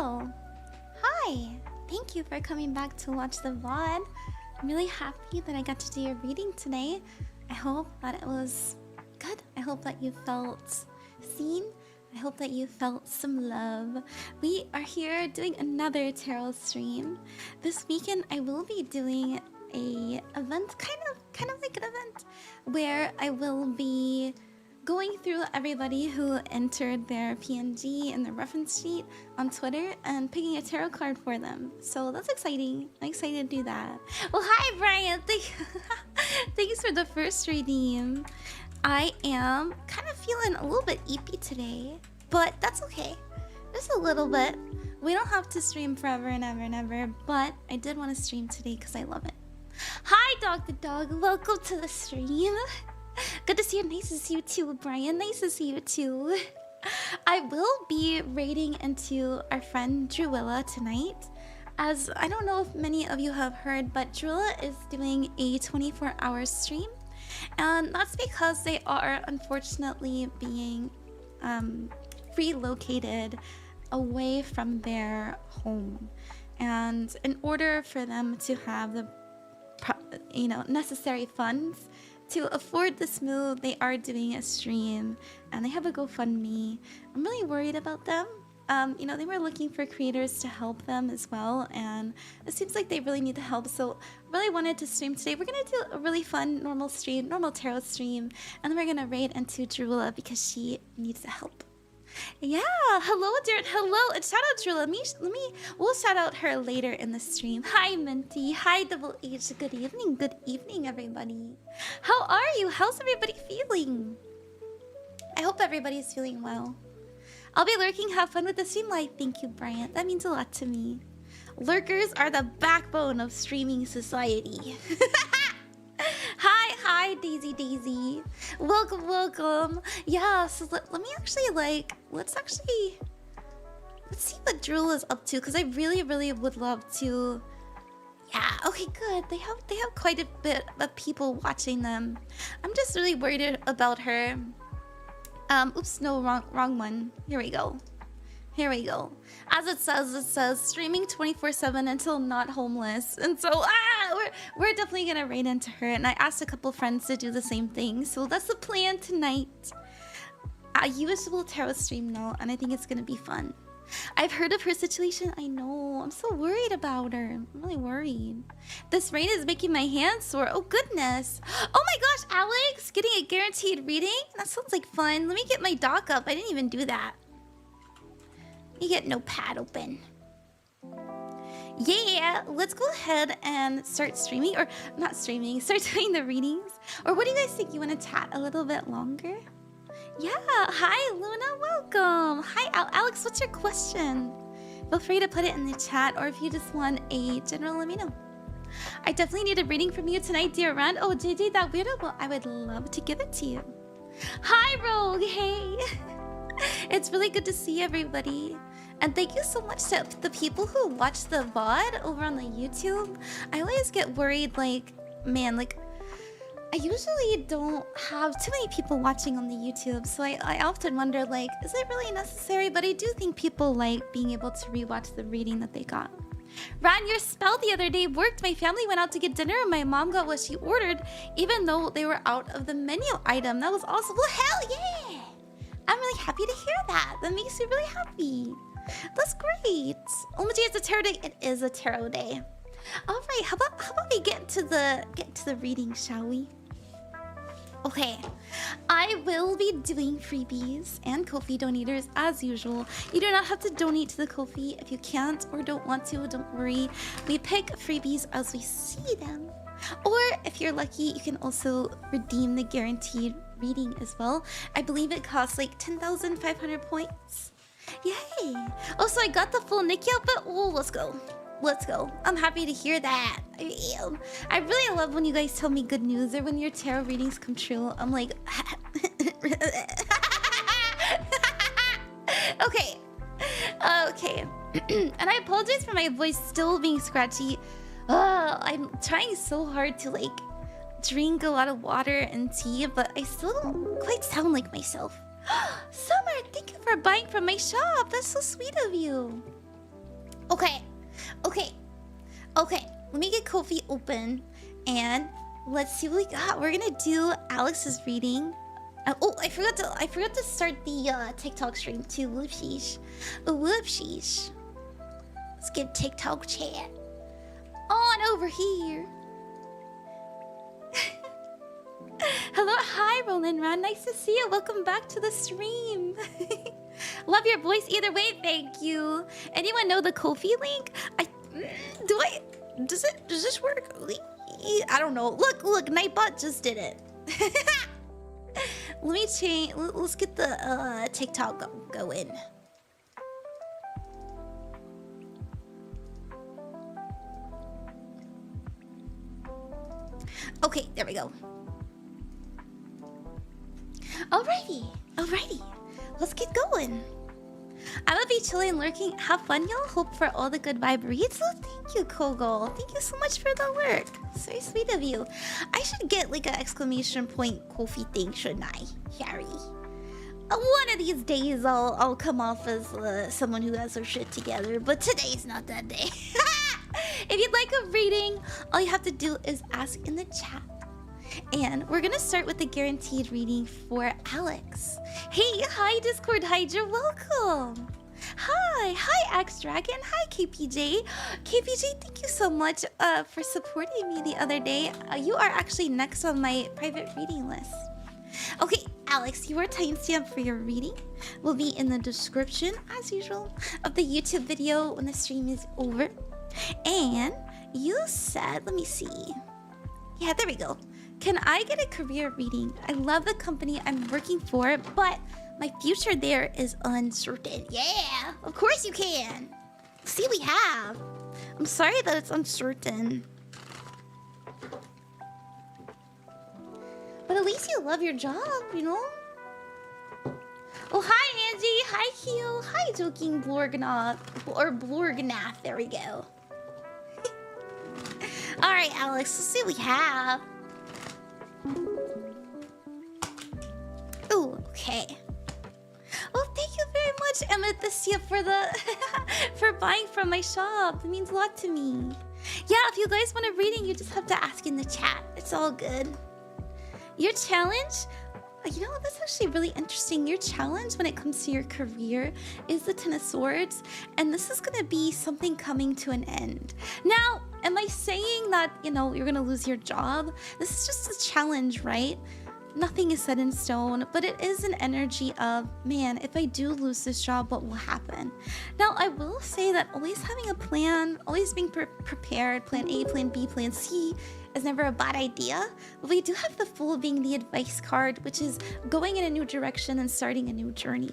Hello! Hi! Thank you for coming back to watch the VOD. I'm really happy that I got to do your reading today. I hope that it was good. I hope that you felt seen. I hope that you felt some love. We are here doing another tarot stream. This weekend I will be doing a event, kind of like an event, where I will be going through everybody who entered their PNG and their reference sheet on Twitter and picking a tarot card for them. So that's exciting. I'm excited to do that. Well, hi Brian. Thanks for the first redeem. I am kind of feeling a little bit eepy today, but that's okay. Just a little bit. We don't have to stream forever and ever and ever, but I did want to stream today because I love it. Hi Dog the Dog. Welcome to the stream. Good to see you. Nice to see you too, Brian. Nice to see you too. I will be raiding into our friend Druilla tonight. As I don't know if many of you have heard, but Druilla is doing a 24-hour stream. And that's because they are unfortunately being relocated away from their home. And in order for them to have the necessary funds to afford this move, they are doing a stream and they have a GoFundMe. I'm really worried about them. They were looking for creators to help them as well, and it seems like they really need the help. So really wanted to stream today. We're gonna do a really fun normal tarot stream, and then we're gonna raid into Druilla because she needs the help. Yeah, hello Darren, hello, and shout out Druilla. We'll shout out her later in the stream. Hi Minty, hi Double H, good evening everybody. How are you? How's everybody feeling? I hope everybody's feeling well. I'll be lurking, have fun with the stream live. Thank you, Bryant, that means a lot to me. Lurkers are the backbone of streaming society. Hi, Daisy. Welcome. Yeah, so let me actually let's see what Drool is up to, because I really would love to. Yeah, okay, good. They have quite a bit of people watching them. I'm just really worried about her. Oops, no, wrong one. Here we go. As it says streaming 24/7 until not homeless. And so we're definitely gonna raid into her, and I asked a couple friends to do the same thing, so that's the plan tonight. A usual tarot stream now, and I think it's gonna be fun. I've heard of her situation. I know, I'm so worried about her. I'm really worried. This rain is making my hands sore. Oh goodness. Oh my gosh, Alex, getting a guaranteed reading? That sounds like fun. Let me get my doc up. I didn't even do that. You get Notepad open. Yeah, let's go ahead and start streaming, or not streaming, start doing the readings. Or what do you guys think? You want to chat a little bit longer? Yeah, hi Luna, welcome. Hi Alex, what's your question? Feel free to put it in the chat, or if you just want a general, let me know. I definitely need a reading from you tonight, dear Rand. Oh, JJ, that weirdo? Well, I would love to give it to you. Hi Rogue, hey. It's really good to see everybody. And thank you so much to the people who watch the VOD over on the YouTube. I always get worried, man, I usually don't have too many people watching on the YouTube, so I often wonder, is it really necessary? But I do think people like being able to rewatch the reading that they got. Ran, your spell the other day worked. My family went out to get dinner and my mom got what she ordered, even though they were out of the menu item. That was awesome. Well, hell yeah! I'm really happy to hear that. That makes me really happy. That's great. OMG, it's a tarot day. It is a tarot day. All right, how about we get to the reading, shall we? Okay, I will be doing freebies and Ko-fi donators as usual. You do not have to donate to the Ko-fi if you can't or don't want to. Don't worry. We pick freebies as we see them. Or if you're lucky, you can also redeem the guaranteed reading as well. I believe it costs 10,500 points. Yay! Oh, so I got the full Nikki outfit. Oh, let's go. I'm happy to hear that. I really love when you guys tell me good news, or when your tarot readings come true. I'm like, okay. And I apologize for my voice still being scratchy. I'm trying so hard to drink a lot of water and tea, but I still don't quite sound like myself. Summer, thank you for buying from my shop. That's so sweet of you. Okay. Let me get Ko-fi open and let's see what we got. We're gonna do Alex's reading. Oh, I forgot to start the TikTok stream too. Whoopsies. Whoopsies. Let's get TikTok chat on over here. Hello, hi Roland Ron. Nice to see you. Welcome back to the stream. Love your voice either way. Thank you. Anyone know the Ko-fi link? Does this work? I don't know. Look, Nightbot just did it. Let me change. Let's get the TikTok going. Okay, there we go. Alrighty. Let's get going. I will be chilling, lurking. Have fun, y'all. Hope for all the good vibrations. So thank you, Kogo. Thank you so much for the lurk. So sweet of you. I should get like an exclamation point Ko-fi thing, shouldn't I, Harry? One of these days, I'll come off as someone who has her shit together. But today's not that day. If you'd like a reading, all you have to do is ask in the chat. And we're gonna start with the guaranteed reading for Alex. Hey, hi Discord Hydra, welcome. Hi Axe Dragon, hi KPJ. KPJ, thank you so much for supporting me the other day. You are actually next on my private reading list. Okay, Alex, your timestamp for your reading will be in the description, as usual, of the YouTube video when the stream is over. And you said, let me see. Yeah, there we go. Can I get a career reading? I love the company I'm working for, but my future there is uncertain. Yeah, of course you can. See, we have. I'm sorry that it's uncertain. But at least you love your job, you know? Oh, hi, Angie. Hi, Q. Hi, Joking Blorgnath. Or Blorgnath. There we go. All right, Alex. Let's see what we have. Oh, okay. Oh, thank you very much, Amethysia, for the for buying from my shop. It means a lot to me. Yeah, if you guys want a reading, you just have to ask in the chat. It's all good. Your challenge, you know, that's actually really interesting. Your challenge when it comes to your career is the Ten of Swords, and this is gonna be something coming to an end. Now, am I saying that, you know, you're gonna lose your job? This is just a challenge, right? Nothing is set in stone, but it is an energy of, man, if I do lose this job, what will happen? Now, I will say that always having a plan, always being prepared, plan A, plan B, plan C, is never a bad idea. But we do have the Fool being the advice card, which is going in a new direction and starting a new journey.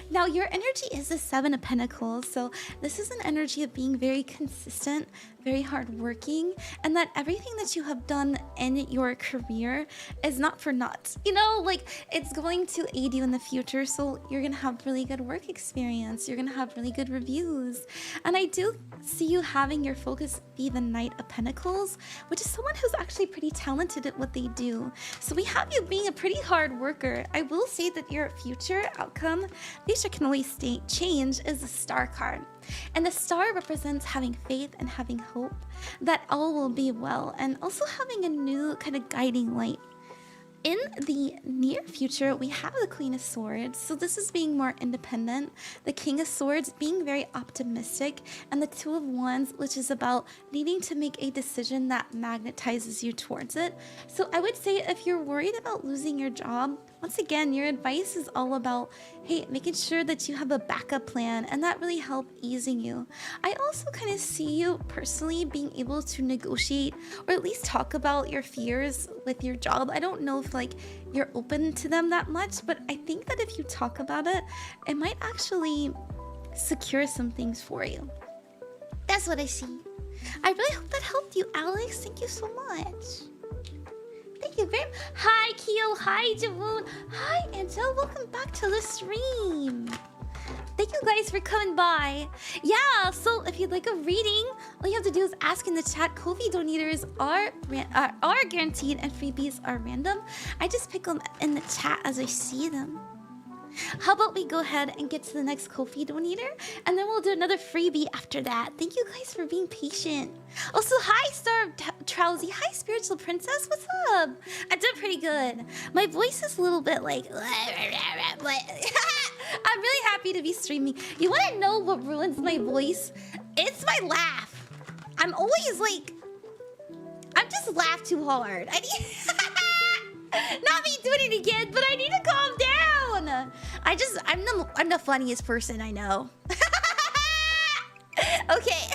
Now, your energy is the Seven of Pentacles, so this is an energy of being very consistent, very hardworking, and that everything that you have done in your career is not for naught. You know, like, it's going to aid you in the future, so you're gonna have really good work experience, you're gonna have really good reviews. And I do see you having your focus be the Knight of Pentacles, which is someone who's actually pretty talented at what they do. So we have you being a pretty hard worker. I will say that your future outcome, these can always change, is the Star card. And the star represents having faith and having hope that all will be well, and also having a new kind of guiding light. In the near future, we have the Queen of Swords, so this is being more independent. The King of Swords being very optimistic, and the Two of Wands, which is about needing to make a decision that magnetizes you towards it. So I would say if you're worried about losing your job, once again, your advice is all about, hey, making sure that you have a backup plan, and that really help easing you. I also kind of see you personally being able to negotiate or at least talk about your fears with your job. I don't know if like you're open to them that much, but I think that if you talk about it, it might actually secure some things for you. That's what I see. I really hope that helped you, Alex. Thank you so much. Thank you very much. Hi, Keo. Hi, Javoon. Hi, Angel. Welcome back to the stream. Thank you guys for coming by. Yeah, so if you'd like a reading, all you have to do is ask in the chat. Ko-fi donators are guaranteed and freebies are random. I just pick them in the chat as I see them. How about we go ahead and get to the next Ko-fi donator, and then we'll do another freebie after that. Thank you guys for being patient. Also, hi Trowsy, hi Spiritual Princess, what's up? I'm doing pretty good. My voice is a little bit like, but I'm really happy to be streaming. You want to know what ruins my voice? It's my laugh. I'm always like, I'm just laugh too hard. I need not me doing it again, but I need to calm down. I'm the funniest person I know. Okay.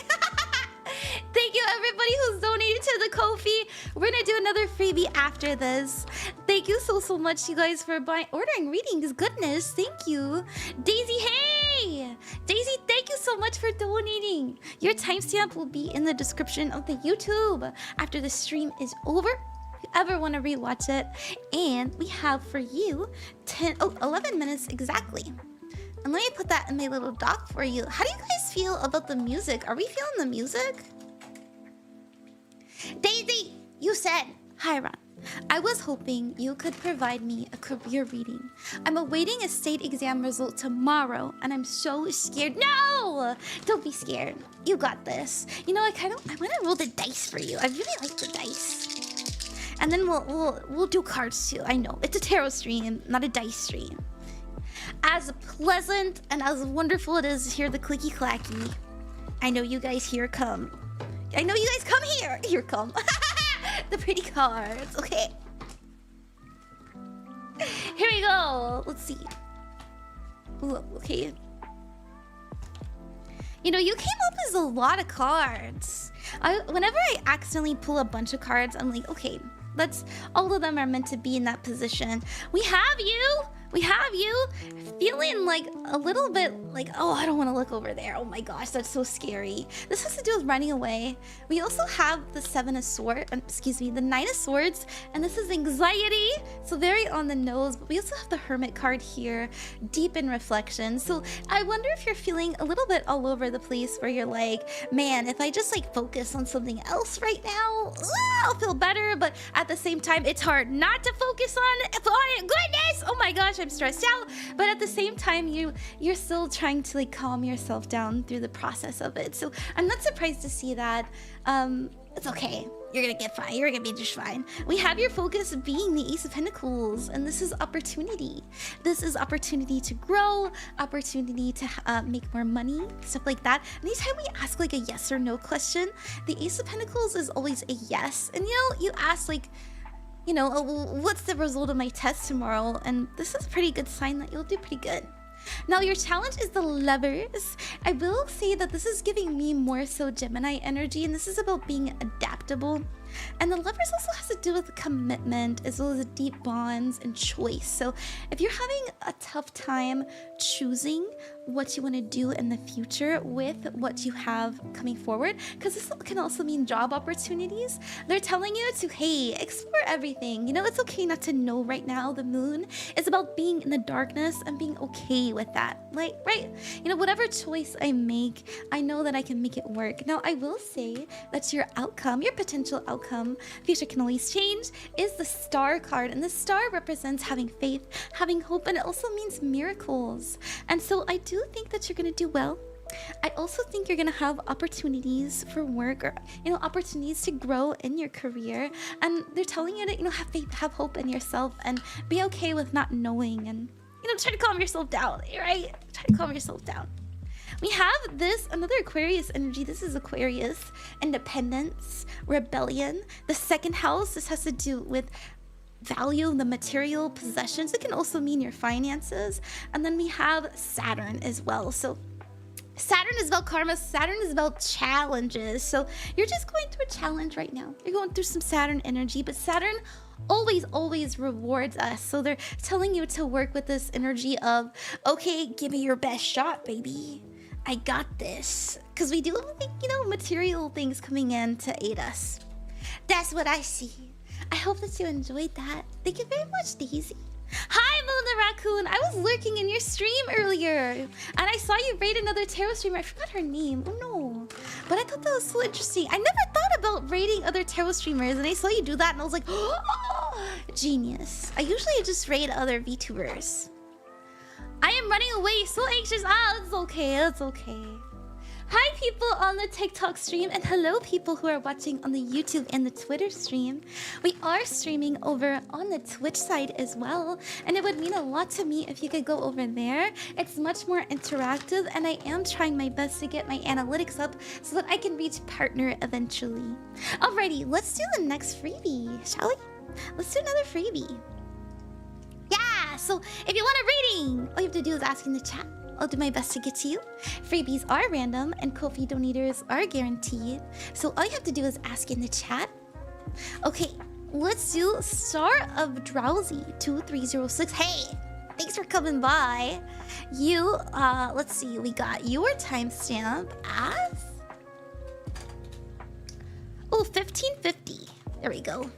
Thank you everybody who's donated to the Ko-fi. We're gonna do another freebie after this. Thank you so much, you guys, for ordering readings. Goodness, thank you. Daisy, hey! Daisy, thank you so much for donating. Your timestamp will be in the description of the YouTube after the stream is over. If you ever want to rewatch it. And we have for you 11 minutes exactly. And let me put that in my little doc for you. How do you guys feel about the music? Are we feeling the music? Daisy, you said, hi Ron. I was hoping you could provide me a career reading. I'm awaiting a state exam result tomorrow, and I'm so scared. No! Don't be scared. You got this. You know, I want to roll the dice for you. I really like the dice. And then we'll do cards too. I know it's a tarot stream, not a dice stream. As pleasant and as wonderful it is to hear the clicky clacky, I know you guys here come. I know you guys come here. Here come. The pretty cards. Okay. Here we go. Let's see. Ooh, okay. You know, you came up as a lot of cards. Whenever I accidentally pull a bunch of cards, I'm like, okay, all of them are meant to be in that position. We have you. We have you feeling like a little bit like, oh, I don't want to look over there. Oh my gosh, that's so scary. This has to do with running away. We also have the the 9 of Swords, and this is anxiety. So very on the nose, but we also have the Hermit card here, deep in reflection. So I wonder if you're feeling a little bit all over the place where you're like, man, if I just like focus on something else right now, I'll feel better. But at the same time, it's hard not to focus on it. Goodness, oh my gosh, I'm stressed out, but at the same time you're still trying to like calm yourself down through the process of it. So I'm not surprised to see that. It's okay, you're gonna get fine, you're gonna be just fine. We have your focus being the Ace of Pentacles, and this is opportunity. This is opportunity to grow, opportunity to make more money, stuff like that. Anytime we ask like a yes or no question, the Ace of Pentacles is always a yes. And you know, you ask like, you know, what's the result of my test tomorrow? And this is a pretty good sign that you'll do pretty good. Now, your challenge is the Lovers. I will say that this is giving me more so Gemini energy, and this is about being adaptable. And the Lovers also has to do with commitment as well as deep bonds and choice. So if you're having a tough time choosing what you want to do in the future with what you have coming forward, because this can also mean job opportunities, they're telling you to, hey, explore everything. You know, it's okay not to know right now. The moon is about being in the darkness and being okay with that. Like, right? You know, whatever choice I make, I know that I can make it work. Now, I will say that your outcome, your potential outcome, future can always change, is the Star card. And the star represents having faith, having hope, and it also means miracles. And so I do think that you're going to do well. I also think you're going to have opportunities for work, or, you know, opportunities to grow in your career. And they're telling you to, you know, have faith, have hope in yourself, and be okay with not knowing, and, you know, try to calm yourself down, right? Try to calm yourself down. We have this, another Aquarius energy. This is Aquarius, independence, rebellion. The second house, this has to do with value, the material possessions. It can also mean your finances. And then we have Saturn as well. So Saturn is about karma. Saturn is about challenges. So you're just going through a challenge right now. You're going through some Saturn energy, but Saturn always rewards us. So they're telling you to work with this energy of, okay, give me your best shot, baby. I got this. Because we do have, you know, material things coming in to aid us. That's what I see. I hope that you enjoyed that. Thank you very much, Daisy. Hi, Luna Raccoon. I was lurking in your stream earlier, and I saw you raid another tarot streamer. I forgot her name. Oh no. But I thought that was so interesting. I never thought about raiding other tarot streamers, and I saw you do that, and I was like, oh, genius. I usually just raid other VTubers. I am running away, so anxious. Ah, it's okay, it's okay. Hi people on the TikTok stream, and hello people who are watching on the YouTube and the Twitter stream. We are streaming over on the Twitch side as well, and it would mean a lot to me if you could go over there. It's much more interactive, and I am trying my best to get my analytics up so that I can reach partner eventually. Alrighty, let's do the next freebie, shall we? Let's do another freebie. Yeah, so if you want a reading, all you have to do is ask in the chat. I'll do my best to get to you. Freebies are random and Ko-fi donators are guaranteed. So all you have to do is ask in the chat. Okay, let's do Star of Drowsy 2306. Hey, thanks for coming by. You, let's see, we got your timestamp as... Oh, 1550. There we go.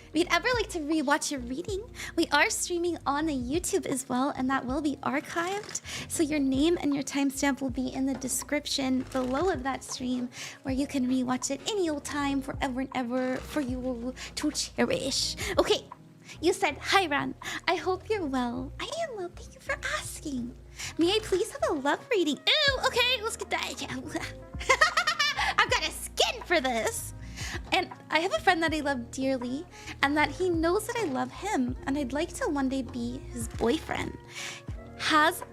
If you'd ever like to rewatch your reading, we are streaming on the YouTube as well, and that will be archived. So your name and your timestamp will be in the description below of that stream, where you can rewatch it any old time, forever and ever, for you to cherish. Okay, you said, hi Ran, I hope you're well. I am well, thank you for asking. May I please have a love reading? Ew, okay, let's get that. I've got a skin for this. And I have a friend that I love dearly, and that he knows that I love him, and I'd like to one day be his boyfriend.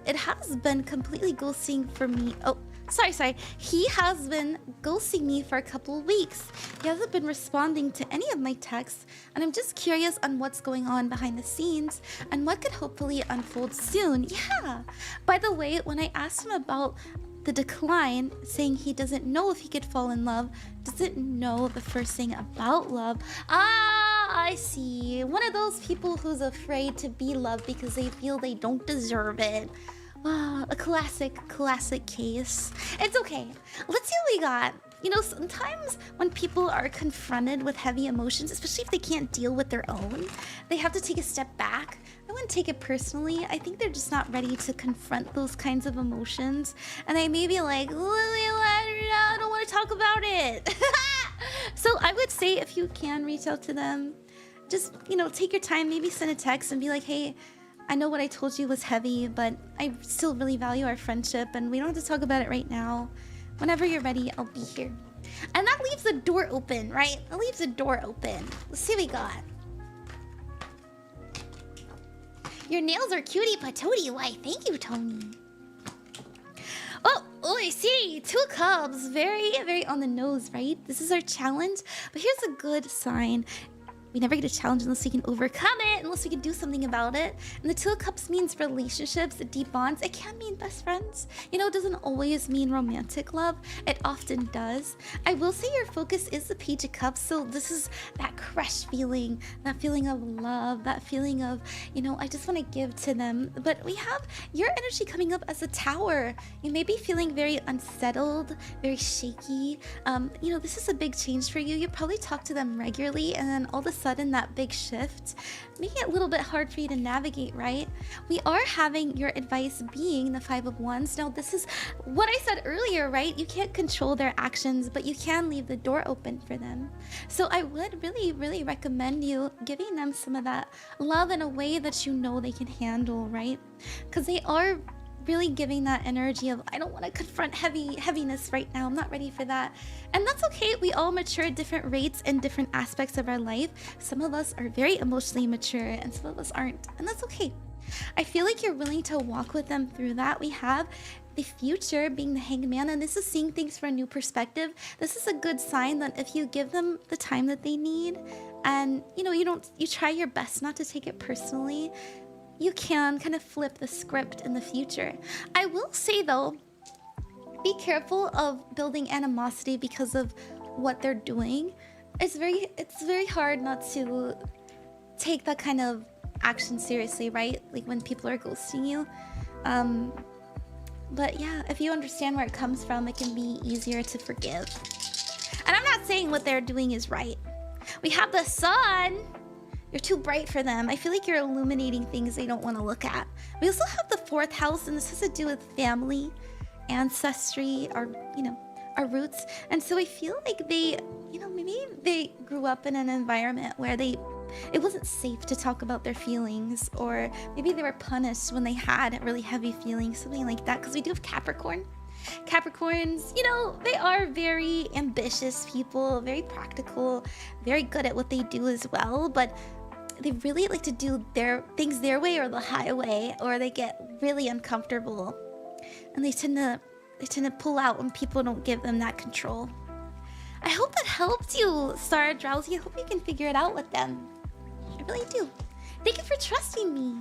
It has been completely ghosting for me. Oh, sorry. He has been ghosting me for a couple of weeks. He hasn't been responding to any of my texts, and I'm just curious on what's going on behind the scenes and what could hopefully unfold soon. Yeah. By the way, when I asked him about the decline, saying he doesn't know if he could fall in love, doesn't know the first thing about love. Ah, I see. One of those people who's afraid to be loved because they feel they don't deserve it. Ah, a classic case. It's okay. Let's see what we got. You know, sometimes when people are confronted with heavy emotions, especially if they can't deal with their own, they have to take a step back. I wouldn't take it personally. I think they're just not ready to confront those kinds of emotions. And I may be like, Lily, I don't want to talk about it. So I would say if you can reach out to them, just, you know, take your time, maybe send a text and be like, hey, I know what I told you was heavy, but I still really value our friendship and we don't have to talk about it right now. Whenever you're ready, I'll be here. And that leaves the door open, right? That leaves the door open. Let's see what we got. Your nails are cutie patootie. Why, thank you, Tony. Oh, I see. 2 cubs. Very, very on the nose, right? This is our challenge. But here's a good sign. We never get a challenge unless we can overcome it, unless we can do something about it. And the 2 of Cups means relationships, deep bonds. It can mean best friends. You know, it doesn't always mean romantic love. It often does. I will say your focus is the Page of Cups. So this is that crush feeling, that feeling of love, that feeling of, you know, I just want to give to them. But we have your energy coming up as a Tower. You may be feeling very unsettled, very shaky. You know, this is a big change for you. You probably talk to them regularly, and then all of a sudden that big shift, making it a little bit hard for you to navigate, right? We are having your advice being the 5 of Wands. Now, this is what I said earlier, right? You can't control their actions, but you can leave the door open for them. So I would really, really recommend you giving them some of that love in a way that you know they can handle, right? Because they are really giving that energy of, I don't want to confront heaviness right now. I'm not ready for that. And that's okay. We all mature at different rates in different aspects of our life. Some of us are very emotionally mature and some of us aren't. And that's okay. I feel like you're willing to walk with them through that. We have the Future being the Hanged Man, and this is seeing things from a new perspective. This is a good sign that if you give them the time that they need, and you try your best not to take it personally, you can kind of flip the script in the future. I will say though, be careful of building animosity because of what they're doing. It's very hard not to take that kind of action seriously, right? Like when people are ghosting you. But yeah, if you understand where it comes from, it can be easier to forgive. And I'm not saying what they're doing is right. We have the Sun. You're too bright for them. I feel like you're illuminating things they don't want to look at. We also have the 4th house, and this has to do with family, ancestry, our roots. And so I feel like they, maybe they grew up in an environment where they it wasn't safe to talk about their feelings, or maybe they were punished when they had really heavy feelings, something like that. Because we do have Capricorn. Capricorns, you know, they are very ambitious people, very practical, very good at what they do as well, but they really like to do their things their way or the highway, or they get really uncomfortable, and they tend to pull out when people don't give them that control. I hope that helped you, Star Drowsy. I hope you can figure it out with them. I really do. Thank you for trusting me.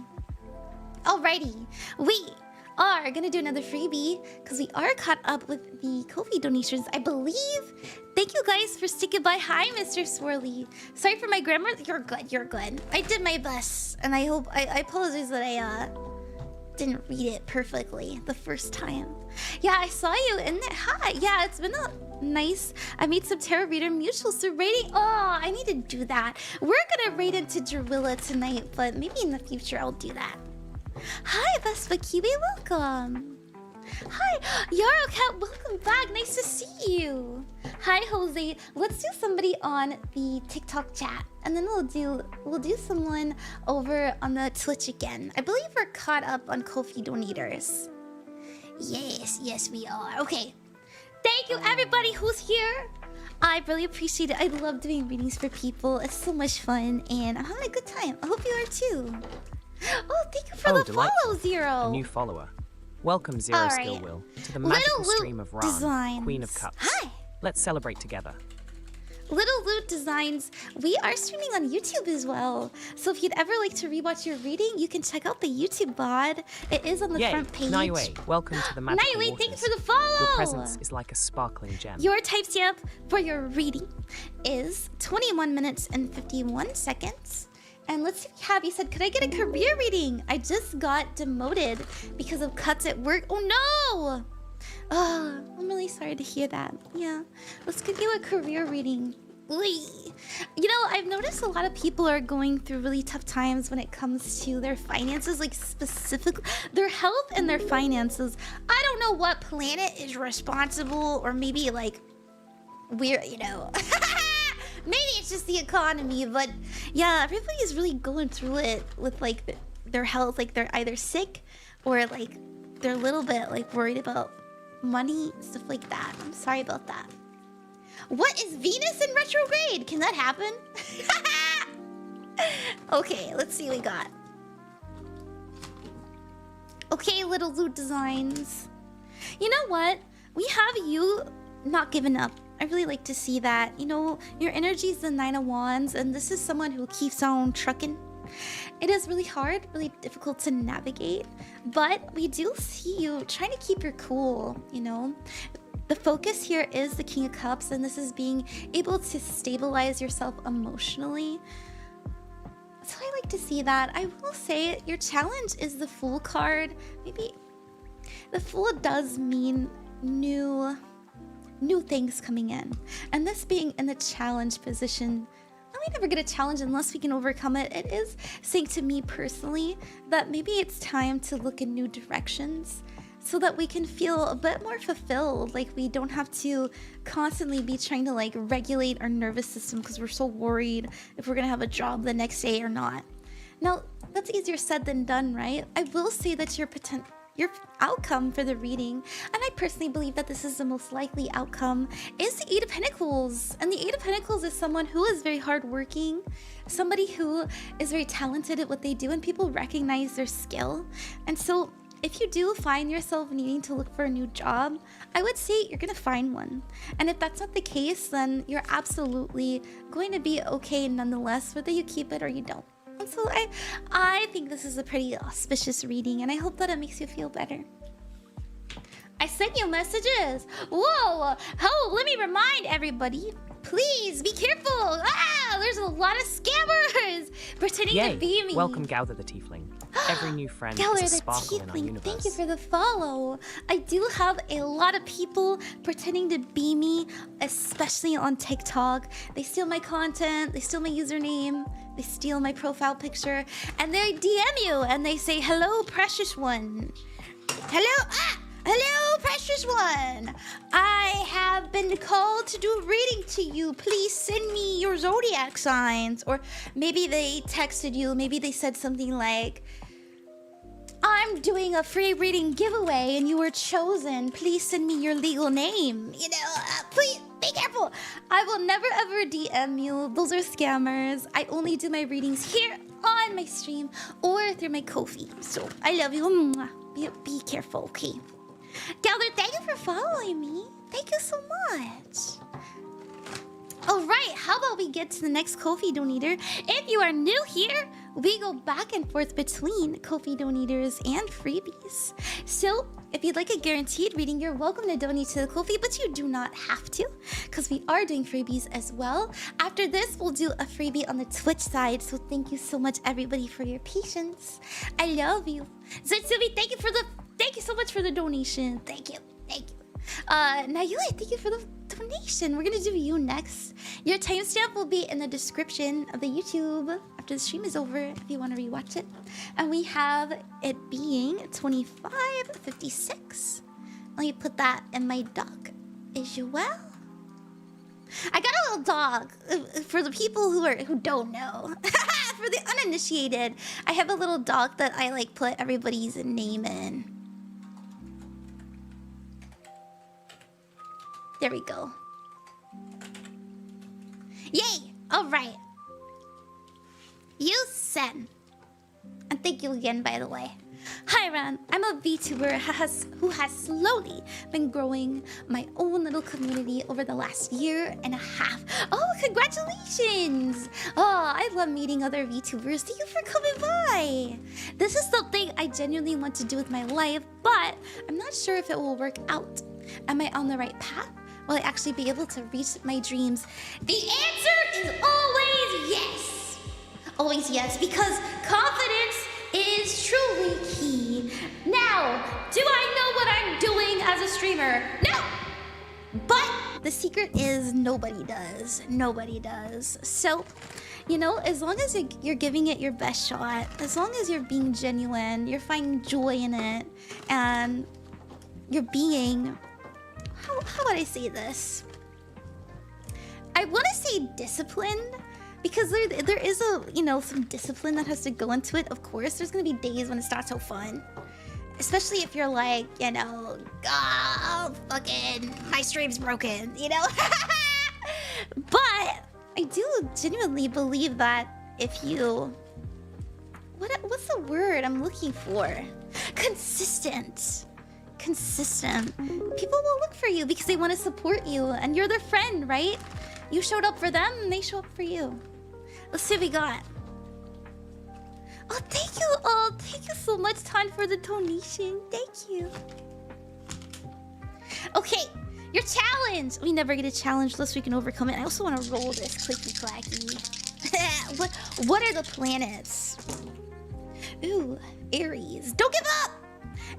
Alrighty, we are gonna do another freebie because we are caught up with the Ko-fi donations, I believe. Thank you guys for sticking by. Hi, Mr. Swirly. Sorry for my grammar. You're good. You're good. I did my best, and I hope I apologize that I didn't read it perfectly the first time. Yeah, I saw you in it. Hi. Yeah, it's been a nice. I made some tarot reader mutuals so rating. Oh, I need to do that. We're gonna raid into Drilla tonight, but maybe in the future I'll do that. Hi, Vespa Kiwi, welcome. Hi, Yarrow Cat, welcome back. Nice to see you. Hi, Jose. Let's do somebody on the TikTok chat, and then we'll do someone over on the Twitch again. I believe we're caught up on Ko-fi donators. Yes, we are. Okay. Thank you, everybody who's here. I really appreciate it. I love doing readings for people. It's so much fun, and I'm having a good time. I hope you are too. Oh, thank you for the follow, Zero. A new follower. Welcome, Zero Skill Will, to the magical stream of Ran, Queen of Cups. Hi. Let's celebrate together. Little Loot Designs. We are streaming on YouTube as well. So if you'd ever like to rewatch your reading, you can check out the YouTube VOD. It is on the front page. Naiyue, welcome to the magical Naiyue, waters. thank you for the follow. Your presence is like a sparkling gem. Your timestamp for your reading is 21 minutes and 51 seconds. And let's see what you have. You said, could I get a career reading? I just got demoted because of cuts at work. Oh no! Oh, I'm really sorry to hear that. Yeah, let's give you a career reading. You know, I've noticed a lot of people are going through really tough times when it comes to their finances, like specifically their health and their finances. I don't know what planet is responsible, or maybe like we're, you know, maybe it's just the economy, but yeah, everybody is really going through it with like their health. Like they're either sick or like they're a little bit like worried about money, stuff like that. I'm sorry about that. What is Venus in retrograde? Can that happen? Okay, let's see what we got. Okay, Little Loot Designs. You know what? We have you not given up. I really like to see that. You know, your energy is the 9 of Wands, and this is someone who keeps on trucking. It is really hard, really difficult to navigate, but we do see you trying to keep your cool, you know? The focus here is the King of Cups, and this is being able to stabilize yourself emotionally. So I like to see that. I will say your challenge is the Fool card. Maybe the Fool does mean new things coming in. And this being in the challenge position, we never get a challenge unless we can overcome it. It is saying to me personally that maybe it's time to look in new directions so that we can feel a bit more fulfilled. Like we don't have to constantly be trying to like regulate our nervous system because we're so worried if we're gonna have a job the next day or not. Now, that's easier said than done, right? I will say that your outcome for the reading, and I personally believe that this is the most likely outcome, is the Eight of Pentacles. And the Eight of Pentacles is someone who is very hardworking, somebody who is very talented at what they do, and people recognize their skill. And so if you do find yourself needing to look for a new job, I would say you're gonna find one. And if that's not the case, then you're absolutely going to be okay nonetheless, whether you keep it or you don't. And so I think this is a pretty auspicious reading, and I hope that it makes you feel better. I sent you messages. Whoa! Oh, let me remind everybody. Please be careful. Ah, there's a lot of scammers pretending to be me. Welcome, Gowther the Tiefling. Every new friend is a sparkle in our universe. Thank you for the follow. I do have a lot of people pretending to be me, especially on TikTok. They steal my content, they steal my username, they steal my profile picture, and they DM you and they say, hello, precious one. Hello, Hello, precious one. I have been called to do a reading to you. Please send me your zodiac signs. Or maybe they texted you. Maybe they said something like, I'm doing a free reading giveaway and you were chosen. Please send me your legal name. You know, please be careful. I will never ever DM you. Those are scammers. I only do my readings here on my stream or through my Ko-fi. So I love you. Be careful, okay? Gather, thank you for following me. Thank you so much. All right, how about we get to the next Ko-fi donator? If you are new here, we go back and forth between Ko-fi donators and freebies. So if you'd like a guaranteed reading, you're welcome to donate to the Ko-fi, but you do not have to, because we are doing freebies as well. After this, we'll do a freebie on the Twitch side. So thank you so much, everybody, for your patience. I love you. Zutsubi, thank you so much for the donation. Thank you. Naiyue, thank you for the donation. We're gonna do you next. Your timestamp will be in the description of the YouTube after the stream is over if you want to rewatch it. And we have it being 25:56. Let me put that in my doc as well. I got a little dog for the people who don't know. For the uninitiated, I have a little dog that I like put everybody's name in. There we go. Yay! Alright. Yoos-sen. And thank you again, by the way. Hi, Ran. I'm a VTuber who has slowly been growing my own little community over the last year and a half. Oh, congratulations! Oh, I love meeting other VTubers. Thank you for coming by. This is something I genuinely want to do with my life, but I'm not sure if it will work out. Am I on the right path? Will I actually be able to reach my dreams? The answer is always yes. Always yes, because confidence is truly key. Now, do I know what I'm doing as a streamer? No! But the secret is nobody does. Nobody does. So, you know, as long as you're giving it your best shot, as long as you're being genuine, you're finding joy in it, and you're being... How would I say this? I want to say disciplined, because there is some discipline that has to go into it. Of course, there's gonna be days when it's not so fun, especially if you're like, fucking my stream's broken, But I do genuinely believe that if you, what's the word I'm looking for? Consistent. People will look for you because they want to support you, and you're their friend, right? You showed up for them and they show up for you. Let's see what we got. Oh, thank you. Oh, thank you so much, Tan, for the donation. Thank you. Okay, your challenge. We never get a challenge unless we can overcome it. I also want to roll this clicky clacky. What are the planets? Ooh, Aries. Don't give up.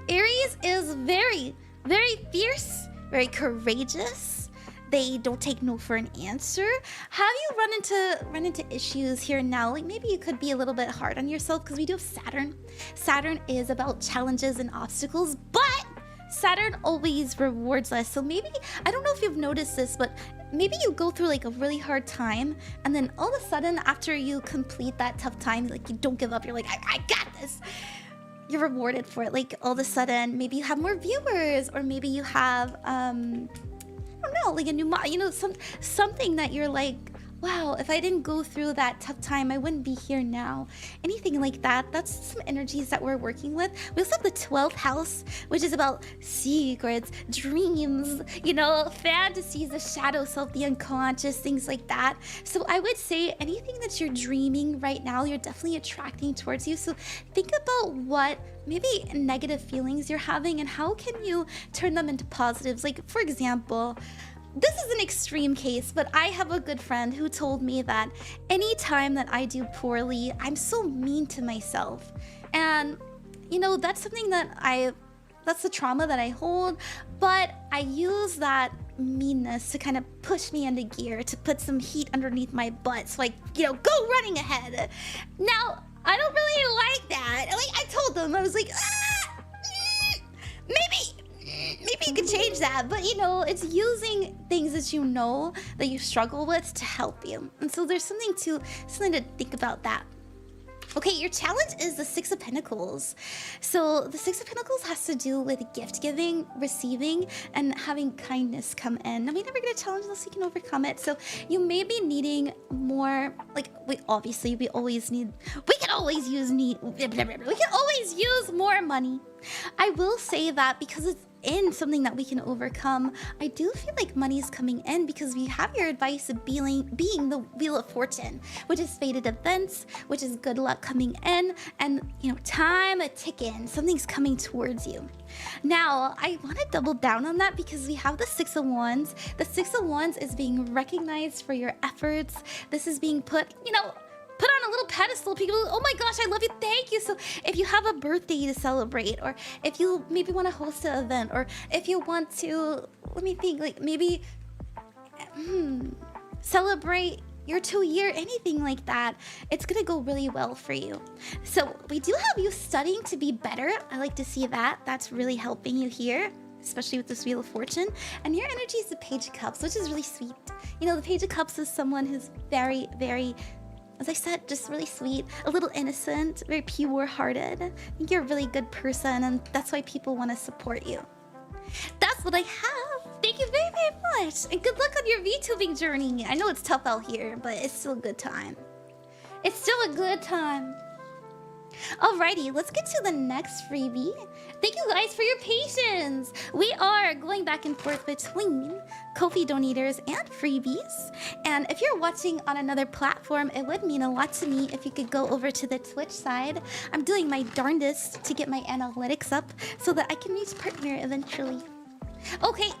Aries is very, very fierce, very courageous. They don't take no for an answer. Have you run into issues here and now? Like maybe you could be a little bit hard on yourself because we do have Saturn. Saturn is about challenges and obstacles, but Saturn always rewards us. So maybe, I don't know if you've noticed this, but maybe you go through like a really hard time, and then all of a sudden after you complete that tough time, like you don't give up, you're like, I got this. You're rewarded for it. Like all of a sudden, maybe you have more viewers, or maybe you have, I don't know, like a new something that you're like, wow, if I didn't go through that tough time, I wouldn't be here now. Anything like that. That's some energies that we're working with. We also have the 12th house, which is about secrets, dreams, fantasies, the shadow self, the unconscious, things like that. So I would say anything that you're dreaming right now, you're definitely attracting towards you. So think about what maybe negative feelings you're having and how can you turn them into positives. Like, for example, this is an extreme case, but I have a good friend who told me that anytime that I do poorly, I'm so mean to myself. And, that's something that's the trauma that I hold, but I use that meanness to kind of push me into gear, to put some heat underneath my butt, so go running ahead. Now, I don't really like that. Like, I told them, I was like, maybe maybe you could change that, but you know, it's using things that you know that you struggle with to help you. And so there's something to think about that. Okay, your challenge is the Six of Pentacles. So the Six of Pentacles has to do with gift giving, receiving, and having kindness come in. Now, we never get a challenge unless we can overcome it. So you may be needing more, like, we can always use more money. I will say that because it's in something that we can overcome, I do feel like money is coming in because we have your advice of being the Wheel of Fortune, which is fated events, which is good luck coming in, and you know, time a ticking, something's coming towards you. Now, I want to double down on that because we have the Six of Wands. The Six of Wands is being recognized for your efforts. This is being put, you know, put on a little pedestal. People, oh my gosh, I love you, thank you. So if you have a birthday to celebrate, or if you maybe want to host an event, or if you want to, let me think, like maybe celebrate your 2-year, anything like that, it's gonna go really well for you. So we do have you studying to be better. I like to see that. That's really helping you here, especially with this Wheel of Fortune. And your energy is the Page of Cups, which is really sweet. You know, the Page of Cups is someone who's very, very, as I said, just really sweet, a little innocent, very pure-hearted. I think you're a really good person, and that's why people want to support you. That's what I have. Thank you very, very much. And good luck on your VTubing journey. I know it's tough out here, but it's still a good time. It's still a good time. Alrighty, let's get to the next freebie. Thank you guys for your patience. We are going back and forth between Ko-fi donators and freebies. And if you're watching on another platform, it would mean a lot to me if you could go over to the Twitch side. I'm doing my darndest to get my analytics up so that I can reach partner eventually. Okay.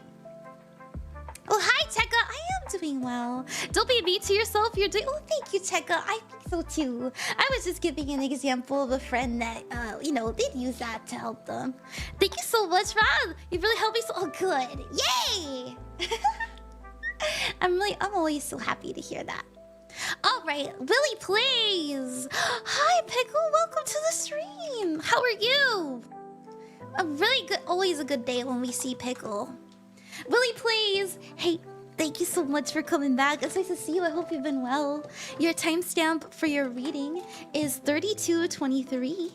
Oh, hi, Tekka. I am doing well. Don't be mean to yourself. You're doing... Oh, thank you, Tekka. I think so, too. I was just giving an example of a friend that, you know, they'd use that to help them. Thank you so much, Rob. You really helped me so... Oh, good. Yay! I'm always so happy to hear that. All right, Willie Plays. Hi, Pickle. Welcome to the stream. How are you? A really good... Always a good day when we see Pickle. Willie Plays. Hey, thank you so much for coming back. It's nice to see you. I hope you've been well. Your timestamp for your reading is 32:23.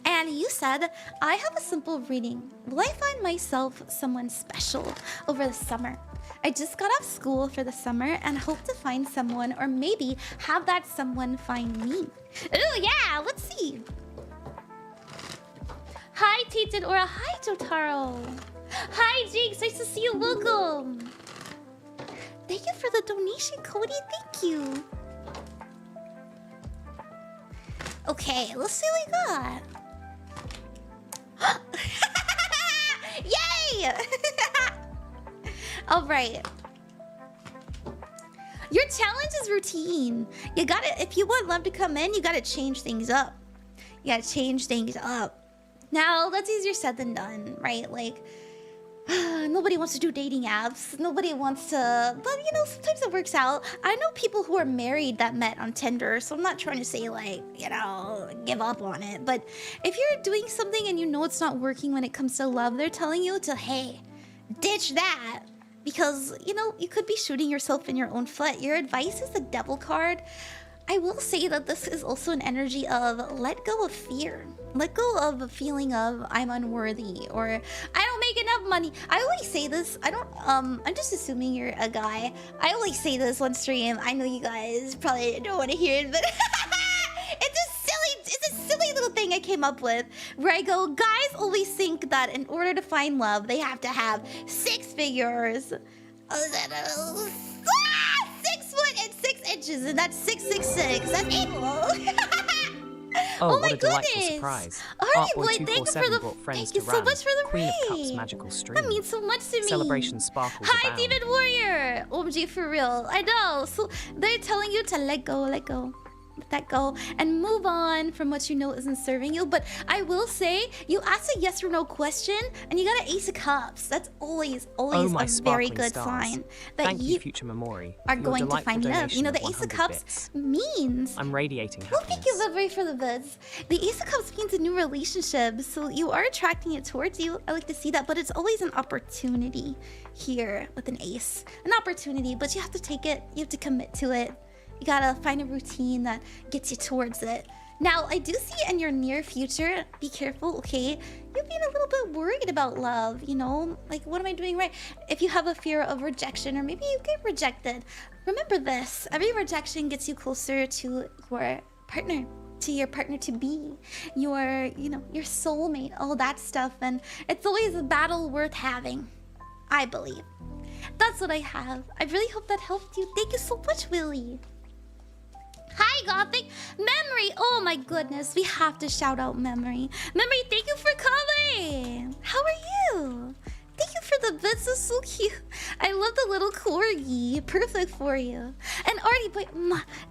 And you said, I have a simple reading. Will I find myself someone special over the summer? I just got off school for the summer and hope to find someone, or maybe have that someone find me. Ooh, yeah, let's see. Hi, Tated Aura. Hi, Jotaro. Hi, Jinx. Nice to see you. Welcome. Thank you for the donation, Cody. Thank you. Okay, let's see what we got. Yay! All right. Your challenge is routine. You gotta, if you want love to come in, you gotta change things up. You gotta change things up. Now, that's easier said than done, right? Like, nobody wants to do dating apps. Nobody wants to, but you know, sometimes it works out. I know people who are married that met on Tinder, so I'm not trying to say like, you know, give up on it. But if you're doing something and you know it's not working when it comes to love, they're telling you to, hey, ditch that. Because, you know, you could be shooting yourself in your own foot. Your advice is the Devil card. I will say that this is also an energy of let go of fear. Let go of a feeling of I'm unworthy or I don't make enough money. I always say this. I'm just assuming you're a guy. I always say this on stream. I know you guys probably don't want to hear it, but it's a silly little thing I came up with where I go, guys always think that in order to find love, they have to have 6 figures. 6 foot and 6 inches, and that's 666. That's equal. Oh, my what a delightful goodness. surprise. Alright, boy, thank you for the thank you so much for the Queen of Cups raid. magical stream. That means so much to me. Celebration sparkles Hi, abound. Demon Warrior. OMG, for real. I know. So they're telling you to let go, let go. let that go and move on from what you know isn't serving you. But I will say, you asked a yes or no question and you got an Ace of Cups. That's always a very good sign that Thank you, future Memori, are going to find love. You know, the Ace of Cups means... I'm radiating happiness. Well, thank you, Valerie, for the bits. The Ace of Cups means a new relationship, so you are attracting it towards you. I like to see that, but it's always an opportunity here with an ace. An opportunity, but you have to take it. You have to commit to it. You gotta find a routine that gets you towards it. Now, I do see in your near future, be careful, okay? You're being a little bit worried about love, you know? Like, what am I doing right? If you have a fear of rejection, or maybe you get rejected, remember this. Every rejection gets you closer to your partner. To your partner to be, your, you know, your soulmate, all that stuff. And it's always a battle worth having, I believe. That's what I have. I really hope that helped you. Thank you so much, Willie. Hi, Gothic. Memory. Oh my goodness. We have to shout out Memory. Memory, thank you for coming. How are you? Thank you for the bits. It's so cute. I love the little corgi. Perfect for you. And Artie, boy,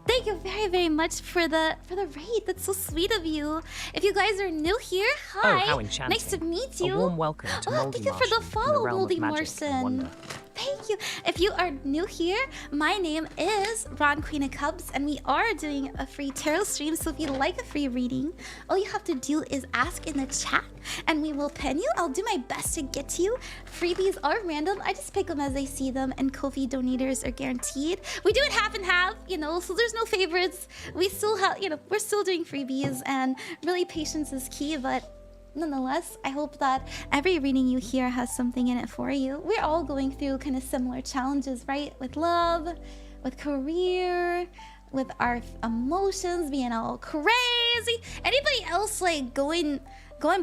thank you very, very much for the raid. That's so sweet of you. If you guys are new here, hi. Oh, how enchanting. Nice to meet you. A warm welcome to Moldy Thank you for the follow, Moldy Marson. Wonder. Thank you. If you are new here, my name is ranqueenofcups, and we are doing a free tarot stream. So if you'd like a free reading, all you have to do is ask in the chat, and we will pin you. I'll do my best to get to you. Freebies are random. I just pick them as I see them, and Ko-fi donators are guaranteed. We do it half and half, you know, so there's no favorites. We still have, you know, we're still doing freebies, and really patience is key, but nonetheless, I hope that every reading you hear has something in it for you. We're all going through kind of similar challenges, right? With love, with career, with our emotions being all crazy. Anybody else like going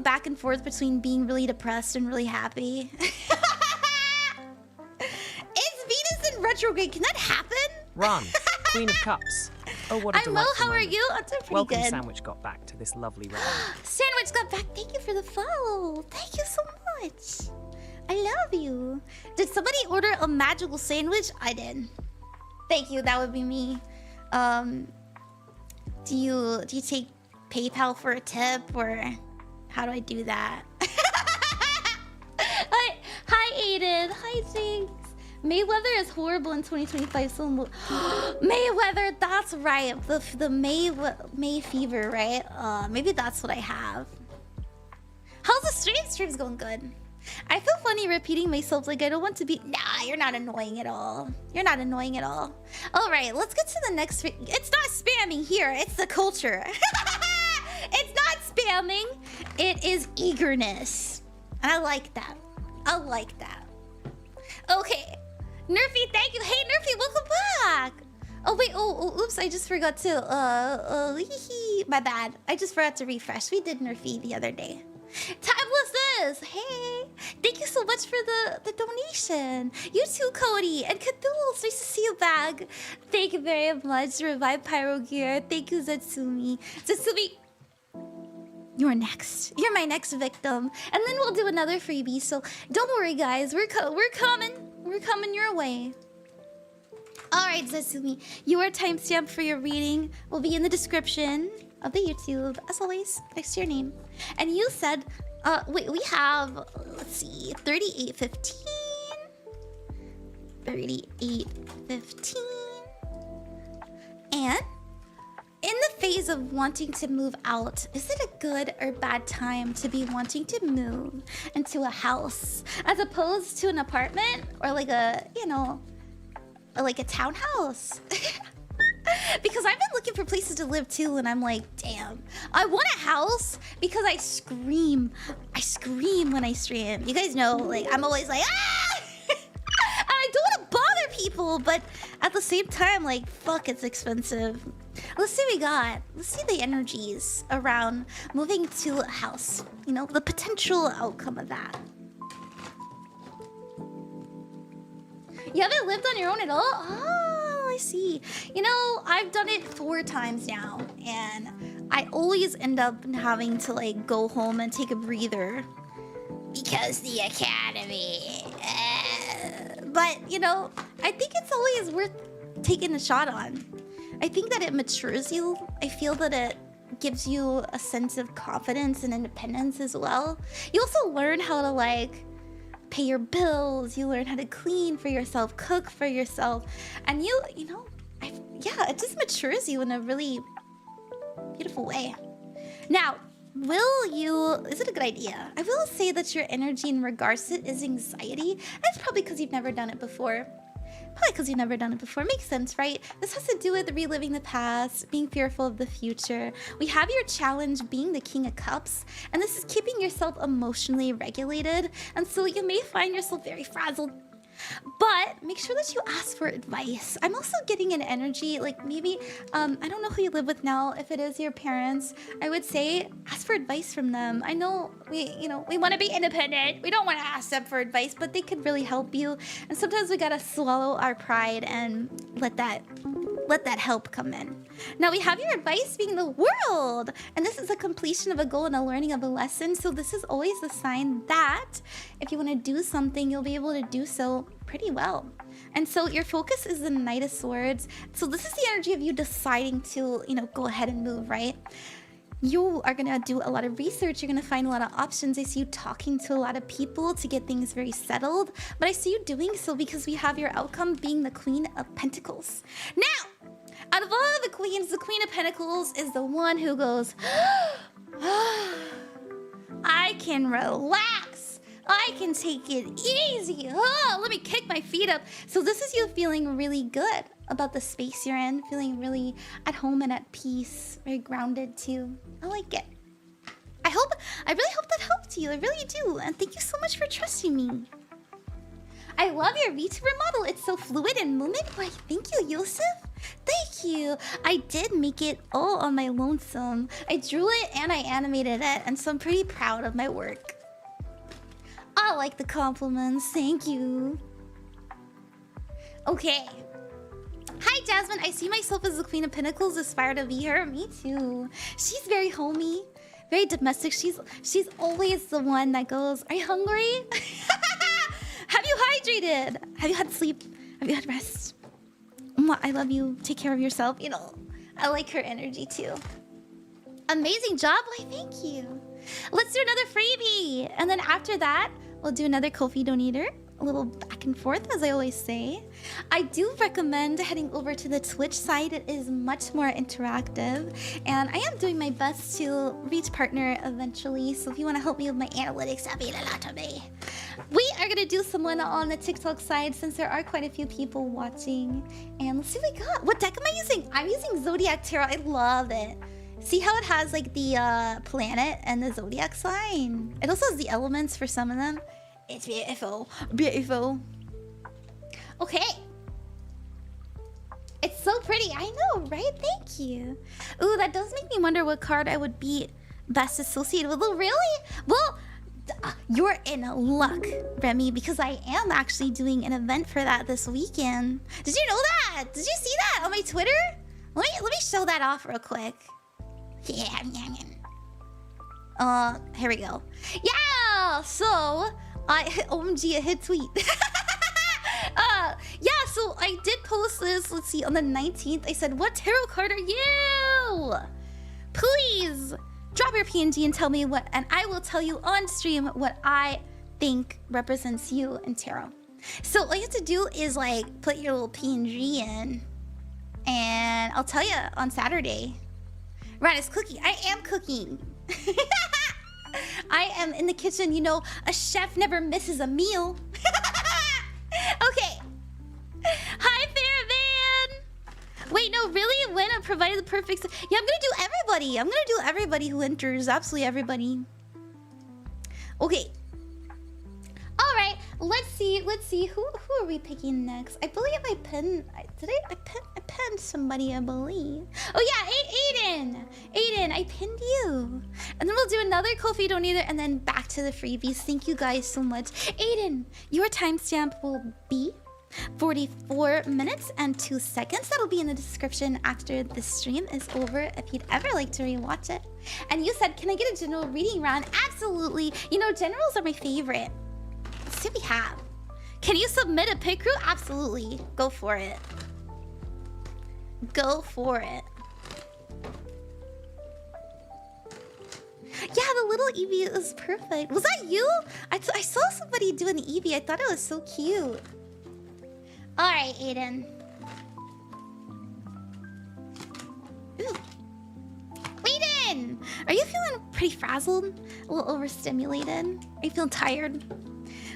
back and forth between being really depressed and really happy? It's Venus in retrograde. Can that happen? Run, Queen of Cups. Oh, what a I'm Mo, how are moment. you? I'm doing pretty Welcome, good. Sandwich got back to this lovely round. Sandwich got back. Thank you for the follow. Thank you so much. I love you. Did somebody order a magical sandwich? I did. Thank you. That would be me. Do you take PayPal for a tip, or how do I do that? Hi, Aedan. Hi, Jinx. Mayweather is horrible in 2025. So Mayweather, that's right. The May fever, right? Maybe that's what I have. How's the stream? Stream's going good. I feel funny repeating myself, like I don't want to be... Nah, you're not annoying at all. You're not annoying at all. All right, let's get to the next... It's not spamming here. It's the culture. It's not spamming. It is eagerness. And I like that. I like that. Okay. Nerfy, thank you. Hey, Nerfy, welcome back. Oh, wait. Oh, oops. I just forgot to... my bad. I just forgot to refresh. We did Nerfy the other day. Timelessness, hey, thank you so much for the donation. You too, Codi and Cthulos. Nice to see you back. Thank you very much. Revive PyroGear. Thank you, Zatsumi. Zatsumi, you're next. You're my next victim, and then we'll do another freebie. So don't worry, guys. We're coming. We're coming your way. All right, Zatsumi, your timestamp for your reading will be in the description of the YouTube, as always, next to your name. And you said, wait, we have, let's see, 3815. 3815. And in the phase of wanting to move out, is it a good or bad time to be wanting to move into a house as opposed to an apartment or like a, you know, like a townhouse? Because I've been looking for places to live too, and I'm like, damn, I want a house because I scream when I stream. You guys know, like, I'm always like, ah! I don't want to bother people, but at the same time, like, fuck, it's expensive. Let's see what we got. Let's see the energies around moving to a house. You know, the potential outcome of that. You haven't lived on your own at all? Oh, I see. You know, I've done it 4 times now, and I always end up having to, like, go home and take a breather because the academy. But, you know, I think it's always worth taking a shot on. I think that it matures you. I feel that it gives you a sense of confidence and independence as well. You also learn how to like pay your bills. You learn how to clean for yourself, cook for yourself, and you know, yeah, it just matures you in a really beautiful way. Now, is it a good idea? I will say that your energy in regards to it is anxiety. That's probably because you've never done it before. Makes sense, right? This has to do with reliving the past, being fearful of the future. We have your challenge being the King of Cups, and this is keeping yourself emotionally regulated, and so you may find yourself very frazzled. But make sure that you ask for advice. I'm also getting an energy, like maybe, I don't know who you live with now. If it is your parents, I would say ask for advice from them. I know we want to be independent. We don't want to ask them for advice, but they could really help you. And sometimes we gotta swallow our pride and let that help come in. Now we have your advice being the world, and this is a completion of a goal and a learning of a lesson. So this is always the sign that if you want to do something, you'll be able to do so pretty well. And so your focus is the Knight of Swords. So this is the energy of you deciding to, go ahead and move, right? You are gonna do a lot of research. You're gonna find a lot of options. I see you talking to a lot of people to get things very settled, but I see you doing so because we have your outcome being the Queen of Pentacles. Now, out of all the queens, the Queen of Pentacles is the one who goes, I can relax. I can take it easy. Let me kick my feet up. So this is you feeling really good about the space you're in, feeling really at home and at peace, very grounded too. I like it. I really hope that helped you. I really do. And thank you so much for trusting me. I love your VTuber model. It's so fluid and moving. Why, thank you, Yosef. Thank you. I did make it all on my lonesome. I drew it and I animated it, and so I'm pretty proud of my work. I like the compliments. Thank you. Okay. Hi, Jasmine. I see myself as the Queen of Pentacles. Aspire to be her. Me too. She's very homey, very domestic. She's always the one that goes, are you hungry? Have you hydrated? Have you had sleep? Have you had rest? I love you. Take care of yourself. I like her energy too. Amazing job. Why, thank you. Let's do another freebie. And then after that, we'll do another Ko-fi donator. A little back and forth, as I always say. I do recommend heading over to the Twitch site. It is much more interactive. And I am doing my best to reach partner eventually. So if you want to help me with my analytics, that'd mean a lot to me. We are going to do someone on the TikTok side since there are quite a few people watching. And let's see what we got. What deck am I using? I'm using Zodiac Tarot. I love it. See how it has like the planet and the zodiac sign? It also has the elements for some of them. It's beautiful. Beautiful. Okay. It's so pretty. I know, right? Thank you. Ooh, that does make me wonder what card I would be best associated with. Oh, really? Well, you're in luck, Remy, because I am actually doing an event for that this weekend. Did you know that? Did you see that on my Twitter? Let me show that off real quick. Yeah. Here we go. Yeah, so OMG, a hit tweet. Yeah, so I did post this, let's see, on the 19th. I said, what tarot card are you? Please drop your PNG and tell me what, and I will tell you on stream what I think represents you in tarot. So all you have to do is like put your little PNG in, and I'll tell you on Saturday. Right, it's cooking. I am cooking. I am in the kitchen. You know, a chef never misses a meal. Okay. Hi, Fairvan. Wait, no, really? When I provided the perfect... Yeah, I'm gonna do everybody. I'm gonna do everybody who enters. Absolutely everybody. Okay. All right. Let's see. Who are we picking next? I believe I pinned... I pinned somebody, I believe. Oh yeah, Aedan, I pinned you. And then we'll do another Ko-fi donator and then back to the freebies. Thank you guys so much. Aedan, your timestamp will be 44 minutes and 2 seconds. That'll be in the description after the stream is over if you'd ever like to rewatch it. And you said, can I get a general reading round? Absolutely. You know, generals are my favorite. Let's see what we have. Can you submit a pick crew? Absolutely. Go for it. Go for it. Yeah, the little Eevee is perfect. Was that you? I saw somebody do an Eevee. I thought it was so cute. All right, Aedan. Ooh. Aedan! Are you feeling pretty frazzled? A little overstimulated? Are you feeling tired?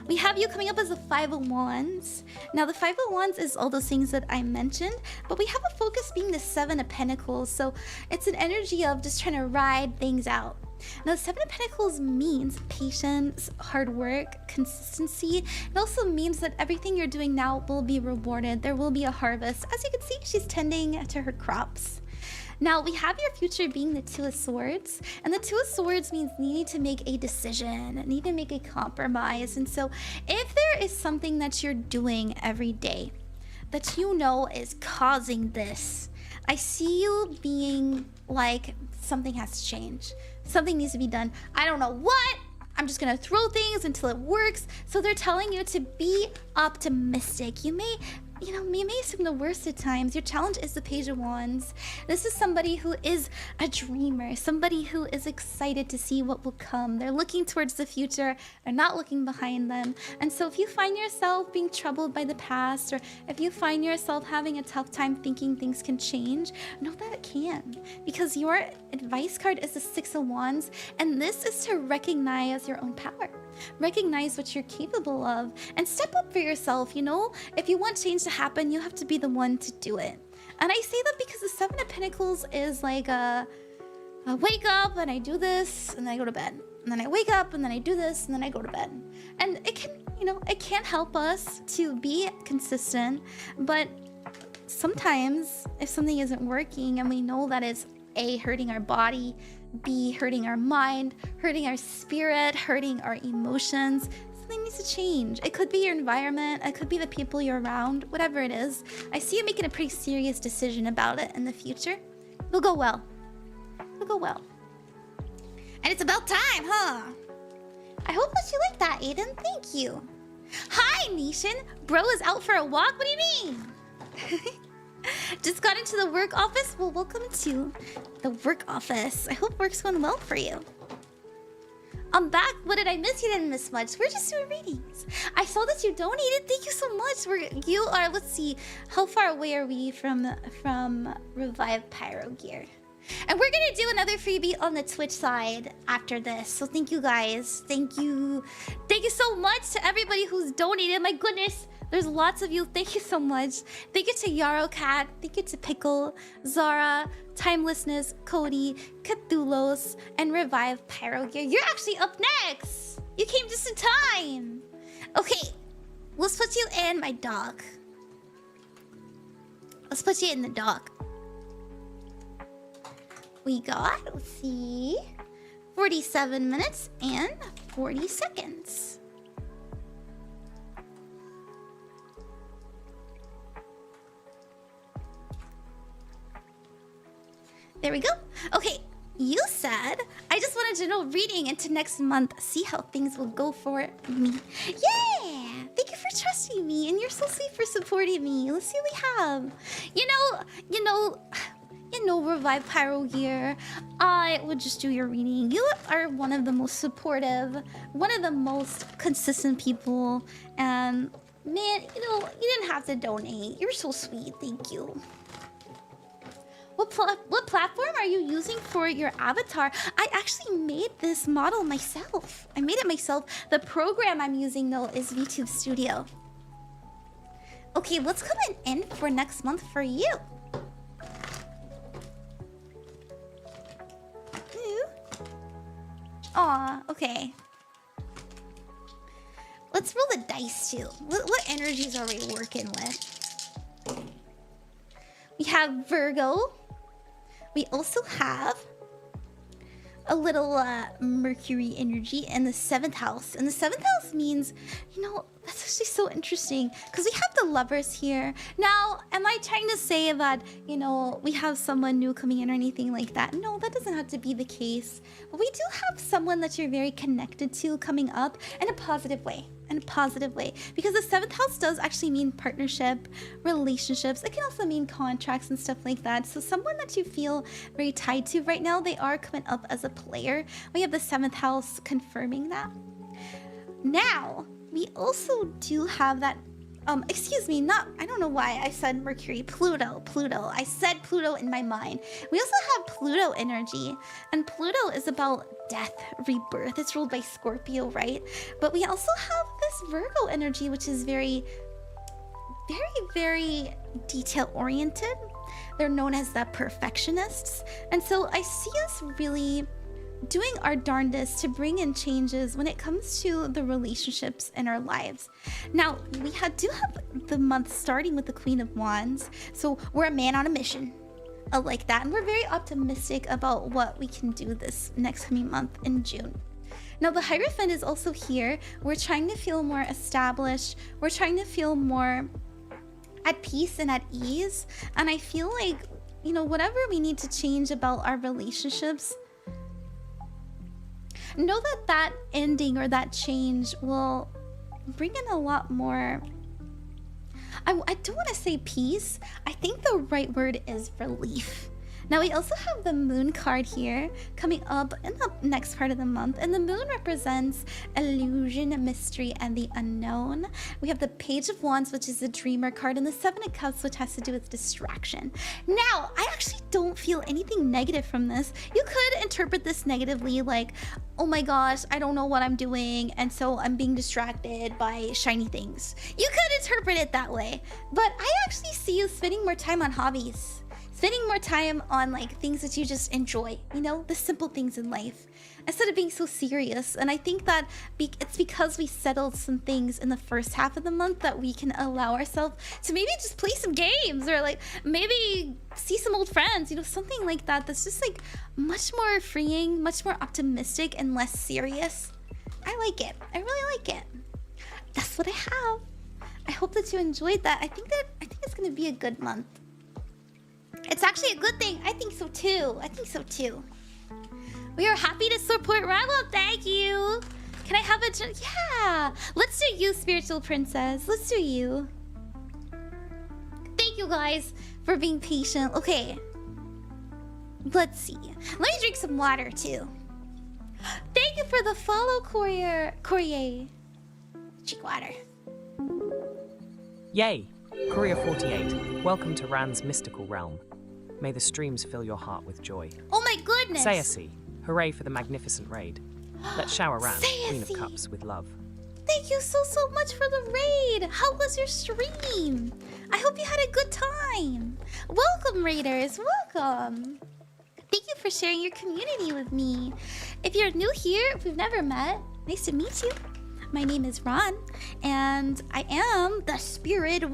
We have you coming up as the Five of Wands. Now, the Five of Wands is all those things that I mentioned, but we have a focus being the Seven of Pentacles, so it's an energy of just trying to ride things out. Now, the Seven of Pentacles means patience, hard work, consistency. It also means that everything you're doing now will be rewarded. There will be a harvest. As you can see, she's tending to her crops. Now, we have your future being the Two of Swords. And the Two of Swords means needing to make a decision, needing to make a compromise. And so if there is something that you're doing every day that you know is causing this, I see you being like, something has to change. Something needs to be done. I don't know what. I'm just gonna throw things until it works. So they're telling you to be optimistic. You may assume the worst at times. Your challenge is the Page of Wands. This is somebody who is a dreamer, somebody who is excited to see what will come. They're looking towards the future. They're not looking behind them. And so if you find yourself being troubled by the past, or if you find yourself having a tough time thinking things can change, know that it can. Because your advice card is the Six of Wands, and this is to recognize your own power. Recognize what you're capable of and step up for yourself. You know, if you want change to happen, you have to be the one to do it. And I say that because the Seven of Pentacles is like I wake up and I do this and then I go to bed, and then I wake up and then I do this and then I go to bed. And it can, it can help us to be consistent, but sometimes if something isn't working and we know that it's A, hurting our body, B, hurting our mind, hurting our spirit, hurting our emotions, something needs to change. It could be your environment, it could be the people you're around, whatever it is. I see you making a pretty serious decision about it in the future. It'll go well. It'll go well. And it's about time, huh? I hope that you like that, Aedan. Thank you. Hi, Nation. Bro is out for a walk? What do you mean? Just got into the work office? Well, welcome to the work office. I hope work's going well for you. I'm back. What did I miss? You didn't miss much. We're just doing readings. I saw that you donated. Thank you so much. You are, let's see, how far away are we from Revive PyroGear? And we're gonna do another freebie on the Twitch side after this. So thank you guys. Thank you. Thank you so much to everybody who's donated. My goodness. There's lots of you. Thank you so much. Thank you to Yarocat. Thank you to Pickle, Zara, Timelessness, Codi, Cthulos, and Revive PyroGear. You're actually up next. You came just in time. Okay, let's put you in my dock. Let's put you in the dock. We got, let's see, 47 minutes and 40 seconds. There we go. Okay, you said, I just wanted to know reading into next month, see how things will go for me. Yeah! Thank you for trusting me, and you're so sweet for supporting me. Let's see what we have. You know, Revive PyroGear, I would just do your reading. You are one of the most supportive, one of the most consistent people, and man, you didn't have to donate. You're so sweet. Thank you. What platform are you using for your avatar? I actually made this model myself. I made it myself. The program I'm using, though, is VTube Studio. Okay, what's coming in for next month for you? Aw, okay. Let's roll the dice, too. What energies are we working with? We have Virgo. We also have a little Mercury energy in the 7th house. And the 7th house means, That's actually so interesting because we have the lovers here. Now, am I trying to say that, you know, we have someone new coming in or anything like that? No, that doesn't have to be the case. But we do have someone that you're very connected to coming up in a positive way. In a positive way. Because the 7th house does actually mean partnership, relationships. It can also mean contracts and stuff like that. So someone that you feel very tied to right now, they are coming up as a player. We have the 7th house confirming that. Now, we also do have that, excuse me, I don't know why I said Mercury, Pluto. I said Pluto in my mind. We also have Pluto energy, and Pluto is about death, rebirth. It's ruled by Scorpio, right? But we also have this Virgo energy, which is very, very detail-oriented. They're known as the perfectionists. And so I see us really doing our darndest to bring in changes when it comes to the relationships in our lives. Now, we do have the month starting with the Queen of Wands, so we're a man on a mission. I like that, and we're very optimistic about what we can do this next coming month in June. Now, the Hierophant is also here. We're trying to feel more established. We're trying to feel more at peace and at ease, and I feel like, you know, whatever we need to change about our relationships, know that that ending or that change will bring in a lot more. I don't want to say peace. I think the right word is relief. Now, we also have the Moon card here coming up in the next part of the month. And the Moon represents illusion, mystery, and the unknown. We have the Page of Wands, which is the Dreamer card, and the 7 of Cups, which has to do with distraction. Now, I actually don't feel anything negative from this. You could interpret this negatively, like, oh my gosh, I don't know what I'm doing, and so I'm being distracted by shiny things. You could interpret it that way. But I actually see you spending more time on hobbies. Spending more time on like things that you just enjoy, you know, the simple things in life, instead of being so serious. And I think that it's because we settled some things in the first half of the month that we can allow ourselves to maybe just play some games, or like maybe see some old friends, you know, something like that. That's just like much more freeing, much more optimistic, and less serious. I like it. I really like it. That's what I have. I hope that you enjoyed that. I think it's gonna be a good month. It's actually a good thing. I think so too. I think so too. We are happy to support Rival. Thank you. Can I have a... Yeah. Let's do you, Spiritual Princess. Let's do you. Thank you guys for being patient. Okay. Let's see. Let me drink some water too. Thank you for the follow, Courier. Drink water. Yay. Courier 48. Welcome to Ran's mystical realm. May the streams fill your heart with joy. Oh my goodness! Sayasi, hooray for the magnificent raid. Let's shower Ran, Queen of Cups, with love. Thank you so much for the raid! How was your stream? I hope you had a good time. Welcome, raiders, welcome. Thank you for sharing your community with me. If you're new here, if we've never met, nice to meet you. My name is Ran, and I am the spirit of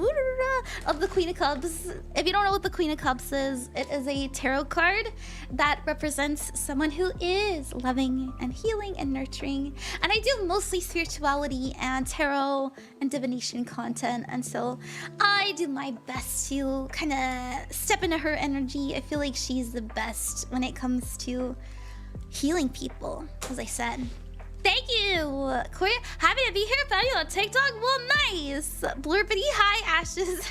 the Queen of Cups. If you don't know what the Queen of Cups is, it is a tarot card that represents someone who is loving and healing and nurturing. And I do mostly spirituality and tarot and divination content, and so I do my best to kind of step into her energy. I feel like she's the best when it comes to healing people, as I said. Thank you, Corey. Happy to be here. Found you on TikTok. Well, nice. Blurpity. Hi, Ashes.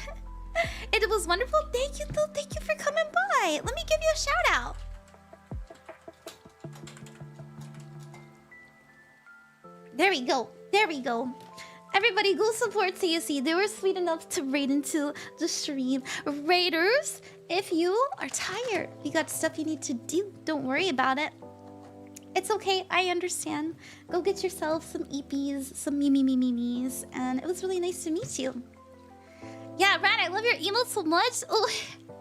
It was wonderful. Thank you, though. Thank you for coming by. Let me give you a shout out. There we go. There we go. Everybody, go support TSC. They were sweet enough to raid into the stream. Raiders, if you are tired, you got stuff you need to do, don't worry about it. It's okay, I understand. Go get yourself some EPs, some memes, and it was really nice to meet you. Yeah, Ran, I love your emotes so much. Oh,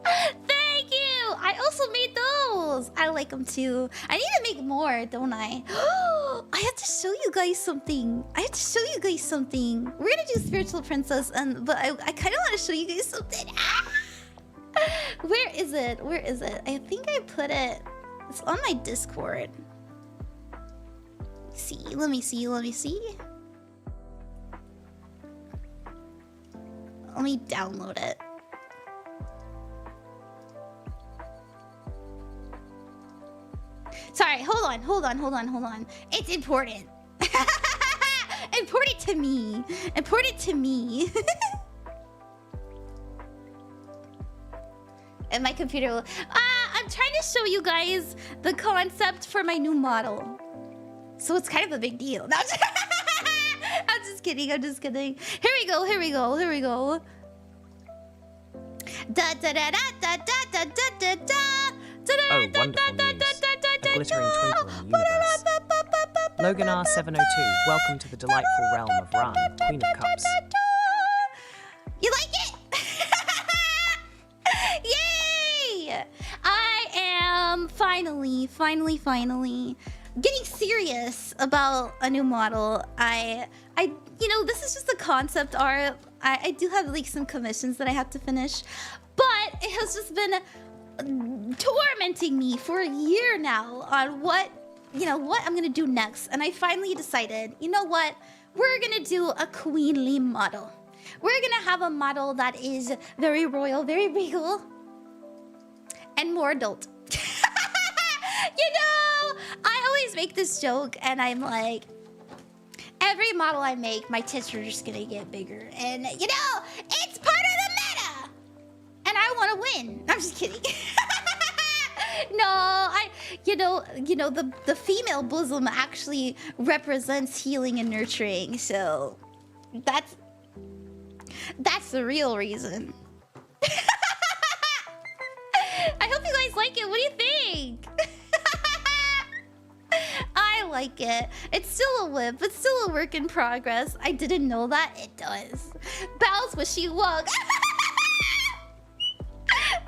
thank you! I also made those. I like them too. I need to make more, don't I? I have to show you guys something. We're gonna do Spiritual Princess, but I kind of want to show you guys something. Where is it? I think I put it. It's on my Discord. Let me see. Let me download it. Sorry, hold on. It's important. Important to me. Important to me. And my computer will... I'm trying to show you guys the concept for my new model. So it's kind of a big deal. No, I'm just kidding. I'm just kidding. Here we go. Here we go. Here we go. Da da da da da da da da da. Oh, wonderful news. A glittering twinkle in the universe. Logan R702, welcome to the delightful realm of Ran, Queen of Cups. You like it? Yay! I am finally getting serious about a new model. You know, this is just a concept art. I do have like some commissions that I have to finish, but it has just been tormenting me for a year now on what I'm gonna do next. And I finally decided, you know what? We're gonna do a queenly model. We're gonna have a model that is very royal, very regal, and more adult. You know, I always make this joke, and I'm like, every model I make, my tits are just gonna get bigger. And, you know, it's part of the meta! And I want to win. I'm just kidding. No, you know, the female bosom actually represents healing and nurturing. So that's the real reason. I hope you guys like it. What do you think? I like it. It's still a whip. It's still a work in progress. I didn't know that. It does. Bows wishy wug.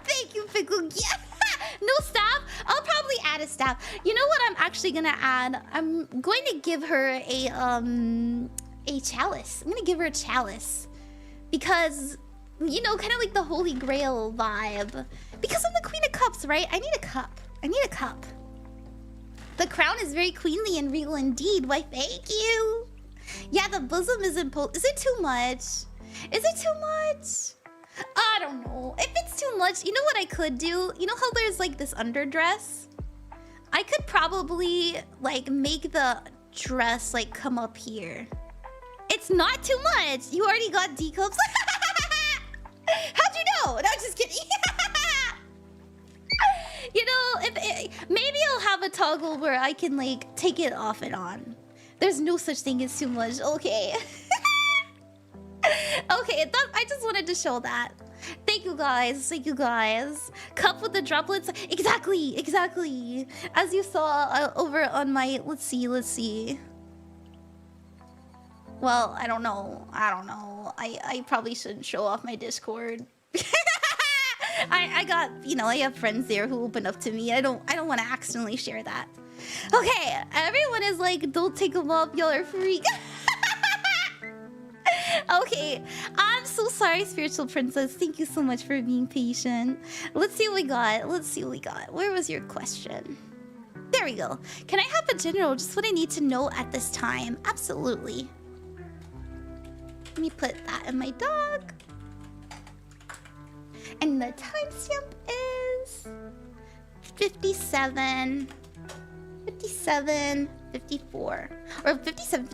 Thank you, Pickle. Yeah. No staff? I'll probably add a staff. You know what I'm actually gonna add? I'm going to give her a chalice. I'm gonna give her a chalice. Because, you know, kind of like the Holy Grail vibe. Because I'm the Queen of Cups, right? I need a cup. I need a cup. The crown is very queenly and regal indeed. Why, thank you. Yeah, the bosom is imposed. Is it too much? Is it too much? I don't know. If it's too much, you know what I could do? You know how there's like this underdress? I could probably like make the dress like come up here. It's not too much. You already got D cups. How'd you know? No, I'm just kidding. You know, maybe I'll have a toggle where I can like take it off and on. There's no such thing as too much. Okay. Okay, I just wanted to show that. Thank you guys. Thank you guys. Cup with the droplets. Exactly. Exactly. As you saw over on my... Let's see. Well, I don't know. I probably shouldn't show off my Discord. I got, you know, I have friends there who open up to me. I don't want to accidentally share that. Okay, everyone is like, don't take them up. Y'all are freak. Okay, I'm so sorry, Spiritual Princess. Thank you so much for being patient. Let's see what we got. Where was your question? There we go. Can I have a general? Just what I need to know at this time. Absolutely. Let me put that in my dog. And the timestamp is 57, 54, or 57.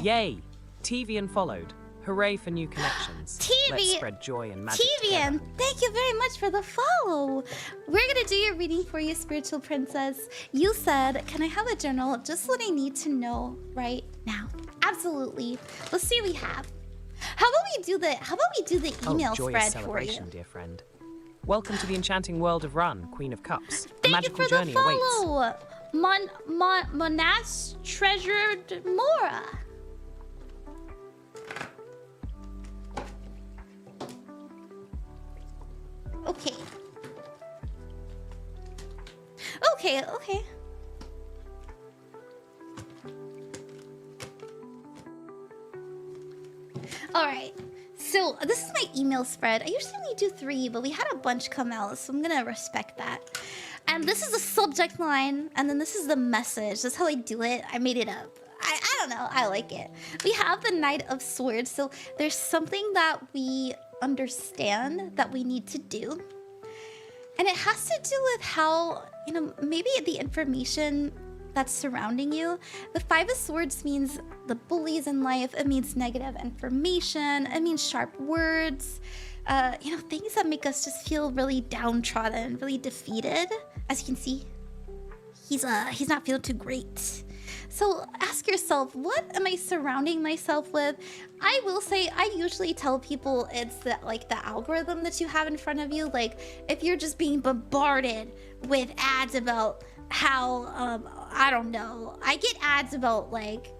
Yay! TVN followed. Hooray for new connections. Let's spread joy and magic TVN, together. thank you very much for the follow. We're gonna do your reading for you, Spiritual Princess. You said, can I have a journal? Just what I need to know right now. Absolutely. Let's see what we have. How about we do the email spread for you? Dear friend. Welcome to the enchanting world of Ran, Queen of Cups. Thank a magical you for journey the follow. awaits. Monas treasured Mora. Okay. All right. So this is my email spread. I usually only do 3, but we had a bunch come out, so I'm gonna respect that. And this is the subject line, and then this is the message. That's how I do it. I made it up. I don't know. I like it. We have the Knight of Swords. So there's something that we understand that we need to do. And it has to do with how, you know, maybe the information that's surrounding you. The Five of Swords means the bullies in life. It means negative information. It means sharp words. You know, things that make us just feel really downtrodden, really defeated. As you can see, he's not feeling too great. So ask yourself, what am I surrounding myself with? I will say, I usually tell people it's the algorithm that you have in front of you. Like, if you're just being bombarded with ads about how, I don't know, I get ads about like,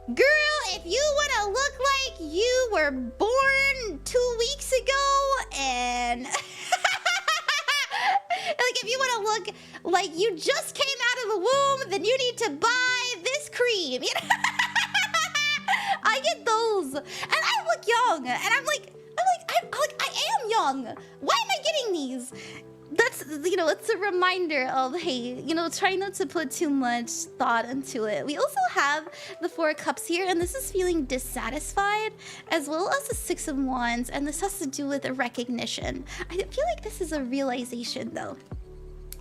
girl, if you want to look like you were born 2 weeks ago, and like if you want to look like you just came out of the womb, then you need to buy this cream. You know? I get those, and I look young, and I'm like, I am young. Why am I getting these? That's, you know, it's a reminder of, hey, you know, try not to put too much thought into it. We also have the Four of Cups here, and this is feeling dissatisfied, as well as the Six of Wands, and this has to do with a recognition. I feel like this is a realization, though.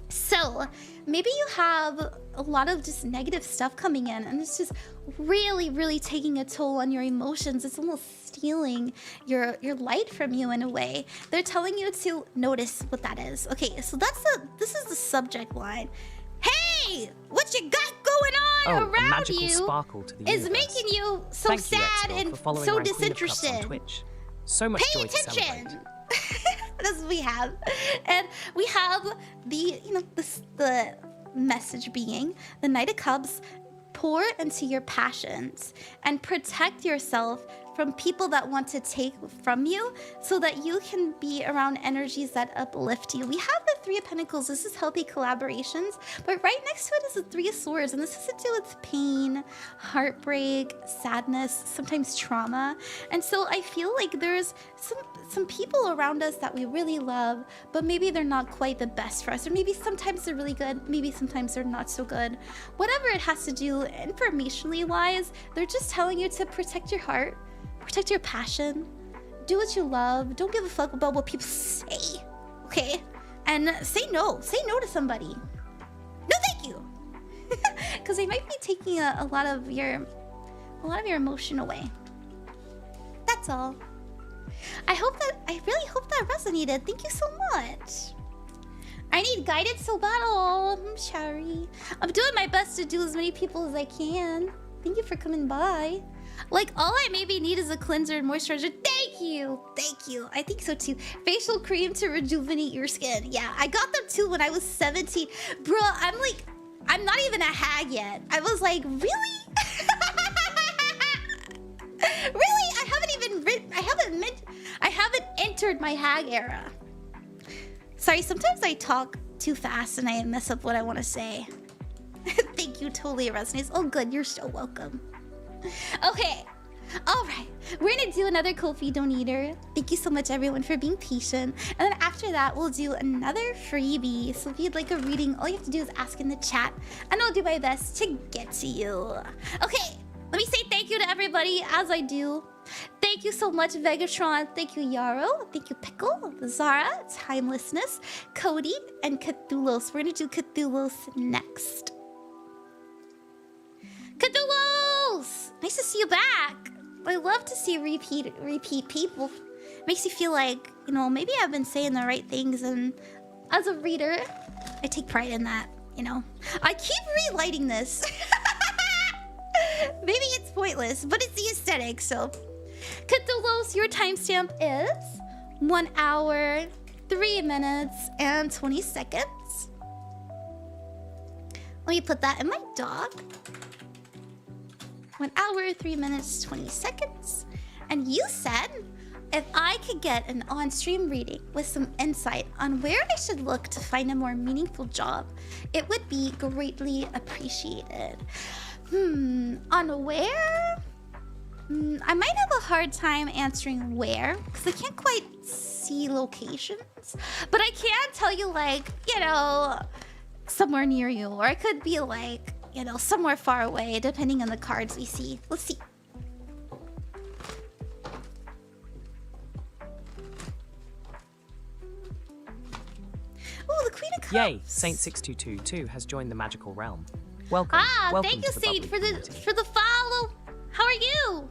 So maybe you have a lot of just negative stuff coming in, and it's just really, really taking a toll on your emotions. It's almost stealing your light from you in a way. They're telling you to notice what that is. Okay, so this is the subject line. Hey, what you got going on around you sparkle to the is universe. making you so Thank sad you, and for so ranqueenofcups disinterested. on Twitch. So much Pay joy to attention. celebrate. That's what we have. And we have the, you know, the message being the Knight of Cups. Pour into your passions and protect yourself from people that want to take from you, so that you can be around energies that uplift you. We have the Three of Pentacles. This is healthy collaborations, but right next to it is the Three of Swords, and this has to do with pain, heartbreak, sadness, sometimes trauma. And so I feel like there's some people around us that we really love, but maybe they're not quite the best for us, or maybe sometimes they're really good, maybe sometimes they're not so good. Whatever it has to do, informationally wise, they're just telling you to protect your heart, protect your passion, do what you love, don't give a fuck about what people say, okay? And say no to somebody. No thank you. Because they might be taking a lot of your emotion away. That's all. I really hope that resonated. Thank you so much. I need guidance to battle. I'm sorry. I'm doing my best to do as many people as I can. Thank you for coming by. Like, all I maybe need is a cleanser and moisturizer. Thank you. Thank you. I think so too. Facial cream to rejuvenate your skin. Yeah, I got them too when I was 17. Bro, I'm not even a hag yet. I was like, really? Really? I haven't entered my hag era. Sorry, sometimes I talk too fast and I mess up what I want to say. Thank you, totally resonates. Oh good, you're so welcome. Okay, all right. We're gonna do another Ko-fi donator. Thank you so much everyone for being patient. And then after that, we'll do another freebie. So if you'd like a reading, all you have to do is ask in the chat and I'll do my best to get to you. Okay, let me say thank you to everybody as I do. Thank you so much, Vegatron. Thank you, Yarrow. Thank you, Pickle, Zara, Timelessness, Codi, and Cthulos. We're gonna do Cthulos next. Cthulos! Nice to see you back. I love to see repeat people. Makes you feel like, you know, maybe I've been saying the right things, and as a reader, I take pride in that, you know. I keep relighting this. Maybe it's pointless, but it's the aesthetic, so. Cthulos, your timestamp is 1 hour, 3 minutes, and 20 seconds. Let me put that in my doc. 1 hour, 3 minutes, 20 seconds. And you said if I could get an on-stream reading with some insight on where I should look to find a more meaningful job, it would be greatly appreciated. On where? I might have a hard time answering where, because I can't quite see locations. But I can tell you, like, you know, somewhere near you. Or it could be like, you know, somewhere far away, depending on the cards we see. Let's see. Cups. Yay, Saint6222 has joined the magical realm. Welcome. Welcome Thank you, to the Saint, bubbly for the follow. How are you?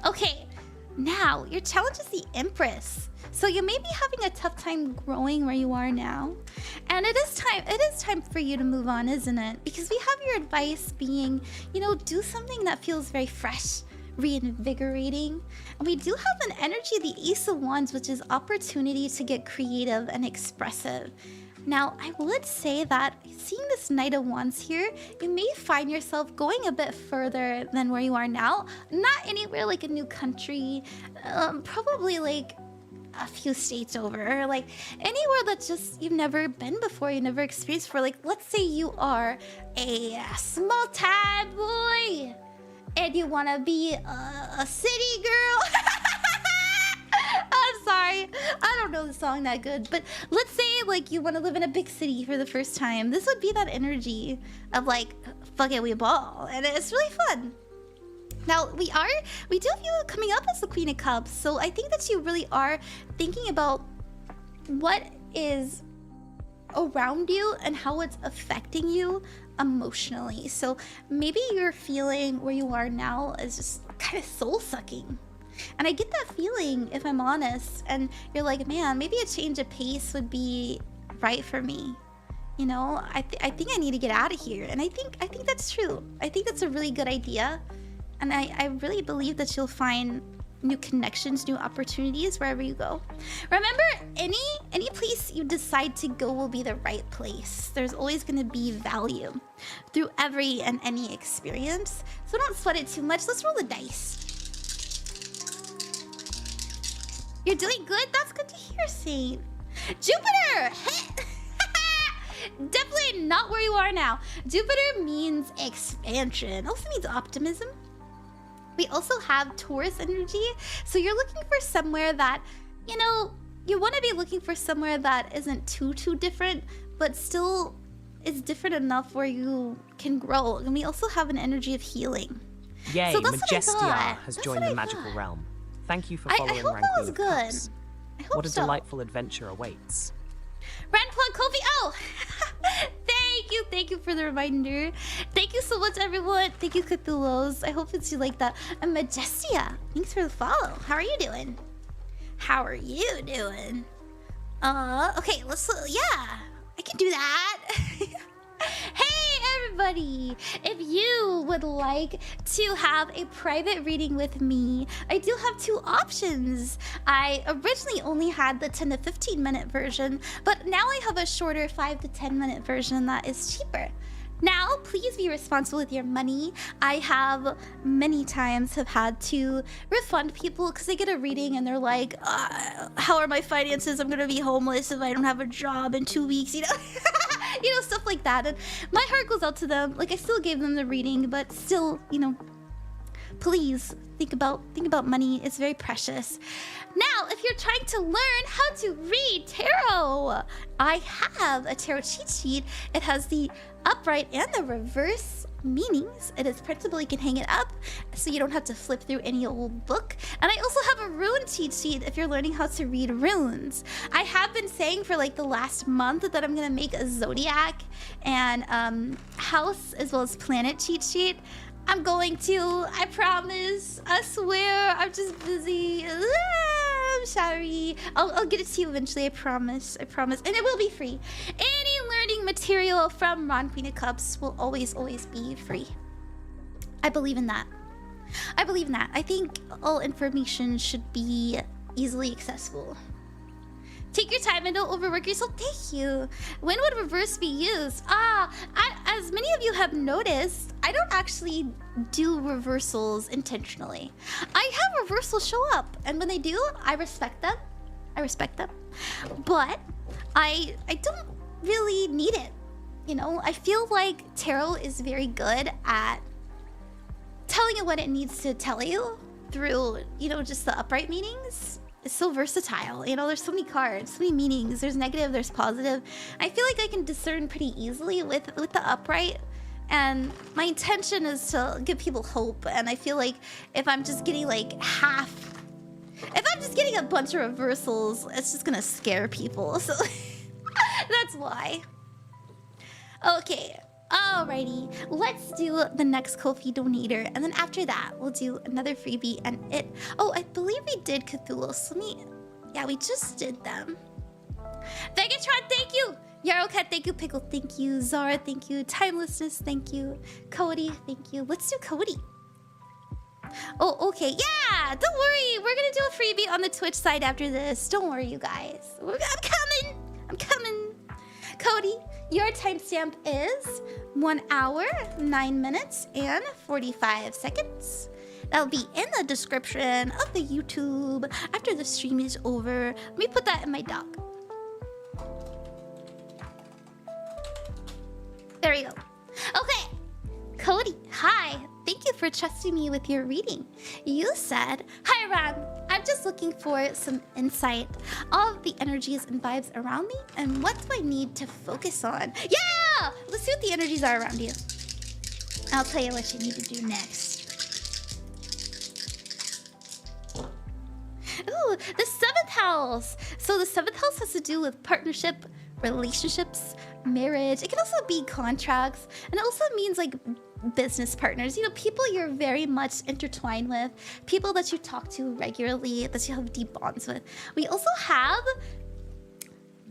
Okay, now your challenge is the Empress. So you may be having a tough time growing where you are now. And it is time for you to move on, isn't it? Because we have your advice being, do something that feels very fresh, reinvigorating. And we do have an energy of the Ace of Wands, which is opportunity to get creative and expressive. Now, I would say that seeing this Knight of Wands here, you may find yourself going a bit further than where you are now. Not anywhere like a new country, probably like a few states over, or like anywhere that just you've never been before, you never experienced before. Like, let's say you are a small town boy and you want to be a city girl. I'm sorry, I don't know the song that good, but let's say like you want to live in a big city for the first time. This would be that energy of like, fuck it, we ball, and it's really fun. Now, we do have you coming up as the Queen of Cups, so I think that you really are thinking about what is around you and how it's affecting you emotionally. So maybe you're feeling where you are now is just kind of soul-sucking. And I get that feeling, if I'm honest, and you're like, man, maybe a change of pace would be right for me. I think I need to get out of here, and I think that's true. I think that's a really good idea. And I really believe that you'll find new connections, new opportunities wherever you go. Remember, any place you decide to go will be the right place. There's always going to be value through every and any experience. So don't sweat it too much. Let's roll the dice. You're doing good? That's good to hear, Saint. Jupiter! Definitely not where you are now. Jupiter means expansion. Also means optimism. We also have Taurus energy, so you're looking for somewhere that, you want to be looking for somewhere that isn't too different, but still is different enough where you can grow. And we also have an energy of healing. Yay, so Majestia has joined the magical realm. Thank you for following ranqueenofcups. What a delightful adventure awaits. Ranqueen Kofi, oh! Thank you for the reminder. Thank you so much, everyone. Thank you, Cthulos. I hope that you like that. And Majestia, thanks for the follow. How are you doing? Okay, I can do that. Hey, everybody. If you would like to have a private reading with me, I do have two options. I originally only had the 10 to 15 minute version, but now I have a shorter 5 to 10 minute version that is cheaper. Now, please be responsible with your money. I have many times have had to refund people because they get a reading and they're like, how are my finances? I'm gonna be homeless if I don't have a job in 2 weeks, stuff like that. And my heart goes out to them. Like, I still gave them the reading, but still, please think about money. It's very precious. Now, if you're trying to learn how to read tarot, I have a tarot cheat sheet. It has the upright and the reverse meanings. It is printable. You can hang it up so you don't have to flip through any old book. And I also have a rune cheat sheet if you're learning how to read runes. I have been saying for like the last month that I'm gonna make a zodiac and house as well as planet cheat sheet. I'm going to, I promise, I swear, I'm just busy. I'm sorry. I'll get it to you eventually, I promise. And it will be free. Any learning material from ranqueenofcups will always be free. I believe in that. I think all information should be easily accessible. Take your time and don't overwork yourself. Thank you. When would reverse be used? As many of you have noticed, I don't actually do reversals intentionally. I have reversals show up, and when they do, I respect them. But I don't really need it. I feel like tarot is very good at telling you what it needs to tell you through, just the upright meanings. It's so versatile. There's so many cards, so many meanings. There's negative, there's positive. I feel like I can discern pretty easily with the upright. And my intention is to give people hope. And I feel like if I'm just getting like if I'm just getting a bunch of reversals, it's just gonna scare people. So That's why. Okay. Alrighty, let's do the next Ko-fi donator, and then after that, we'll do another freebie and it. Oh, I believe we did Cthulos. Yeah, we just did them. Vegatron, thank you. Yarrowcat, thank you. Pickle, thank you. Zara, thank you. Timelessness, thank you. Codi, thank you. Let's do Codi. Oh, okay. Yeah, don't worry. We're gonna do a freebie on the Twitch side after this. Don't worry, you guys. I'm coming. I'm coming. Codi, your timestamp is 1 hour, 9 minutes, and 45 seconds. That'll be in the description of the YouTube after the stream is over. Let me put that in my doc. There we go. Okay. Codi, hi. Thank you for trusting me with your reading. You said, hi Ran, I'm just looking for some insight of the energies and vibes around me and what do I need to focus on? Yeah! Let's see what the energies are around you. I'll tell you what you need to do next. Ooh, the 7th house. So the 7th house has to do with partnership, relationships, marriage. It can also be contracts, and it also means like business partners, you know, people you're very much intertwined with, people that you talk to regularly, that you have deep bonds with. We also have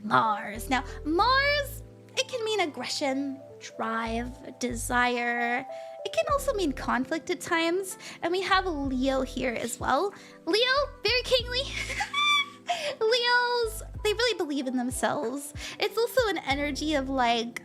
Mars. Now, Mars, it can mean aggression, drive, desire. It can also mean conflict at times. And we have Leo here as well. Leo, very kingly. Leos, they really believe in themselves. It's also an energy of like,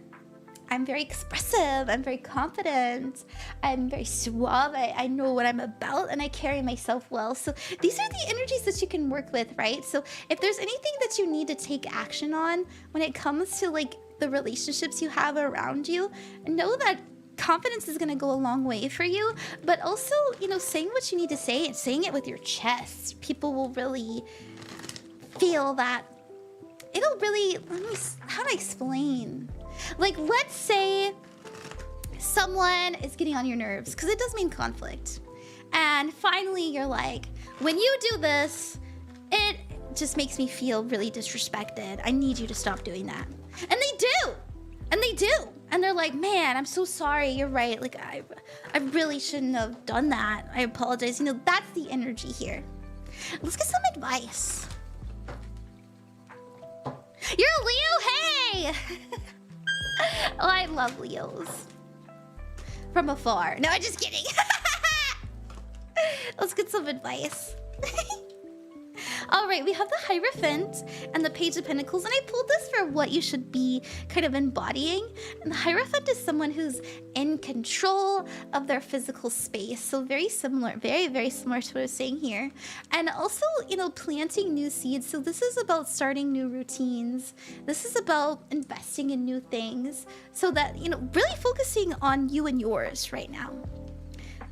I'm very expressive, I'm very confident, I'm very suave, I know what I'm about, and I carry myself well. So these are the energies that you can work with, right? So if there's anything that you need to take action on when it comes to like the relationships you have around you, know that confidence is gonna go a long way for you, but also, you know, saying what you need to say and saying it with your chest, people will really feel that. It'll really, how do I explain? Like, let's say someone is getting on your nerves, because it does mean conflict. And finally, you're like, when you do this, it just makes me feel really disrespected. I need you to stop doing that. And they do. And they do. And they're like, man, I'm so sorry. You're right. Like, I really shouldn't have done that. I apologize. You know, that's the energy here. Let's get some advice. You're a Leo, hey! Oh, I love Leos. From afar. No, I'm just kidding. Let's get some advice. All right, we have the Hierophant and the Page of Pentacles, and I pulled this for what you should be kind of embodying. And the Hierophant is someone who's in control of their physical space. So very similar, very, very similar to what I was saying here. And also, you know, planting new seeds. So this is about starting new routines. This is about investing in new things so that, you know, really focusing on you and yours right now.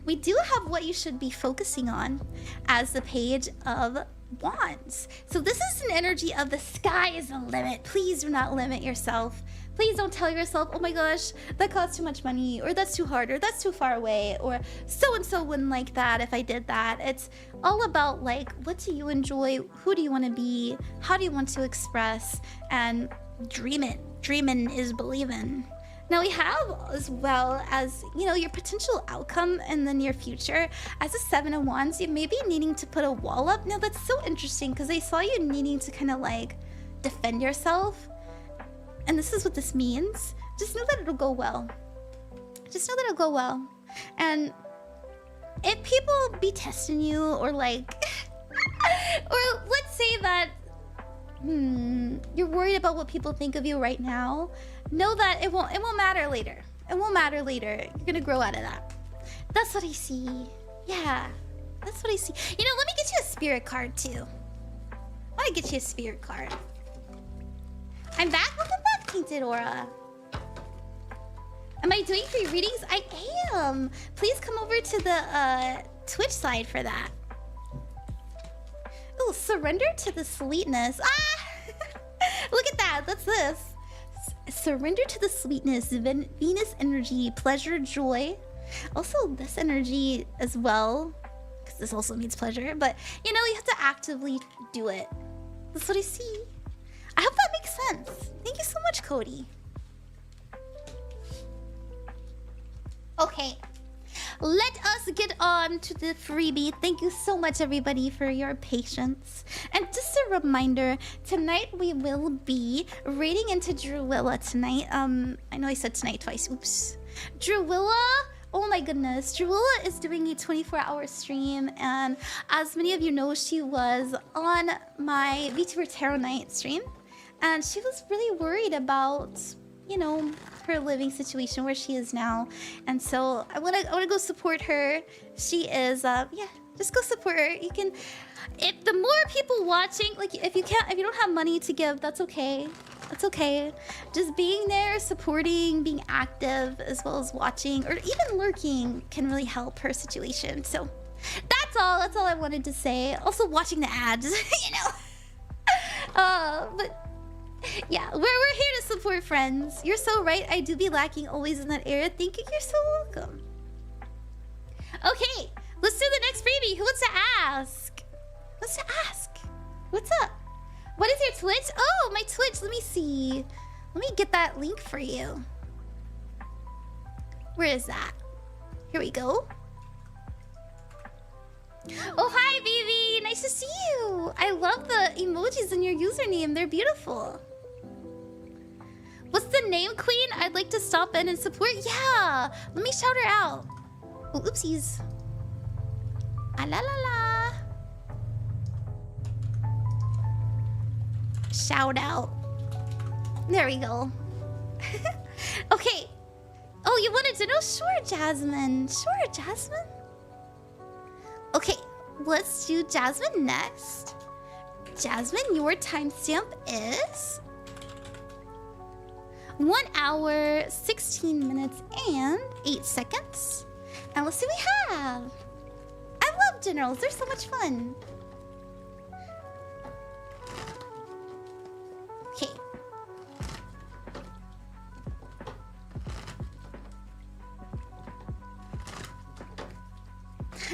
We do have what you should be focusing on as the Page of Wands. So this is an energy of the sky is the limit. Please do not limit yourself. Please don't tell yourself, oh my gosh, that costs too much money, or that's too hard, or that's too far away, or so-and-so wouldn't like that if I did that. It's all about like, what do you enjoy? Who do you want to be? How do you want to express? And dream it. Dreaming is believing. Now we have, as well as, you know, your potential outcome in the near future. As a 7 of Wands, you may be needing to put a wall up. Now that's so interesting because I saw you needing to kind of like defend yourself. And this is what this means. Just know that it'll go well. Just know that it'll go well. And if people be testing you or like, or let's say that, you're worried about what people think of you right now, know that it won't matter later. It won't matter later. You're gonna grow out of that. That's what I see. Yeah, that's what I see. You know, let me get you a spirit card too. I wanna get you a spirit card. I'm back. Welcome back, Tainted Aura. Am I doing free readings? I am. Please come over to the Twitch side for that. Oh, surrender to the sweetness. Ah! Look at that. That's this. Surrender to the sweetness. Venus energy, pleasure, joy. Also, this energy as well, because this also means pleasure. But, you know, you have to actively do it. That's what I see. I hope that makes sense. Thank you so much, Codi. Okay. Let us get on to the freebie. Thank you so much, everybody, for your patience. And just a reminder, tonight we will be raiding into Druilla tonight. I know I said tonight twice. Oops. Druilla. Oh my goodness. Druilla is doing a 24-hour stream, and as many of you know, she was on my VTuber Tarot Night stream, and she was really worried about, you know, her living situation where she is now. And so I wanna go support her. She is yeah, just go support her. You can, if the more people watching, like if you don't have money to give, that's okay. That's okay. Just being there, supporting, being active, as well as watching or even lurking can really help her situation. So that's all I wanted to say. Also watching the ads, you know. But yeah, we're here to support friends. You're so right. I do be lacking always in that area. Thank you. You're so welcome. Okay, let's do the next freebie. Who wants to ask? What's to ask? What's up? What is your Twitch? Oh, my Twitch. Let me see. Let me get that link for you. Where is that? Here we go. Oh, hi, Vivi. Nice to see you. I love the emojis in your username. They're beautiful. What's the name, Queen? I'd like to stop in and support. Yeah, let me shout her out. Oh, oopsies. Ah la la la. Shout out. There we go. Okay. Oh, you wanted to know? Sure, Jasmine. Sure, Jasmine. Okay, let's do Jasmine next. Jasmine, your timestamp is 1 hour, 16 minutes, and 8 seconds. And let's see what we have. I love generals. They're so much fun. Okay.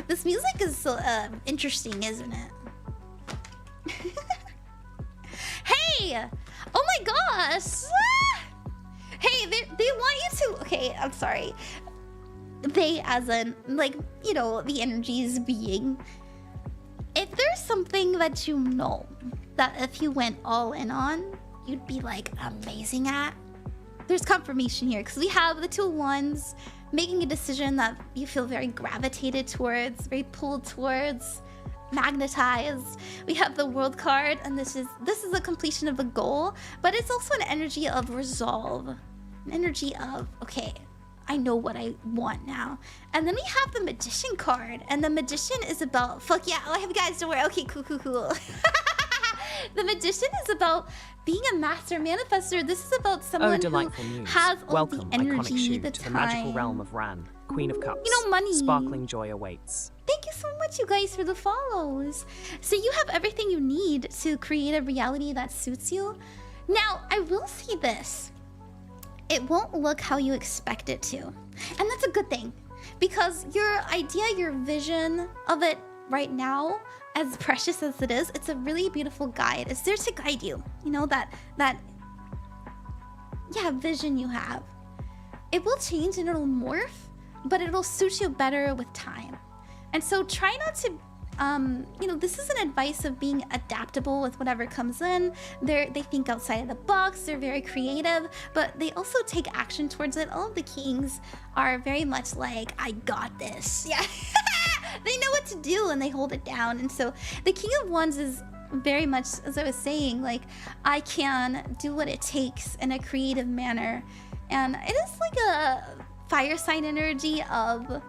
This music is so interesting, isn't it? Hey! Oh my gosh! Hey, they want you to... Okay, I'm sorry. They, as in, like, you know, the energies being. If there's something that you know that if you went all in on, you'd be, like, amazing at, there's confirmation here. Because we have the 2 wands making a decision that you feel very gravitated towards, very pulled towards, magnetized. We have the World card, and this is a completion of a goal, but it's also an energy of resolve, an energy of, okay, I know what I want now. And then we have the Magician card, and the Magician is about, fuck yeah, I have you guys to wear. Okay, cool. The Magician is about being a master manifester. This is about someone who has all Welcome, the energy, the to time. The magical realm of Ran, Queen of Cups. You know, money. Sparkling joy awaits. Thank you so much, you guys, for the follows. So you have everything you need to create a reality that suits you. Now, I will say this. It won't look how you expect it to. And that's a good thing. Because your idea, your vision of it right now, as precious as it is, it's a really beautiful guide. It's there to guide you. You know, that vision you have. It will change and it'll morph, but it'll suit you better with time. And so try not to, you know, this is an advice of being adaptable with whatever comes in. They think outside of the box, they're very creative, but they also take action towards it. All of the kings are very much like, I got this. Yeah. They know what to do and they hold it down. And so the King of Wands is very much, as I was saying, like, I can do what it takes in a creative manner. And it is like a fire sign energy of,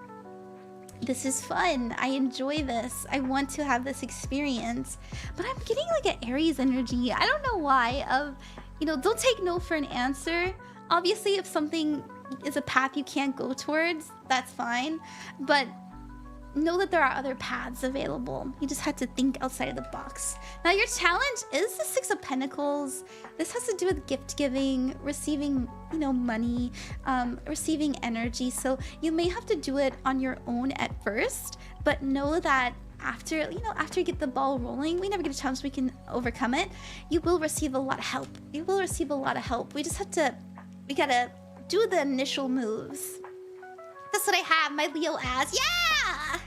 this is fun, I enjoy this, I want to have this experience. But I'm getting like an Aries energy, I don't know why, of, you know, don't take no for an answer. Obviously, if something is a path you can't go towards, that's fine, but know that there are other paths available. You just have to think outside of the box. Now, your challenge is the 6 of Pentacles. This has to do with gift giving, receiving, you know, money, receiving energy. So you may have to do it on your own at first, but know that after, after you get the ball rolling, we never get a chance we can overcome it. You will receive a lot of help. You will receive a lot of help. We just have to, we gotta do the initial moves. That's what I have, my Leo ass. Yeah!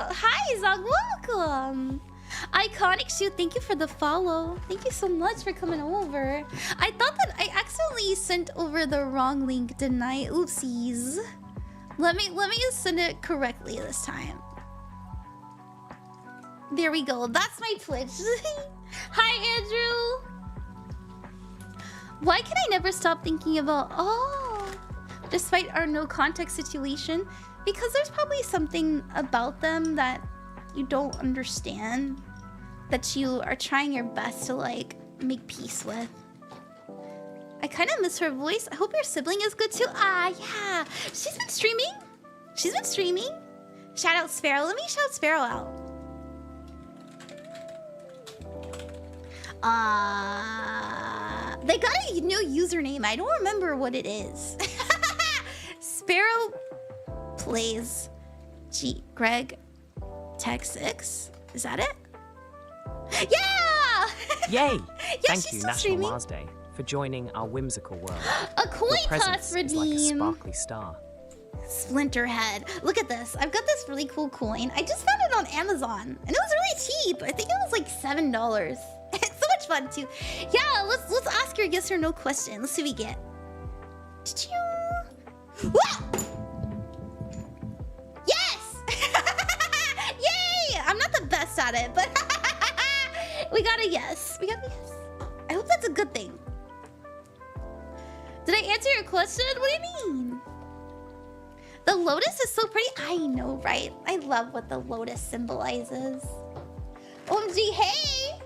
Hi, Zog, welcome. Iconic Shoe, thank you for the follow. Thank you so much for coming over. I thought that I accidentally sent over the wrong link, didn't I? Oopsies. Let me send it correctly this time. There we go. That's my Twitch. Hi, Andrew. Why can I never stop thinking about despite our no context situation? Because there's probably something about them that you don't understand, that you are trying your best to like make peace with. I kind of miss her voice. I hope your sibling is good too. Yeah. She's been streaming. She's been streaming. Shout out Sparrow. Let me shout Sparrow out. They got a new username. I don't remember what it is. Sparrow plays Greg Tech 6. Is that it? Yeah! Yay! Yeah, Thank you, National Mars Day, for joining our whimsical world. A coin Your toss presence redeem. is like a sparkly star. Splinterhead. Look at this. I've got this really cool coin. I just found it on Amazon, and it was really cheap. I think it was like $7. It's so much fun too. Yeah, let's ask your yes or no question. Let's see what we get. Yes! Yay! I'm not the best at it, but we got a yes. We got a yes. I hope that's a good thing. Did I answer your question? What do you mean? The lotus is so pretty. I know, right? I love what the lotus symbolizes. OMG, hey!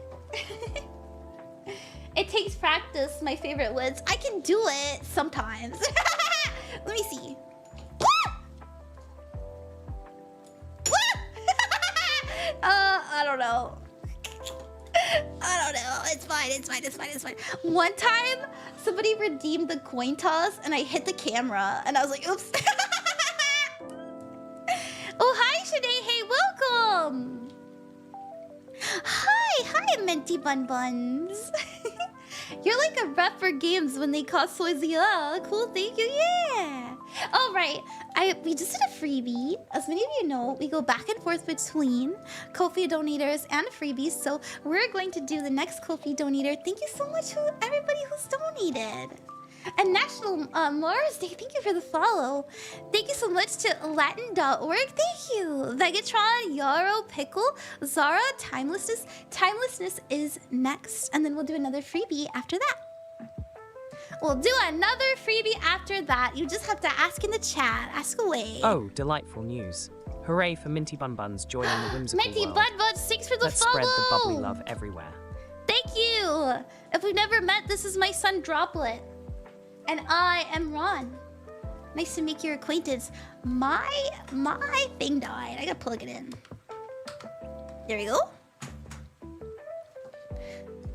It takes practice, my favorite words. I can do it sometimes. Let me see. I don't know. I don't know. It's fine. It's fine. It's fine. It's fine. One time, somebody redeemed the coin toss, and I hit the camera, and I was like, oops. Oh, hi, Shanae. Hey, welcome. Hi, Minty Bun Buns. You're like a rep for games when they cost Soizia. Cool, thank you, yeah. All right, we just did a freebie. As many of you know, we go back and forth between Ko-fi donators and freebies. So we're going to do the next Ko-fi donator. Thank you so much to everybody who's donated. And National Mars Day, thank you for the follow. Thank you so much to Latin.Orc, thank you. Vegatron, Yarrow, Pickle, Zara, Timelessness. Timelessness is next. And then we'll do another freebie after that. We'll do another freebie after that. You just have to ask in the chat. Ask away. Oh, delightful news. Hooray for Minty Bun Buns joining the whimsical Minty world. Bun Buns, thanks for the Let's follow. spread the bubbly love everywhere. Thank you. If we've never met, this is my son Droplet. And I am Ron. Nice to make your acquaintance. My thing died. I gotta plug it in. There we go.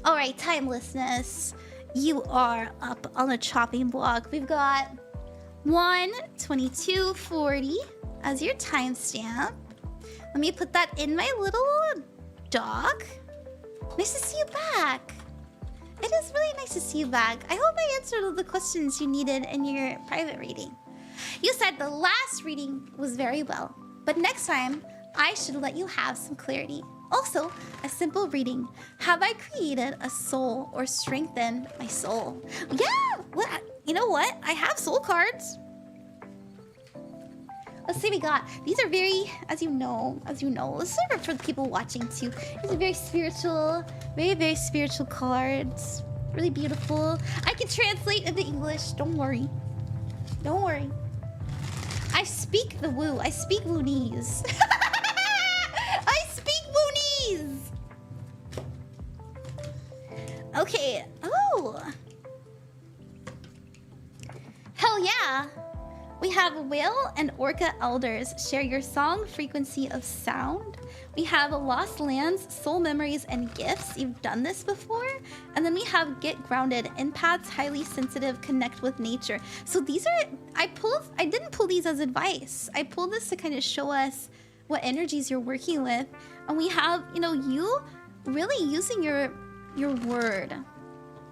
All right, Timelessness. You are up on the chopping block. We've got 1:22:40 as your timestamp. Let me put that in my little doc. Nice to see you back. It is really nice to see you back. I hope I answered all the questions you needed in your private reading. You said the last reading was very well, but next time I should let you have some clarity. Also, a simple reading. Have I created a soul or strengthened my soul? Yeah, well, you know what? I have soul cards. Let's see what we got. These are very, as you know, let's serve for the people watching too. These are very spiritual, very spiritual cards. Really beautiful. I can translate into English. Don't worry. Don't worry. I speak the woo. I speak Woonese. I speak Woonese. Okay. Oh. Hell yeah. We have Whale and Orca Elders. Share your song, frequency of sound. We have Lost Lands, Soul Memories, and Gifts. You've done this before. And then we have Get Grounded, Empaths, Highly Sensitive, Connect with Nature. So these are, I didn't pull these as advice. I pulled this to kind of show us what energies you're working with. And we have, you know, you really using your word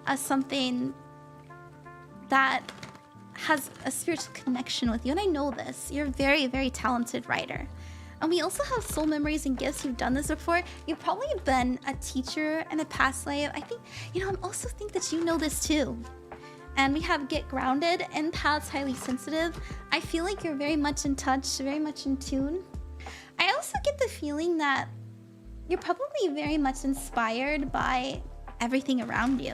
as something that has a spiritual connection with you. And I know this. You're a very, very talented writer. And we also have soul memories and gifts. You've done this before. You've probably been a teacher in a past life. I think, you know, I also think that you know this too. And we have get grounded, empaths, highly sensitive. I feel like you're very much in touch, very much in tune. I also get the feeling that you're probably very much inspired by everything around you.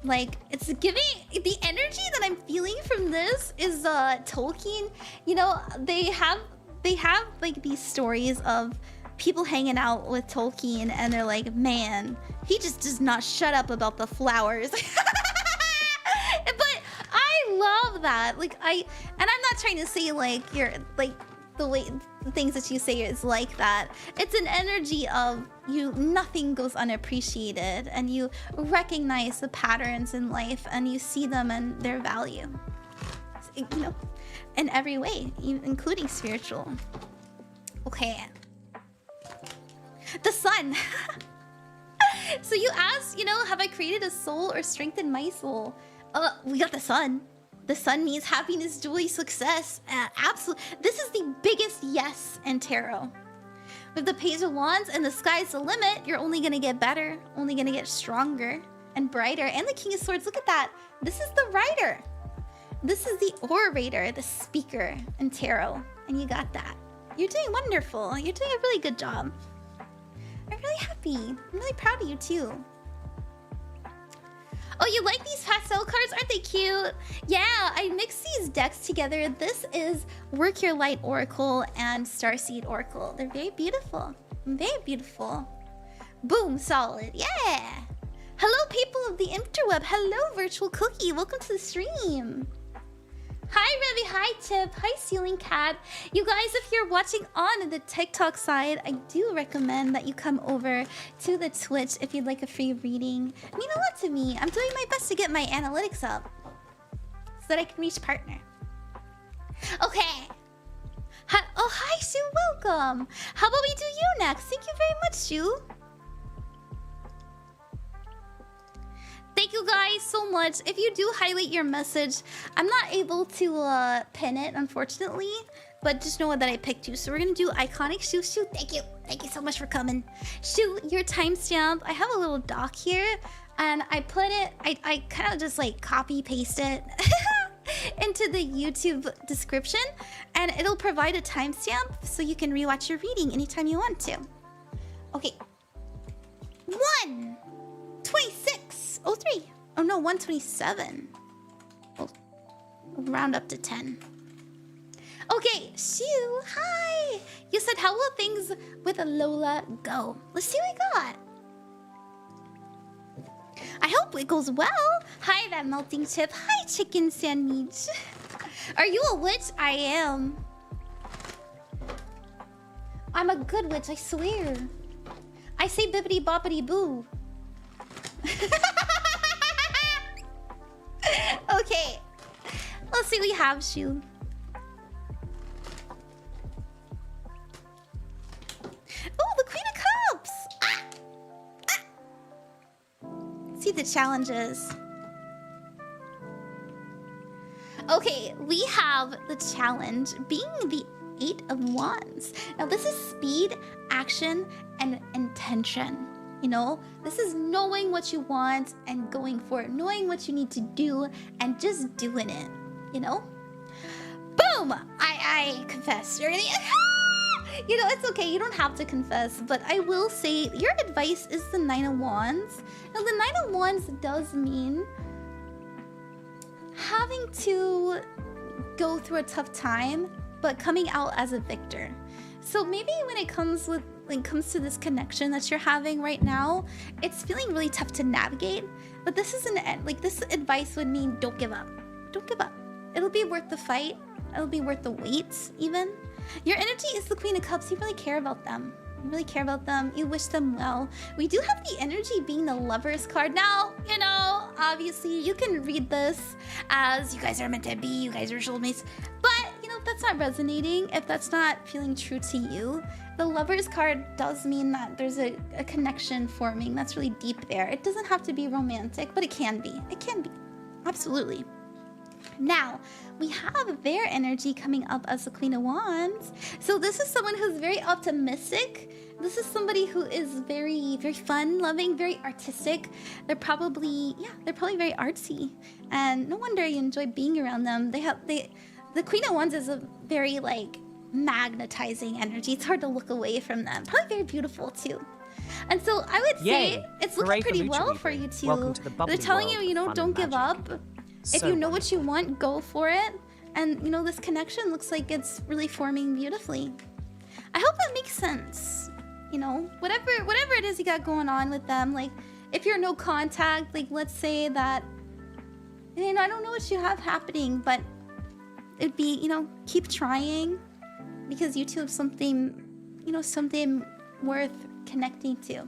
Like, it's giving, the energy that I'm feeling from this is Tolkien. You know, they have like these stories of people hanging out with Tolkien and they're like, man, he just does not shut up about the flowers. But I love that. Like, and I'm not trying to say like you're like the way the things that you say is like that. It's an energy of you, nothing goes unappreciated, and you recognize the patterns in life and you see them and their value, you know, in every way, including spiritual. Okay. The sun. So you asked, you know, have I created a soul or strengthened my soul? We got the sun. The sun means happiness, joy, success. Absolutely. This is the biggest yes in tarot. With the Page of Wands and the sky's the limit, you're only going to get better, only going to get stronger and brighter. And the King of Swords, look at that. This is the writer. This is the orator, the speaker in tarot. And you got that. You're doing wonderful. You're doing a really good job. I'm really happy. I'm really proud of you too. Oh, you like these pastel cards? Aren't they cute? Yeah, I mixed these decks together. This is Work Your Light Oracle and Starseed Oracle. They're very beautiful. Very beautiful. Boom, solid. Yeah. Hello, people of the interweb. Hello, Virtual Cookie. Welcome to the stream. Hi, Revy. Hi, Tip. Hi, Ceiling Cat. You guys, if you're watching on the TikTok side, I do recommend that you come over to the Twitch if you'd like a free reading. It means a lot to me. I'm doing my best to get my analytics up so that I can reach partner. Okay. Oh, hi, Sue. Welcome. How about we do you next? Thank you very much, Sue. Thank you guys so much. If you do highlight your message, I'm not able to pin it, unfortunately. But just know that I picked you. So we're going to do iconic Shu. Shu, thank you. Thank you so much for coming. Shu, your timestamp. I have a little doc here. And I put it, I kind of just like copy paste it into the YouTube description. And it'll provide a timestamp so you can rewatch your reading anytime you want to. Okay. 1:26:03. Oh no, 1:27. We'll round up to 10. Okay, Shu, hi. You said, how will things with Lola go? Let's see what we got. I hope it goes well. Hi, TheMeltingChip. Hi, Chicken Sandwich. Are you a witch? I am. I'm a good witch, I swear. I say bibbity boppity boo. Okay. Let's see what we have, Shu. Oh, the Queen of Cups! Ah! Ah! See the challenges. Okay, we have the challenge being the 8 of Wands. Now this is speed, action, and intention. You know, this is knowing what you want and going for it, knowing what you need to do and just doing it, you know? Boom! I confess. You're gonna... You know, it's okay. You don't have to confess, but I will say your advice is the 9 of Wands. Now, the 9 of Wands does mean having to go through a tough time, but coming out as a victor. So maybe when it comes to this connection that you're having right now, it's feeling really tough to navigate. But this is this advice would mean don't give up. Don't give up. It'll be worth the fight. It'll be worth the wait, even. Your energy is the Queen of Cups. You really care about them. You really care about them. You wish them well. We do have the energy being the Lover's card. Now, you know, obviously you can read this as you guys are meant to be. You guys are soulmates. But, you know, that's not resonating, if that's not feeling true to you, the Lover's card does mean that there's a connection forming that's really deep there. It doesn't have to be romantic, but it can be. It can be. Absolutely. Now, we have their energy coming up as the Queen of Wands. So this is someone who's very optimistic. This is somebody who is very, very fun-loving, very artistic. They're probably very artsy. And no wonder you enjoy being around them. The Queen of Wands is a very, like, magnetizing energy. It's hard to look away from them. Probably very beautiful, too. And so I would say it's looking pretty well for you, too. Welcome to the bubbly They're telling world you, you know, of fun don't and give magic. up. If you know what you want, go for it. And, you know, this connection looks like it's really forming beautifully. I hope that makes sense. You know, whatever it is you got going on with them, like, if you're no contact, like, let's say that, you know, I don't know what you have happening, but it'd be, you know, keep trying, because you two have something, you know, something worth connecting to.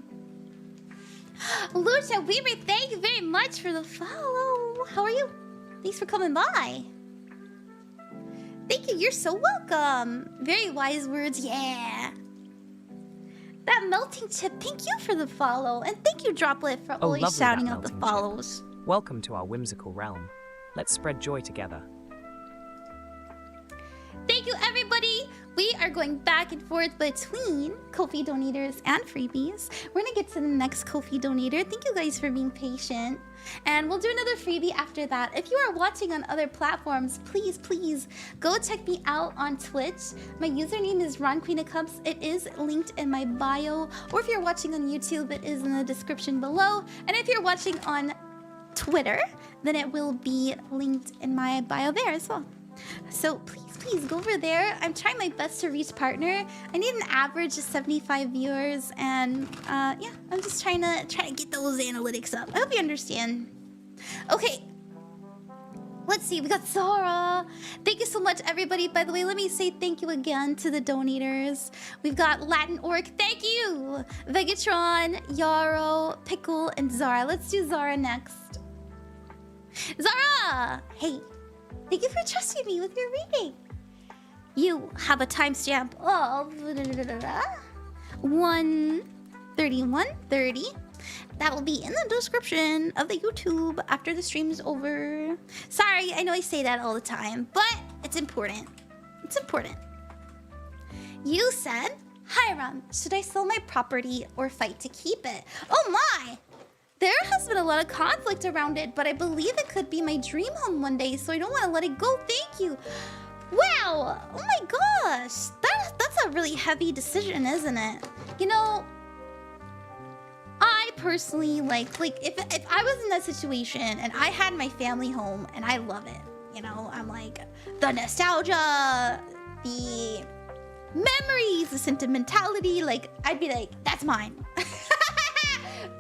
Lucia Weaver, thank you very much for the follow. How are you? Thanks for coming by. Thank you, you're so welcome. Very wise words, yeah. That melting chip, thank you for the follow. And thank you, Droplet, for always lovely, shouting that out the melting chip. follows. Welcome to our whimsical realm. Let's spread joy together. Thank you, everybody. We are going back and forth between Ko-fi donators and freebies. We're gonna get to the next Ko-fi donator. Thank you guys for being patient. And we'll do another freebie after that. If you are watching on other platforms, please, please go check me out on Twitch. My username is ranqueenofcups. It is linked in my bio. Or if you're watching on YouTube, it is in the description below. And if you're watching on Twitter, then it will be linked in my bio there as well. So please go over there. I'm trying my best to reach partner. I need an average of 75 viewers, and yeah, I'm just trying to get those analytics up. I hope you understand. Okay, let's see. We got Zara. Thank you so much, everybody. By the way, let me say thank you again to the donators. We've got Latin.Orc. Thank you, Vegatron, Yarrow, Pickle, and Zara. Let's do Zara next. Zara, hey. Thank you for trusting me with your reading. You have a timestamp of 1:31:30. That will be in the description of the YouTube after the stream is over. Sorry, I know I say that all the time, but it's important. It's important. You said, "Hi, Ram. Should I sell my property or fight to keep it?" Oh my! There has been a lot of conflict around it, but I believe it could be my dream home one day, so I don't want to let it go. Thank you. Wow. Oh my gosh. That's a really heavy decision, isn't it? You know, I personally like if I was in that situation and I had my family home and I love it, you know, I'm like the nostalgia, the memories, the sentimentality, like I'd be like, that's mine.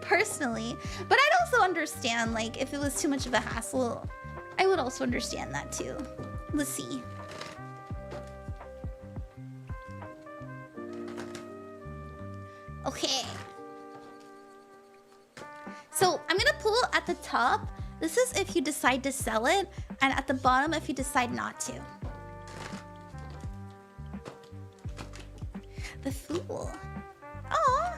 Personally, but I'd also understand, like, if it was too much of a hassle, I would also understand that too. Let's see. Okay. So I'm gonna pull at the top. This is if you decide to sell it, and at the bottom if you decide not to. The Fool. Aww.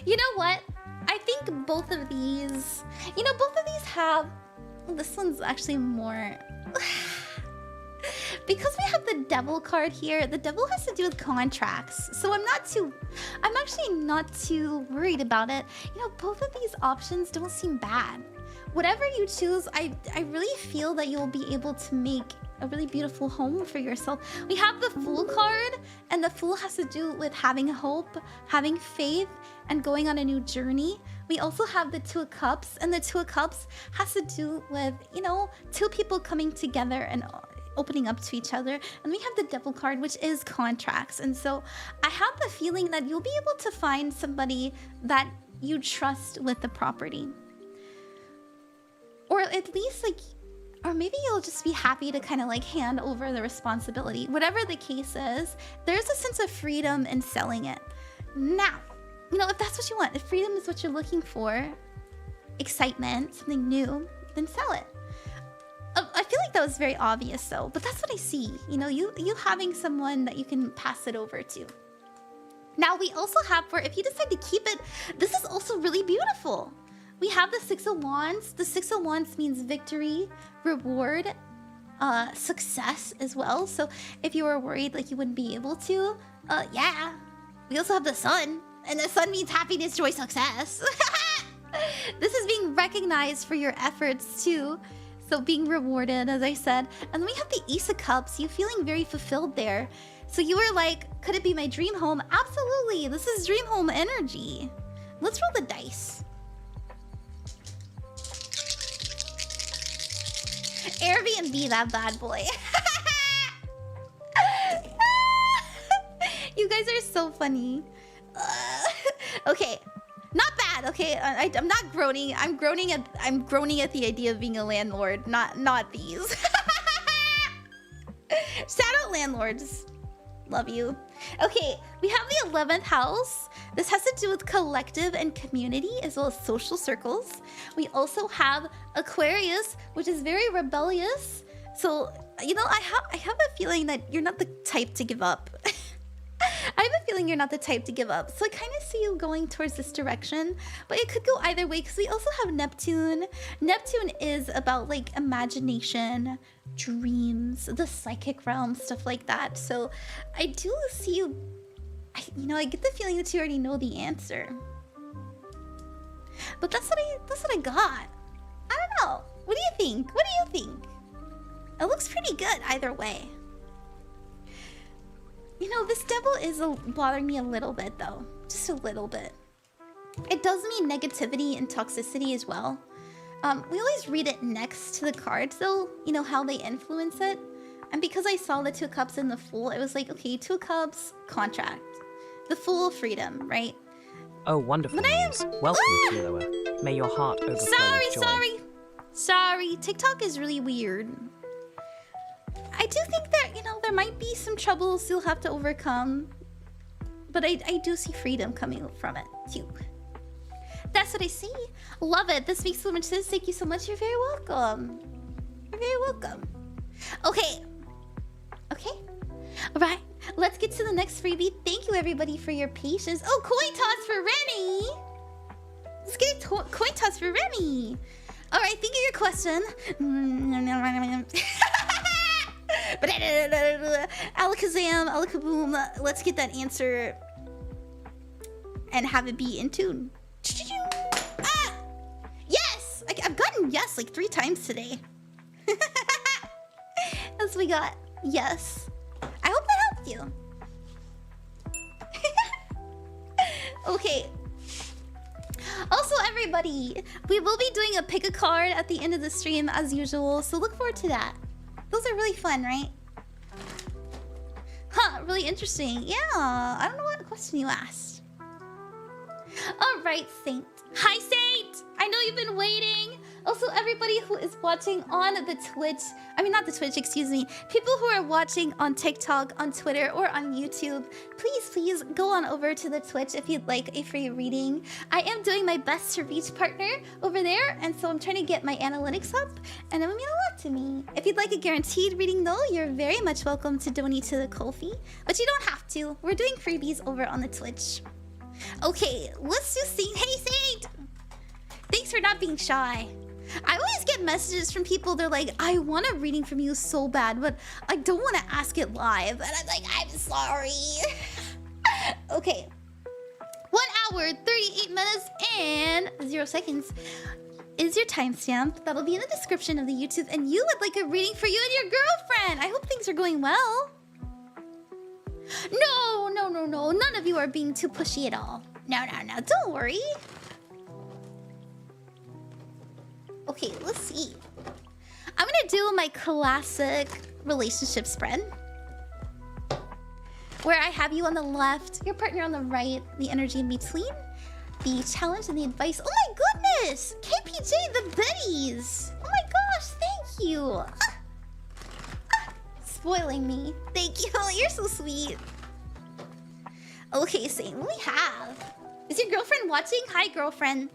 You know what? I think both of these, have, this one's actually more, because we have the Devil card here, the Devil has to do with contracts, so I'm actually not too worried about it. You know, both of these options don't seem bad. Whatever you choose, I really feel that you'll be able to make a really beautiful home for yourself. We have the Fool card, and the Fool has to do with having hope, having faith, and going on a new journey. We also have the Two of Cups, and the Two of Cups has to do with, you know, two people coming together and opening up to each other. And we have the Devil card, which is contracts. And so I have the feeling that you'll be able to find somebody that you trust with the property. Or at least, like, or maybe you'll just be happy to kind of like hand over the responsibility. Whatever the case is, there's a sense of freedom in selling it. Now, you know, if that's what you want, if freedom is what you're looking for, excitement, something new, then sell it. I feel like that was very obvious though, but that's what I see. You know, you having someone that you can pass it over to. Now we also have, for if you decide to keep it, this is also really beautiful. We have the Six of Wands. The Six of Wands means victory, reward, success as well. So if you were worried like you wouldn't be able to, yeah. We also have the Sun, and the Sun means happiness, joy, success. This is being recognized for your efforts too. So being rewarded, as I said. And then we have the Ace of Cups, you feeling very fulfilled there. So you were like, could it be my dream home? Absolutely, this is dream home energy. Let's roll the dice. Airbnb that bad boy. You guys are so funny. Okay, not bad. Okay, I'm not groaning. I'm groaning at the idea of being a landlord. Not these. Shout out landlords. Love you. Okay, we have the 11th house. This has to do with collective and community as well as social circles. We also have Aquarius, which is very rebellious. So, you know, I have a feeling that you're not the type to give up. I have a feeling you're not the type to give up. So I kind of see you going towards this direction, but it could go either way because we also have Neptune. Neptune is about like imagination, dreams, the psychic realm, stuff like that. So I do see you, I get the feeling that you already know the answer. But that's what I got. I don't know. What do you think? What do you think? It looks pretty good either way. You know, this devil is bothering me a little bit though. Just a little bit. It does mean negativity and toxicity as well. We always read it next to the cards though, you know, how they influence it. And because I saw the Two of Cups and the Fool, it was like, okay, Two of Cups, contract. The Fool, freedom, right? Oh, wonderful news. Welcome, Cthulos. May your heart overflow with joy. Sorry. TikTok is really weird. I do think that, you know, there might be some troubles you'll have to overcome. But I do see freedom coming from it, too. That's what I see. Love it. This makes so much sense. Thank you so much. You're very welcome. You're very welcome. Okay. All right. Let's get to the next freebie. Thank you, everybody, for your patience. Oh, coin toss for Remy. Let's get a coin toss for Remy. All right. Think of your question. Alakazam, alakaboom. Let's get that answer and have it be in tune. Ah! Yes! I've gotten yes like 3 times today. That's what we got. Yes. I hope that helped you. Okay. Also, everybody, we will be doing a pick a card at the end of the stream as usual, so look forward to that. Those are really fun, right? Huh, really interesting. Yeah, I don't know what question you asked. All right, Saint. Hi, Saint! I know you've been waiting. Also, everybody who is watching on the Twitch, I mean, not the Twitch, excuse me. People who are watching on TikTok, on Twitter, or on YouTube, please go on over to the Twitch if you'd like a free reading. I am doing my best to reach partner over there, and so I'm trying to get my analytics up, and it would mean a lot to me. If you'd like a guaranteed reading, though, you're very much welcome to donate to the Ko-fi, but you don't have to. We're doing freebies over on the Twitch. Okay, let's do Saint. Hey, Saint! Thanks for not being shy. I always get messages from people, they're like, I want a reading from you so bad, but I don't want to ask it live. And I'm like, I'm sorry. Okay. 1 hour, 38 minutes, and 0 seconds is your timestamp. That'll be in the description of the YouTube. And you would like a reading for you and your girlfriend. I hope things are going well. No. None of you are being too pushy at all. No. Don't worry. Okay, let's see. I'm gonna do my classic relationship spread, where I have you on the left, your partner on the right, the energy in between, the challenge and the advice. Oh my goodness! KPJ, the biddies! Oh my gosh, thank you! Spoiling me. Thank you, you're so sweet. Okay, Saint, what do we have? Is your girlfriend watching? Hi, girlfriend.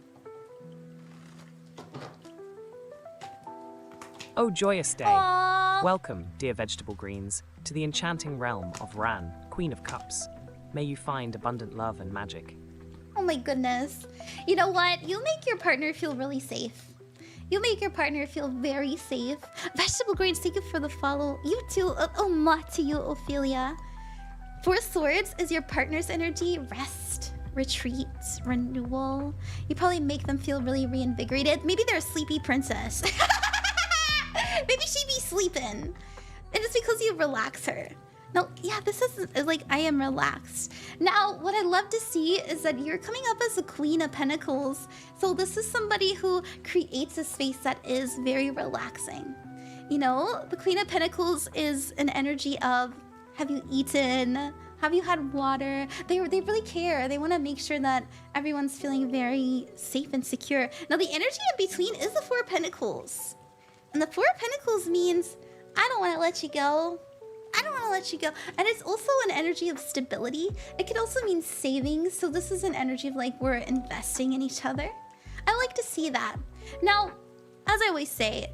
Oh, joyous day. Aww. Welcome, dear vegetable greens, to the enchanting realm of Ran, Queen of Cups. May you find abundant love and magic. Oh my goodness. You know what? You make your partner feel really safe. You make your partner feel very safe. Vegetable Greens, thank you for the follow. You too. Oh, ma to you, Ophelia. Four Swords is your partner's energy. Rest, retreat, renewal. You probably make them feel really reinvigorated. Maybe they're a sleepy princess. Maybe she'd be sleeping. And it's because you relax her. No, yeah, this is like, I am relaxed. Now, what I love to see is that you're coming up as a Queen of Pentacles. So this is somebody who creates a space that is very relaxing. You know, the Queen of Pentacles is an energy of, have you eaten? Have you had water? They really care. They want to make sure that everyone's feeling very safe and secure. Now, the energy in between is the Four of Pentacles. And the Four of Pentacles means, I don't want to let you go. I don't want to let you go. And it's also an energy of stability. It could also mean savings. So this is an energy of like, we're investing in each other. I like to see that. Now, as I always say,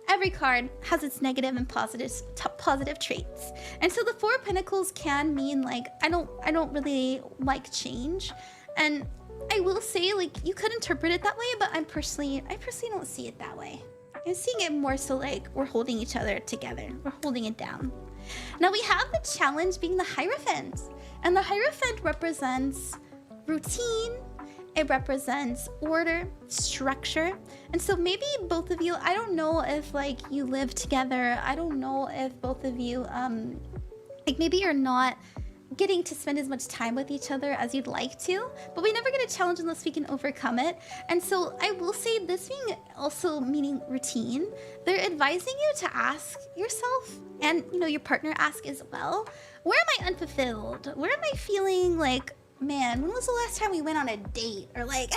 every card has its negative and positive traits. And so the Four of Pentacles can mean like, I don't really like change. And I will say, like, you could interpret it that way, but I personally don't see it that way. I'm seeing it more so like we're holding each other together. We're holding it down. Now we have the challenge being the Hierophant. And the Hierophant represents routine. It represents order, structure. And so maybe both of you, I don't know if like you live together. I don't know if both of you, like maybe you're not getting to spend as much time with each other as you'd like to, but we never get a challenge unless we can overcome it. And so I will say, this being also meaning routine, they're advising you to ask yourself, and you know, your partner ask as well, where am I unfulfilled? Where am I feeling like, man, when was the last time we went on a date? Or like,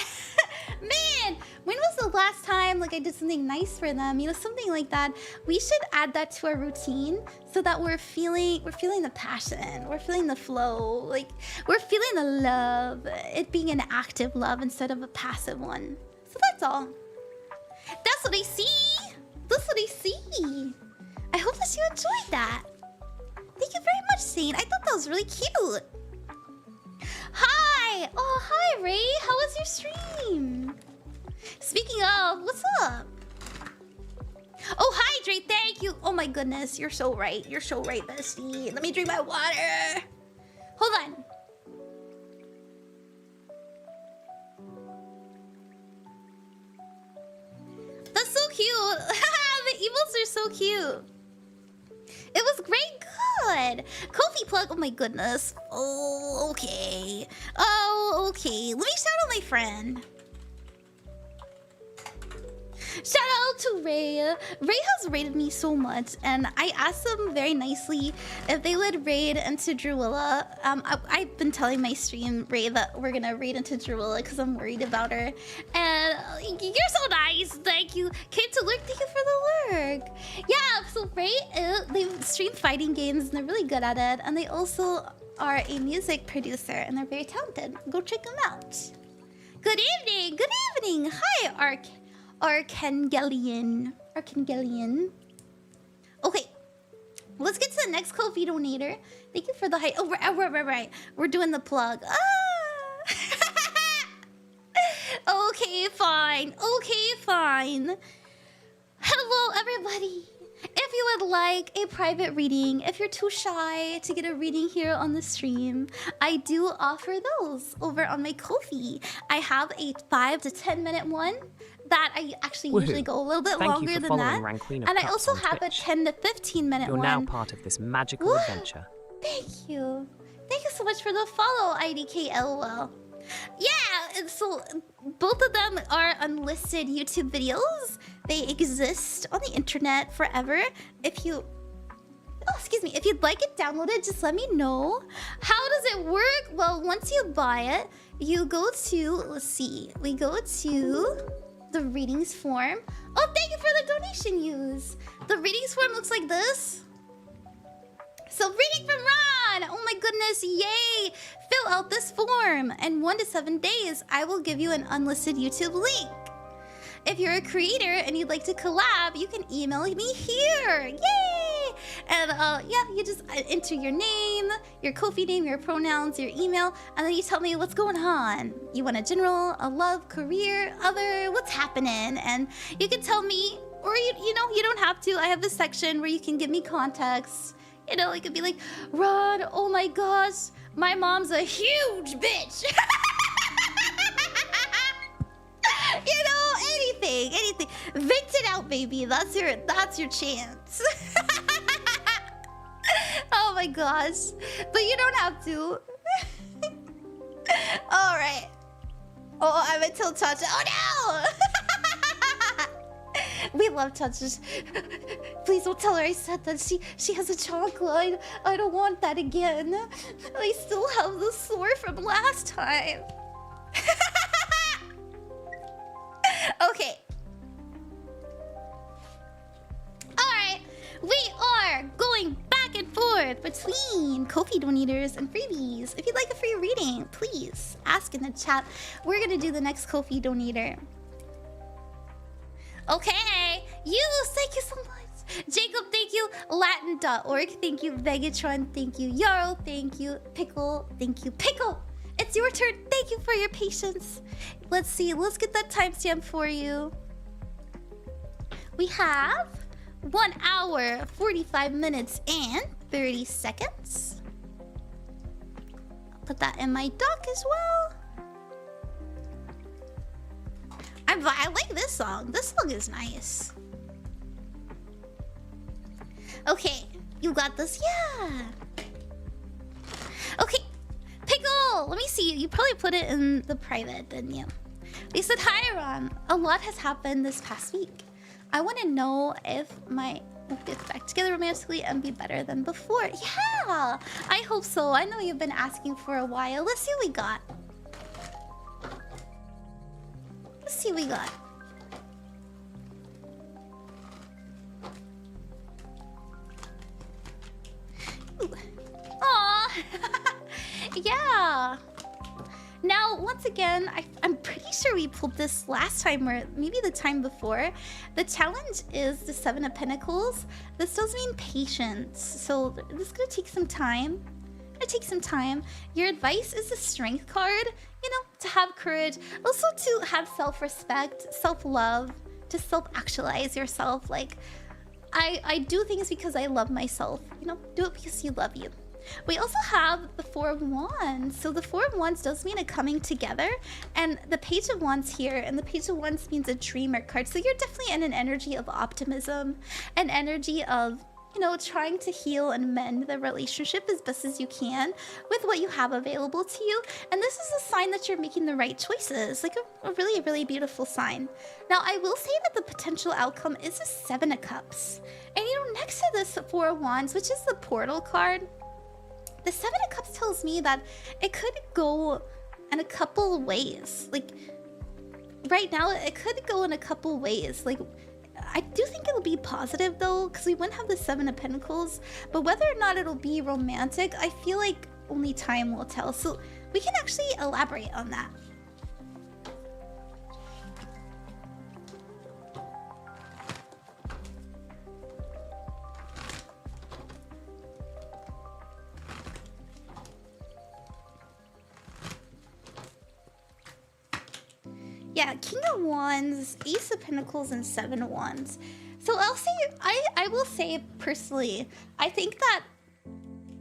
man, when was the last time like I did something nice for them? You know, something like that. We should add that to our routine so that we're feeling the passion, we're feeling the flow, like we're feeling the love, it being an active love instead of a passive one. So that's all. That's what I see. That's what I see. I hope that you enjoyed that. Thank you very much, Saint. I thought that was really cute. Hi! Oh, hi, Ray. How was your stream? Speaking of, what's up? Oh, hydrate. Thank you. Oh my goodness, you're so right. You're so right, bestie. Let me drink my water. Hold on. That's so cute. The emotes are so cute. It was great. Good. Kofi plug. Oh my goodness. Oh, okay. Oh, okay. Let me shout out my friend. Shout out to Ray. Ray has raided me so much, and I asked them very nicely if they would raid into Druilla. I've been telling my stream, Ray, that we're gonna raid into Druilla because I'm worried about her. And you're so nice. Thank you. Came to lurk. Thank you for the lurk. Yeah, so Ray, they stream fighting games, and they're really good at it. And they also are a music producer, and they're very talented. Go check them out. Good evening. Good evening. Hi, Archangelion. Okay, let's get to the next Ko-fi donator. Thank you for the hype. Oh, right. We're doing the plug. Okay, fine. Hello, everybody. If you would like a private reading, if you're too shy to get a reading here on the stream, I do offer those over on my Ko-fi. I have a 5 to 10 minute one that I actually usually go a little bit longer than that. And I also have a 10 to 15 minute one. You're now part of this magical adventure. Thank you. Thank you so much for the follow, IDKLOL. Yeah, and so both of them are unlisted YouTube videos. They exist on the internet forever. If you'd like it downloaded, just let me know. How does it work? Well, once you buy it, you go to, we go to the readings form. Oh, thank you for the donation, Yoos. The readings form looks like this. So reading from Ron, oh my goodness, yay! Fill out this form, and 1 to 7 days, I will give you an unlisted YouTube link. if you're a creator and you'd like to collab, you can email me here. Yay! And yeah, you just enter your name, your Ko-fi name, your pronouns, your email, and then you tell me what's going on. You want a general, a love, career, other, what's happening? And you can tell me, or you know, you don't have to. I have this section where you can give me context. You know, it could be like, Ron, oh my gosh, my mom's a huge bitch. You know, anything. Vent it out, baby. That's your chance. Oh my gosh. But you don't have to. Alright. Oh, I'm until touch. Oh no! We love touches. Please don't tell her I said that. She has a chocolate. I don't want that again. I still have the sore from last time. Okay. Alright. We are going back and forth between Ko-fi donators and freebies. If you'd like a free reading, please ask in the chat. We're gonna do the next Ko-fi donator. Okay. Yoos, thank you so much. Jacob, thank you. Latin.Orc, thank you. Vegatron, thank you. Yarrow, thank you. Pickle, thank you. Pickle! It's your turn. Thank you for your patience. Let's see. Let's get that timestamp for you. We have 1 hour, 45 minutes, and 30 seconds. I'll put that in my doc as well. I like this song. This song is nice. Okay. You got this? Yeah. Okay. Pickle! Let me see. You probably put it in the private, didn't you? They said, hi, Ron. A lot has happened this past week. I want to know if we'll get back together romantically and be better than before. Yeah! I hope so. I know you've been asking for a while. Let's see what we got. Let's see what we got. Aww. Yeah. Now, once again, I'm pretty sure we pulled this last time or maybe the time before. The challenge is the 7 of Pentacles. This does mean patience. So this is going to take some time. Your advice is the Strength card. You know, to have courage. Also to have self-respect, self-love, to self-actualize yourself. Like, I do things because I love myself. You know, do it because you love you. We also have the 4 of Wands. So the 4 of Wands does mean a coming together. And the Page of Wands here, and the Page of Wands means a dreamer card. So you're definitely in an energy of optimism, an energy of, you know, trying to heal and mend the relationship as best as you can with what you have available to you. And this is a sign that you're making the right choices, like a really, really beautiful sign. Now, I will say that the potential outcome is a 7 of Cups. And, you know, next to this 4 of Wands, which is the portal card, the 7 of Cups tells me that it could go in a couple ways. Like, right now, it could go in a couple ways. Like, I do think it'll be positive, though, because we wouldn't have the 7 of Pentacles. But whether or not it'll be romantic, I feel like only time will tell. So we can actually elaborate on that. Yeah, King of Wands, Ace of Pentacles, and 7 of Wands. So I'll say, I will say personally, I think that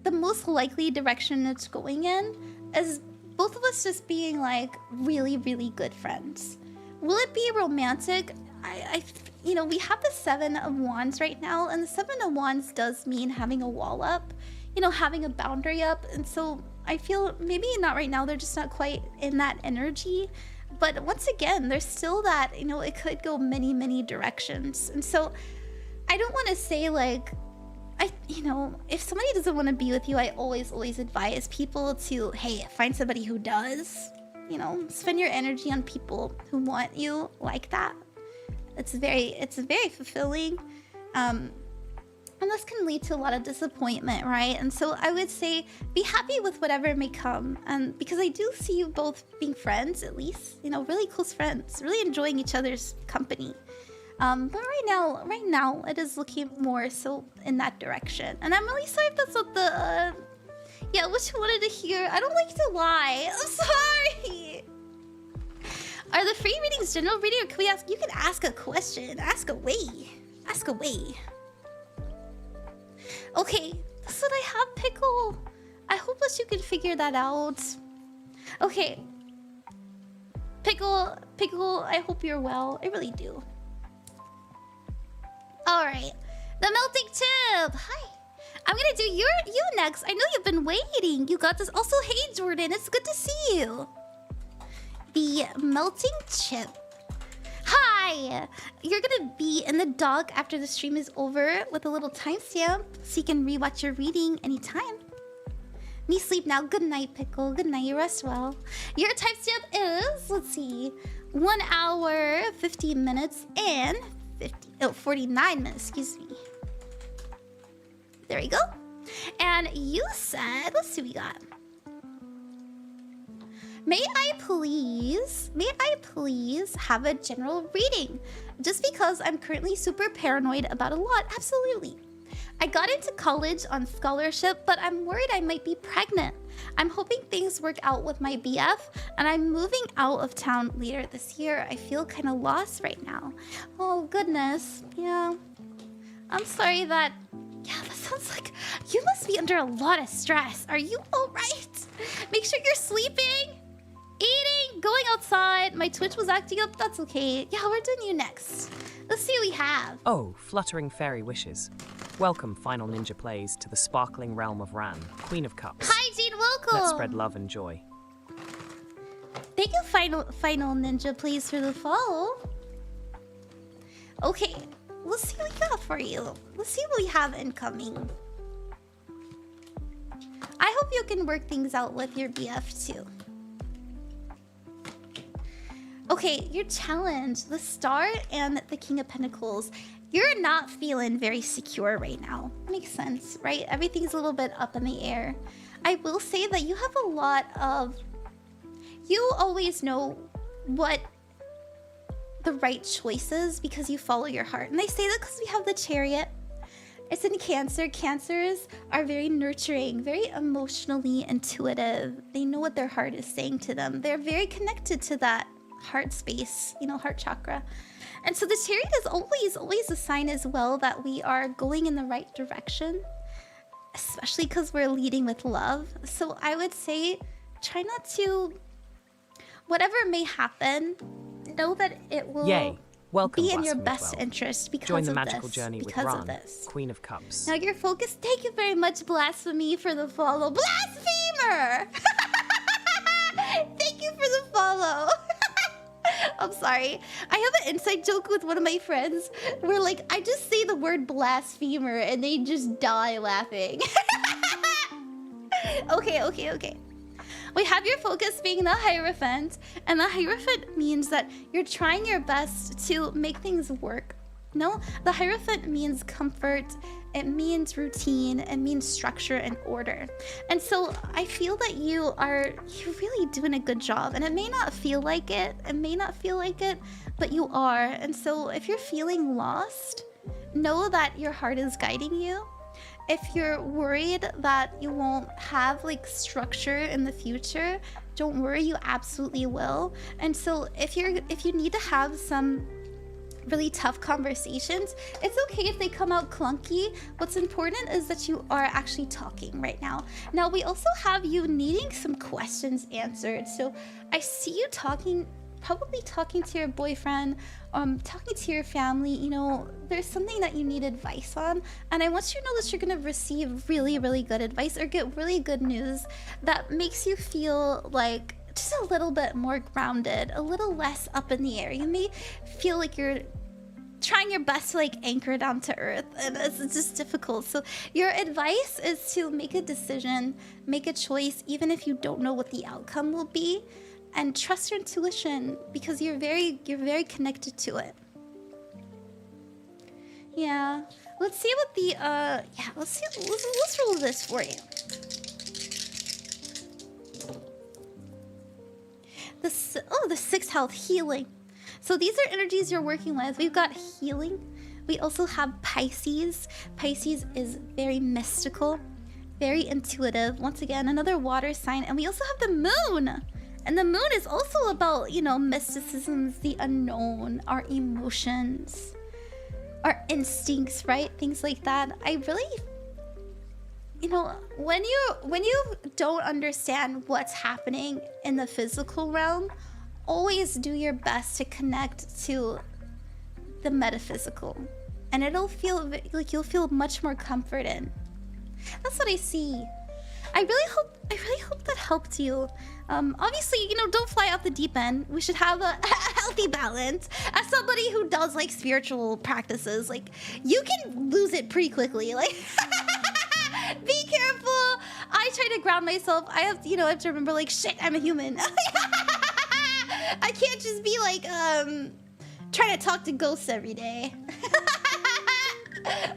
the most likely direction it's going in is both of us just being like really, really good friends. Will it be romantic? You know, we have the 7 of Wands right now, and the 7 of Wands does mean having a wall up, you know, having a boundary up. And so I feel maybe not right now, they're just not quite in that energy. But once again, there's still that, you know, it could go many, many directions. And so I don't want to say like, you know, if somebody doesn't want to be with you, I always advise people to, hey, find somebody who does. You know, spend your energy on people who want you like that. It's very fulfilling. And this can lead to a lot of disappointment, right? And so I would say be happy with whatever may come. And because I do see you both being friends, at least, you know, really close friends, really enjoying each other's company. But right now, it is looking more so in that direction. And I'm really sorry if that's what the, yeah, what you wanted to hear. I don't like to lie. I'm sorry. Are the free readings general reading, or can we ask? You can ask a question. Ask away. Ask away. Okay, that's what I have, Pickle. I hope that you can figure that out. Okay. Pickle, I hope you're well. I really do. Alright. The Melting Chip! Hi. I'm gonna do you next. I know you've been waiting. You got this. Also, hey Jordan, it's good to see you. The Melting Chip. Hi! You're gonna be in the dock after the stream is over with a little timestamp so you can rewatch your reading anytime. Me sleep now. Good night, Pickle. Good night. You rest well. Your timestamp is, let's see, 1 hour, 15 minutes, and 49 minutes, excuse me. There we go. And you said, let's see what we got. May I please have a general reading? Just because I'm currently super paranoid about a lot. Absolutely. I got into college on scholarship, but I'm worried I might be pregnant. I'm hoping things work out with my BF, and I'm moving out of town later this year. I feel kind of lost right now. Oh, goodness. Yeah. I'm sorry that... Yeah, that sounds like you must be under a lot of stress. Are you all right? Make sure you're sleeping, eating, going outside. My Twitch was acting up. That's okay. Yeah, we're doing you next. Let's see what we have. Oh, fluttering fairy wishes. Welcome, Final Ninja Plays, to the sparkling realm of Ran, Queen of Cups. Hi, Jade. Welcome. Let's spread love and joy. Thank you, Final Ninja Plays, for the follow. Okay, let's see what we got for you. Let's see what we have incoming. I hope you can work things out with your BF too. Okay, your challenge, the Star and the King of Pentacles. You're not feeling very secure right now. Makes sense, right? Everything's a little bit up in the air. I will say that you have a lot of... You always know what the right choice is because you follow your heart. And I say that because we have the Chariot. It's in Cancer. Cancers are very nurturing, very emotionally intuitive. They know what their heart is saying to them. They're very connected to that heart space, you know, heart chakra. And so the Chariot is always a sign as well that we are going in the right direction, especially because we're leading with love. So I would say try not to, whatever may happen, know that it will Welcome, be in your best interest because Join the of magical this. journey with Because Ran, of this. Queen of Cups. Now you're focused. Thank you very much, Blasphemy, for the follow. Blasphemer! Thank you for the follow. I'm sorry. I have an inside joke with one of my friends where, like, I just say the word blasphemer and they just die laughing. Okay. We have your focus being the Hierophant, and the Hierophant means that you're trying your best to make things work. No, the Hierophant means comfort, it means routine, it means structure and order. And so I feel that you're really doing a good job, and it may not feel like it, but you are. And so if you're feeling lost, know that your heart is guiding you. If you're worried that you won't have like structure in the future, don't worry, you absolutely will. And so if you need to have some really tough conversations, it's okay if they come out clunky. What's important is that you are actually talking right now. Now we also have you needing some questions answered. So I see you probably talking to your boyfriend, talking to your family. You know, there's something that you need advice on, and I want you to know that you're gonna receive really, really good advice or get really good news that makes you feel like just a little bit more grounded, a little less up in the air. You may feel like you're trying your best to like anchor down to earth, and it's just difficult. So your advice is to make a decision, make a choice, even if you don't know what the outcome will be. And trust your intuition because you're very connected to it. Yeah. Let's see what the yeah, let's see, let's roll this for you. The 6 health healing. So these are energies you're working with. We've got healing. We also have Pisces. Pisces is very mystical, very intuitive. Once again, another water sign. And we also have the moon. And the moon is also about, you know, mysticisms, the unknown, our emotions, our instincts, right? Things like that. I really, you know, when you don't understand what's happening in the physical realm, always do your best to connect to the metaphysical, and it'll feel like you'll feel much more comfort in. That's what I see. I really hope that helped you. Obviously, you know, don't fly off the deep end. We should have a healthy balance. As somebody who does like spiritual practices, like you can lose it pretty quickly. Like, be careful. I try to ground myself. I have to remember, like, shit, I'm a human. I can't just be like trying to talk to ghosts every day.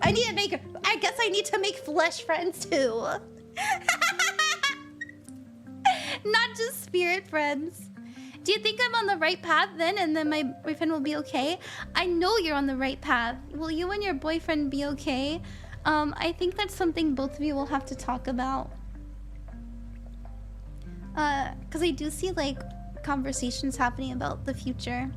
I guess I need to make flesh friends too. Not just spirit friends. Do you think I'm on the right path then, and then my boyfriend will be okay? I know you're on the right path. Will you and your boyfriend be okay? I think that's something both of you will have to talk about. Because I do see, like, conversations happening about the future.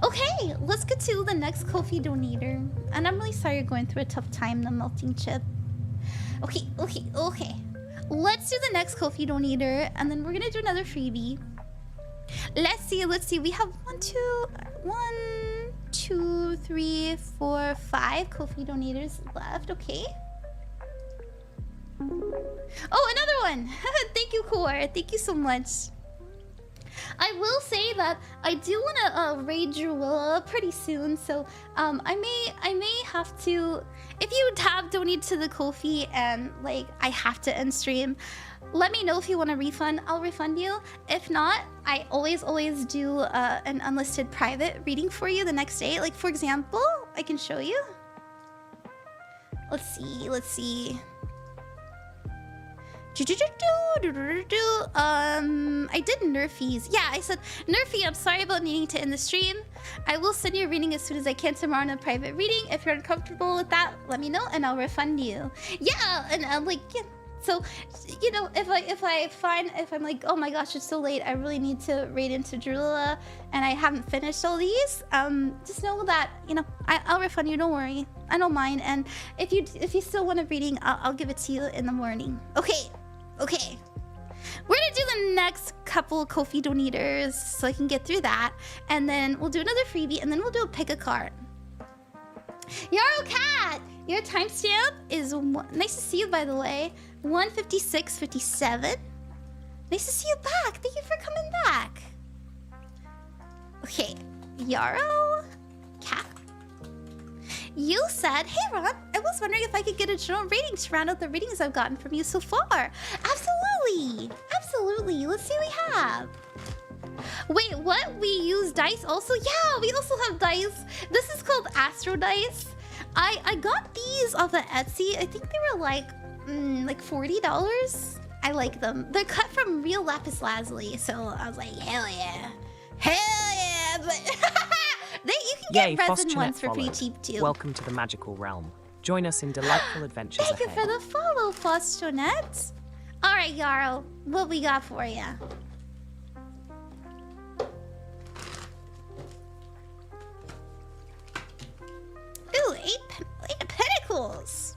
Okay, let's get to the next Ko-fi donator. And I'm really sorry you're going through a tough time, TheMeltingChip. Okay. Let's do the next Ko-fi donator, and then we're gonna do another freebie. Let's see. We have 1, 2, 3, 4, 5 Ko-fi donators left. Okay. Oh, another one. Thank you, Core. Thank you so much. I will say that I do want to raid Drewilla pretty soon, so I may have to. If you have donated to the Ko-fi and like I have to end stream, let me know if you want a refund. I'll refund you. If not, I always do an unlisted private reading for you the next day. Like, for example, I can show you. Let's see. I did Nerfies. Yeah, I said, Nerfie, I'm sorry about needing to end the stream. I will send you a reading as soon as I can tomorrow in a private reading. If you're uncomfortable with that, let me know and I'll refund you. Yeah, and I'm like, yeah. So, you know, if I'm like, oh my gosh, it's so late, I really need to raid into Drewilla and I haven't finished all these, just know that, you know, I'll refund you, don't worry. I don't mind. And if you still want a reading, I'll give it to you in the morning. Okay. We're gonna do the next couple Ko-fi donators so I can get through that, and then we'll do another freebie, and then we'll do a pick a card. Yarrow Cat, your timestamp is nice to see you, by the way. 1:56:57. Nice to see you back. Thank you for coming back. Okay, Yarrow Cat. You said, hey Ron, I was wondering if I could get a general rating to round out the readings I've gotten from you so far. Absolutely. Let's see what we have. Wait, what? We use dice also? Yeah, we also have dice. This is called Astro Dice. I got these off of Etsy. I think they were like $40. I like them. They're cut from real lapis lazuli, so I was like, hell yeah. But you can get resin ones for pretty cheap too. Welcome to the magical realm. Join us in delightful adventures Thank you for the follow, Fostonet. All right, Yarrow, what we got for you? Ooh, eight pentacles.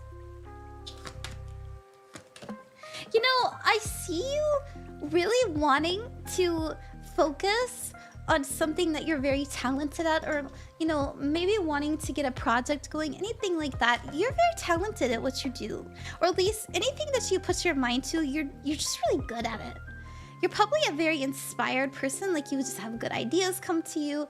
You know, I see you really wanting to focus on something that you're very talented at, or, you know, maybe wanting to get a project going, anything like that. You're very talented at what you do, or at least anything that you put your mind to, you're just really good at it. You're probably a very inspired person, like you just have good ideas come to you,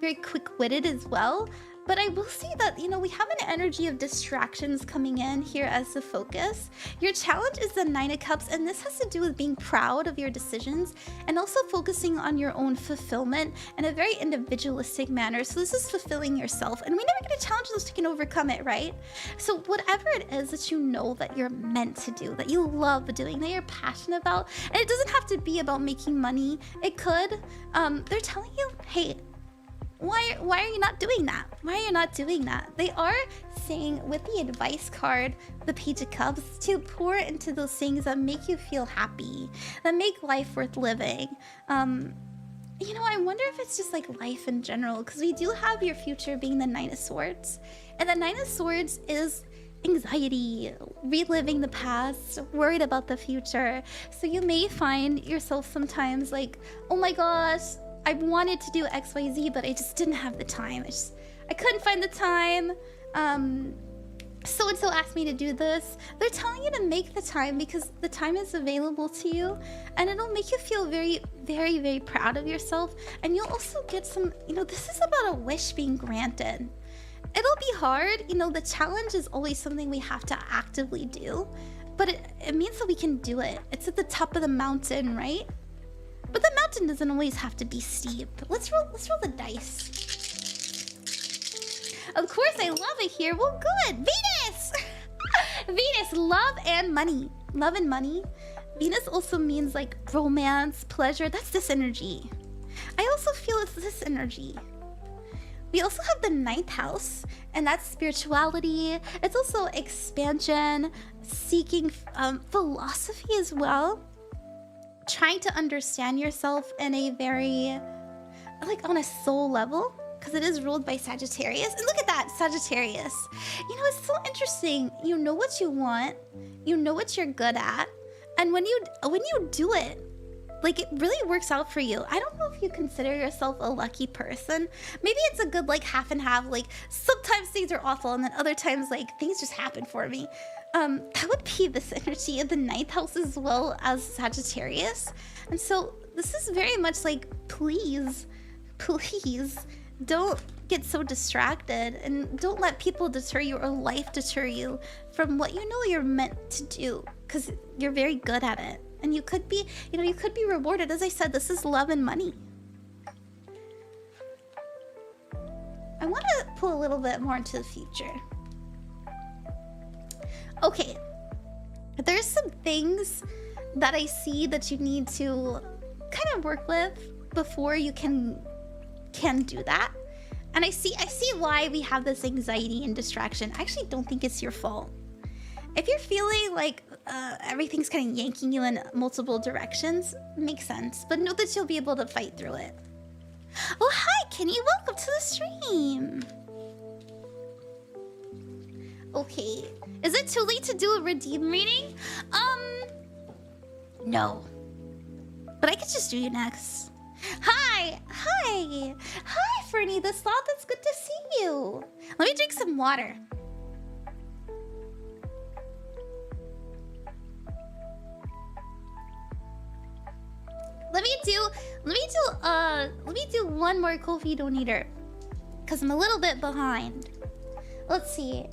very quick-witted as well. But I will say that, you know, we have an energy of distractions coming in here as the focus. Your challenge is the Nine of Cups, and this has to do with being proud of your decisions and also focusing on your own fulfillment in a very individualistic manner. So this is fulfilling yourself, and we never get a challenge unless you can overcome it, right? So whatever it is that you know that you're meant to do, that you love doing, that you're passionate about, and it doesn't have to be about making money. It could. They're telling you, hey, why are you not doing that? Why are you not doing that? They are saying with the advice card, the Page of Cups, to pour into those things that make you feel happy, that make life worth living. You know, I wonder if it's just like life in general, because we do have your future being the Nine of Swords. And the Nine of Swords is anxiety, reliving the past, worried about the future. So you may find yourself sometimes like, oh my gosh, I wanted to do XYZ, but I just didn't have the time. I couldn't find the time. So-and-so asked me to do this. They're telling you to make the time because the time is available to you, and it'll make you feel very, very, very proud of yourself. And you'll also get some, you know, this is about a wish being granted. It'll be hard. You know, the challenge is always something we have to actively do, but it means that we can do it. It's at the top of the mountain, right? But the mountain doesn't always have to be steep. Let's roll the dice. Of course, I love it here. Well, good. Venus! Venus, love and money. Love and money. Venus also means like romance, pleasure. That's this energy. I also feel it's this energy. We also have the 9th house, and that's spirituality. It's also expansion, seeking philosophy as well. Trying to understand yourself in a very, like, on a soul level, because it is ruled by Sagittarius. And look at that, Sagittarius. You know, it's so interesting. You know what you want, you know what you're good at, and when you do it, like, it really works out for you. I don't know if you consider yourself a lucky person. Maybe it's a good, like, half and half. Like, sometimes things are awful, and then other times, like, things just happen for me. That would be this energy of the 9th house as well as Sagittarius. And so this is very much like, please, don't get so distracted, and don't let people deter you or life deter you from what you know you're meant to do, because you're very good at it. And you could be, you know, you could be rewarded. As I said, this is love and money. I want to pull a little bit more into the future. Okay, there's some things that I see that you need to kind of work with before you can do that. And I see why we have this anxiety and distraction. I actually don't think it's your fault. If you're feeling like everything's kind of yanking you in multiple directions, makes sense. But know that you'll be able to fight through it. Oh, hi, Kenny. Welcome to the stream. Okay. Is it too late to do a redeem reading? No. But I could just do you next. Hi! Hi! Hi, Fernie the Sloth. It's good to see you. Let me drink some water. Let me do one more Ko-fi donator, because I'm a little bit behind. Let's see.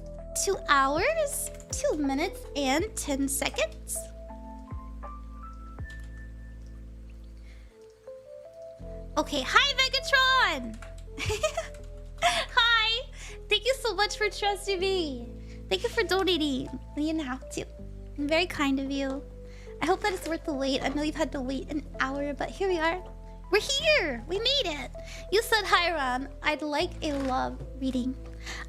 2 hours, 2 minutes, and 10 seconds. Okay, hi Vegatron! Hi! Thank you so much for trusting me. Thank you for donating. You didn't have to. I'm very kind of you. I hope that it's worth the wait. I know you've had to wait an hour, but here we are. We're here! We made it! You said hi, Ron. I'd like a love reading.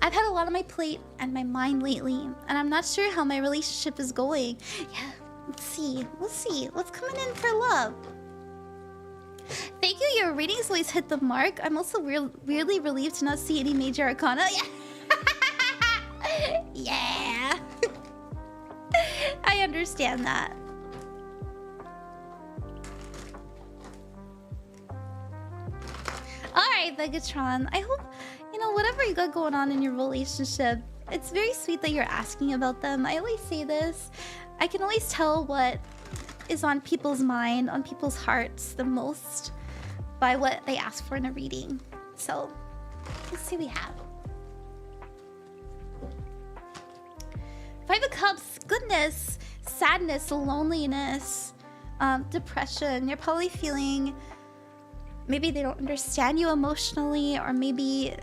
I've had a lot on my plate and my mind lately, and I'm not sure how my relationship is going. Yeah, let's see. We'll see. What's coming in for love? Thank you. Your readings always hit the mark. I'm also weirdly relieved to not see any major arcana. Yeah. Yeah. I understand that. Alright, Vegatron. I hope, you know, whatever you got going on in your relationship, it's very sweet that you're asking about them. I always say this. I can always tell what is on people's mind, on people's hearts the most by what they ask for in a reading. So, let's see what we have. Five of Cups, goodness, sadness, loneliness, depression. You're probably feeling maybe they don't understand you emotionally, or maybe,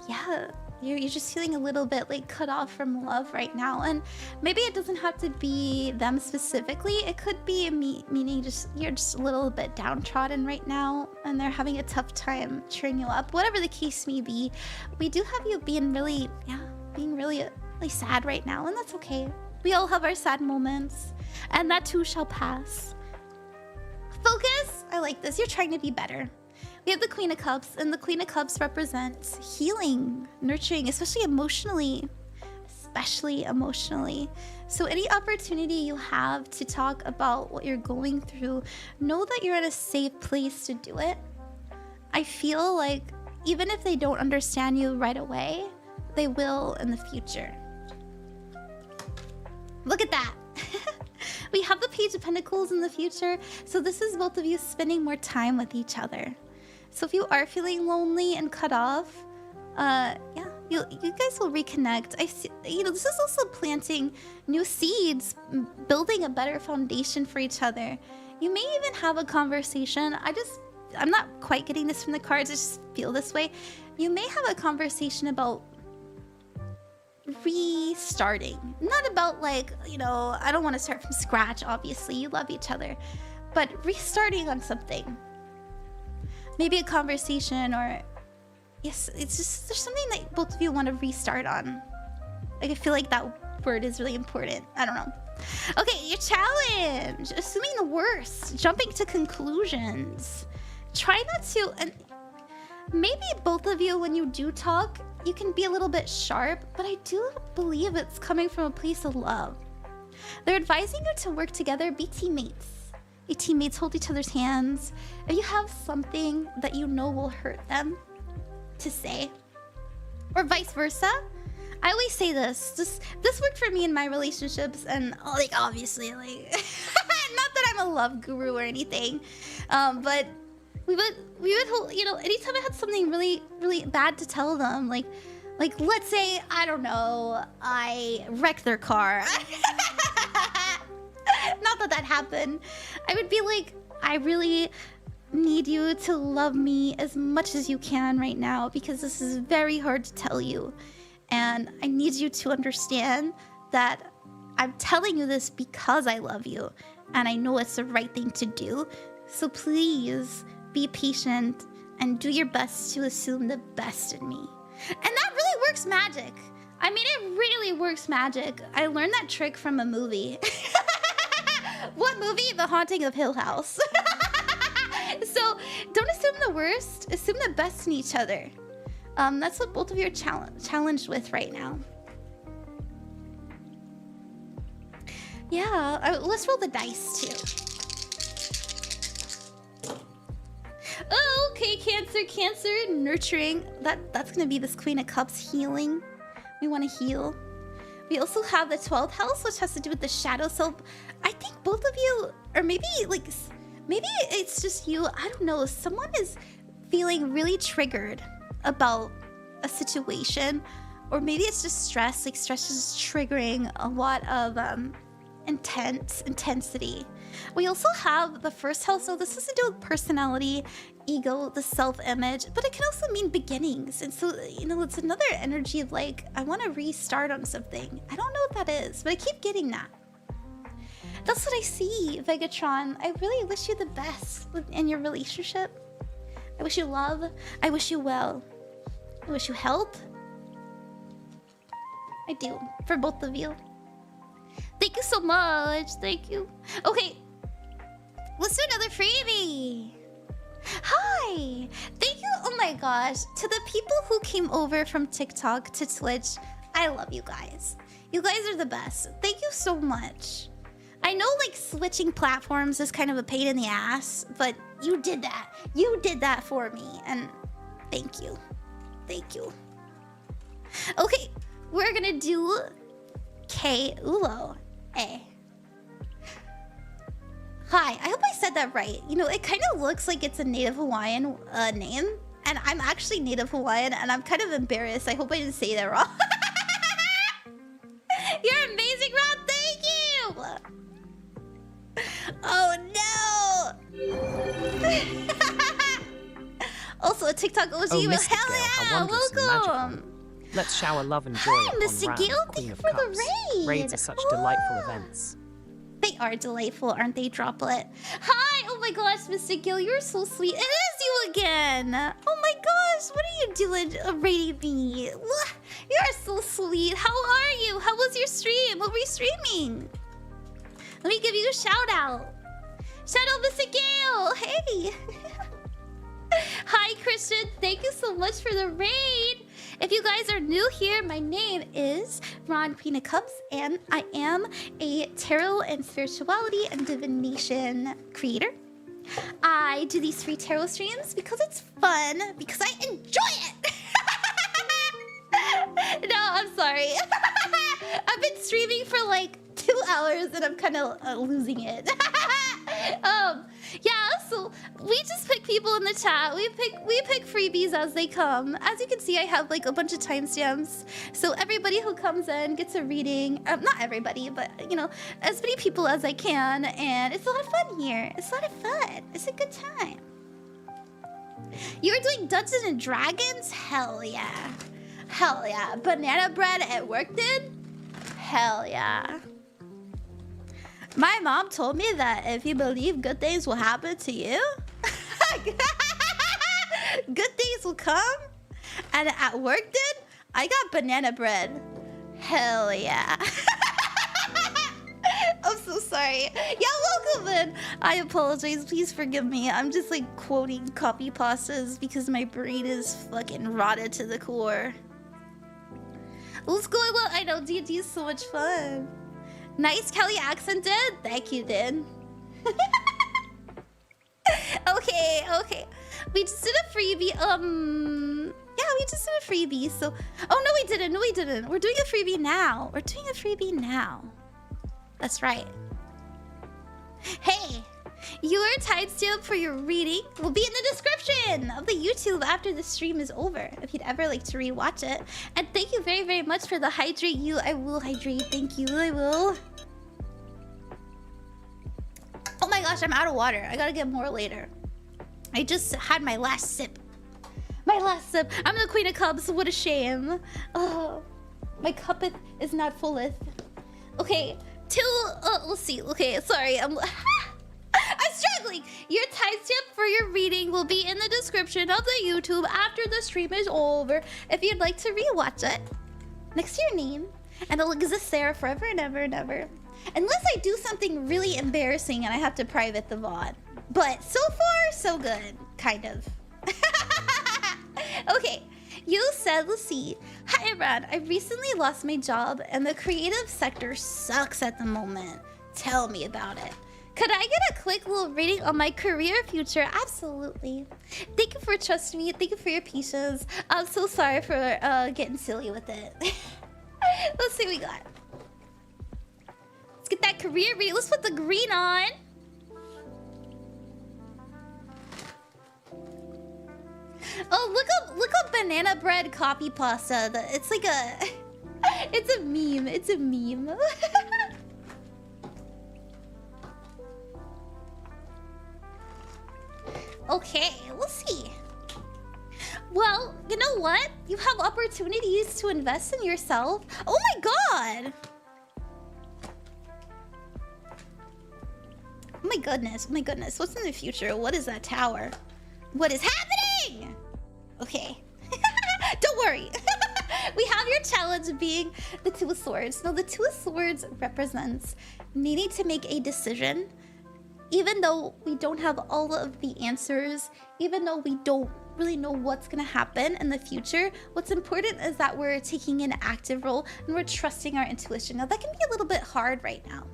yeah, you're just feeling a little bit like cut off from love right now. And maybe it doesn't have to be them specifically. It could be meaning just you're just a little bit downtrodden right now and they're having a tough time cheering you up. Whatever the case may be, we do have you being really, being really sad right now, and that's okay. We all have our sad moments, and that too shall pass. Focus! I like this. You're trying to be better. We have the Queen of Cups, and the Queen of Cups represents healing, nurturing, especially emotionally. So any opportunity you have to talk about what you're going through, know that you're in a safe place to do it. I feel like even if they don't understand you right away, they will in the future. Look at that. We have the Page of Pentacles in the future, so this is both of you spending more time with each other. So if you are feeling lonely and cut off, you guys will reconnect. I see, this is also planting new seeds, building a better foundation for each other. You may even have a conversation. I'm not quite getting this from the cards, I just feel this way. You may have a conversation about restarting. Not about like, I don't want to start from scratch, obviously. You love each other. But restarting on something. Maybe a conversation, or yes, it's just there's something that both of you want to restart on. Like, I feel like that word is really important. I don't know. Okay, your challenge. Assuming the worst. Jumping to conclusions. Try not to, and maybe both of you, when you do talk, you can be a little bit sharp, but I do believe it's coming from a place of love. They're advising you to work together, be teammates. Be teammates, hold each other's hands. If you have something that you know will hurt them, to say, or vice versa. I always say this worked for me in my relationships, and obviously, not that I'm a love guru or anything, but we would hold, anytime I had something really, really bad to tell them, like let's say, I don't know, I wrecked their car. Not that happened. I would be like, I really need you to love me as much as you can right now, because this is very hard to tell you. And I need you to understand that I'm telling you this because I love you. And I know it's the right thing to do. So please be patient and do your best to assume the best in me. And that really works magic. I mean, it really works magic. I learned that trick from a movie. What movie? The Haunting of Hill House. So don't assume the worst. Assume the best in each other. That's what both of you are challenged with right now. Yeah, let's roll the dice too. Oh, okay, Cancer, nurturing. That's gonna be this Queen of Cups, healing. We want to heal. We also have the 12th house, which has to do with the shadow self. I think both of you, or maybe it's just you, I don't know, someone is feeling really triggered about a situation, or maybe it's just stress. Like, stress is triggering a lot of intensity. We also have the first house, so this has to do with personality, ego, the self-image, but it can also mean beginnings. And so, it's another energy of like, I want to restart on something. I don't know what that is, but I keep getting that. That's what I see, Vegatron. I really wish you the best in your relationship. I wish you love. I wish you well. I wish you health. I do, for both of you. Thank you so much. Thank you. Okay, let's do another freebie. Hi. Thank you. Oh my gosh. To the people who came over from TikTok to Twitch, I love you guys. You guys are the best. Thank you so much. I know switching platforms is kind of a pain in the ass, but you did that. You did that for me, and thank you. Thank you. Okay, we're gonna do K-Ulo. Hi, I hope I said that right. It kind of looks like it's a Native Hawaiian name, and I'm actually Native Hawaiian, and I'm kind of embarrassed. I hope I didn't say that wrong. You're amazing. Also a TikTok OG. Oh, Well, Mystic hell Gale, how yeah! wondrous and magical. Welcome. Let's shower love and joy Hi, upon Mr. Ran, Gale. Queen Thank you of for the Cups. raid. Raids are such delightful events. They are delightful, aren't they, Droplet? Hi! Oh my gosh, Mr. Gil, you're so sweet. It is you again! Oh my gosh, what are you doing raiding me? You're so sweet. How are you? How was your stream? What were you streaming? Let me give you a shout out. Shout out, Mr. Gale! Hey! Hi, Christian. Thank you so much for the raid. If you guys are new here, my name is Ron, Queen of Cups, and I am a tarot and spirituality and divination creator. I do these free tarot streams because it's fun, because I enjoy it. No, I'm sorry. I've been streaming for like 2 hours and I'm kind of losing it. Yeah, so we just pick people in the chat. We pick freebies as they come. As you can see, I have like a bunch of timestamps. So everybody who comes in gets a reading. Not everybody, but you know, as many people as I can. And it's a lot of fun here. It's a lot of fun. It's a good time. You were doing Dungeons and Dragons? Hell yeah. Hell yeah. Banana bread at work did? Hell yeah. My mom told me that if you believe good things will happen to you, good things will come. And at work, dude, I got banana bread. Hell yeah. I'm so sorry. Yeah, welcome in. I apologize. Please forgive me. I'm just like quoting copy pastas because my brain is fucking rotted to the core. What's going on? I know D&D is so much fun. Nice Kelly accent, did? Thank you, did. Okay. We just did a freebie. Yeah, we just did a freebie. So, oh no, we didn't. We're doing a freebie now. That's right. Hey, your timestamp for your reading will be in the description of the YouTube after the stream is over, if you'd ever like to rewatch it. And thank you very, very much for the hydrate you. I will hydrate. Thank you. I will. Oh my gosh, I'm out of water. I gotta get more later. I just had my last sip. I'm the Queen of Cups. What a shame. Oh, my cup is not fulleth. Okay, let's see. Okay, sorry. I'm struggling. Your timestamp for your reading will be in the description of the YouTube after the stream is over. If you'd like to rewatch it, next to your name, and it'll exist there forever and ever and ever. Unless I do something really embarrassing and I have to private the VOD. But so far, so good. Kind of. Okay. You said, let's see. Hi, Aedan. I recently lost my job and the creative sector sucks at the moment. Tell me about it. Could I get a quick little reading on my career future? Absolutely. Thank you for trusting me. Thank you for your patience. I'm so sorry for getting silly with it. Let's see what we got. Let's get that career reading. Let's put the green on. Oh, look up banana bread copy pasta. It's like a... It's a meme. It's a meme. Okay, let's see. Well, you know what? You have opportunities to invest in yourself. Oh my god! Oh my goodness, What's in the future? What is that tower? What is happening? Okay. Don't worry. We have your challenge being the Two of Swords. Now, the Two of Swords represents needing to make a decision. Even though we don't have all of the answers, even though we don't really know what's gonna happen in the future, what's important is that we're taking an active role and we're trusting our intuition. Now, that can be a little bit hard right now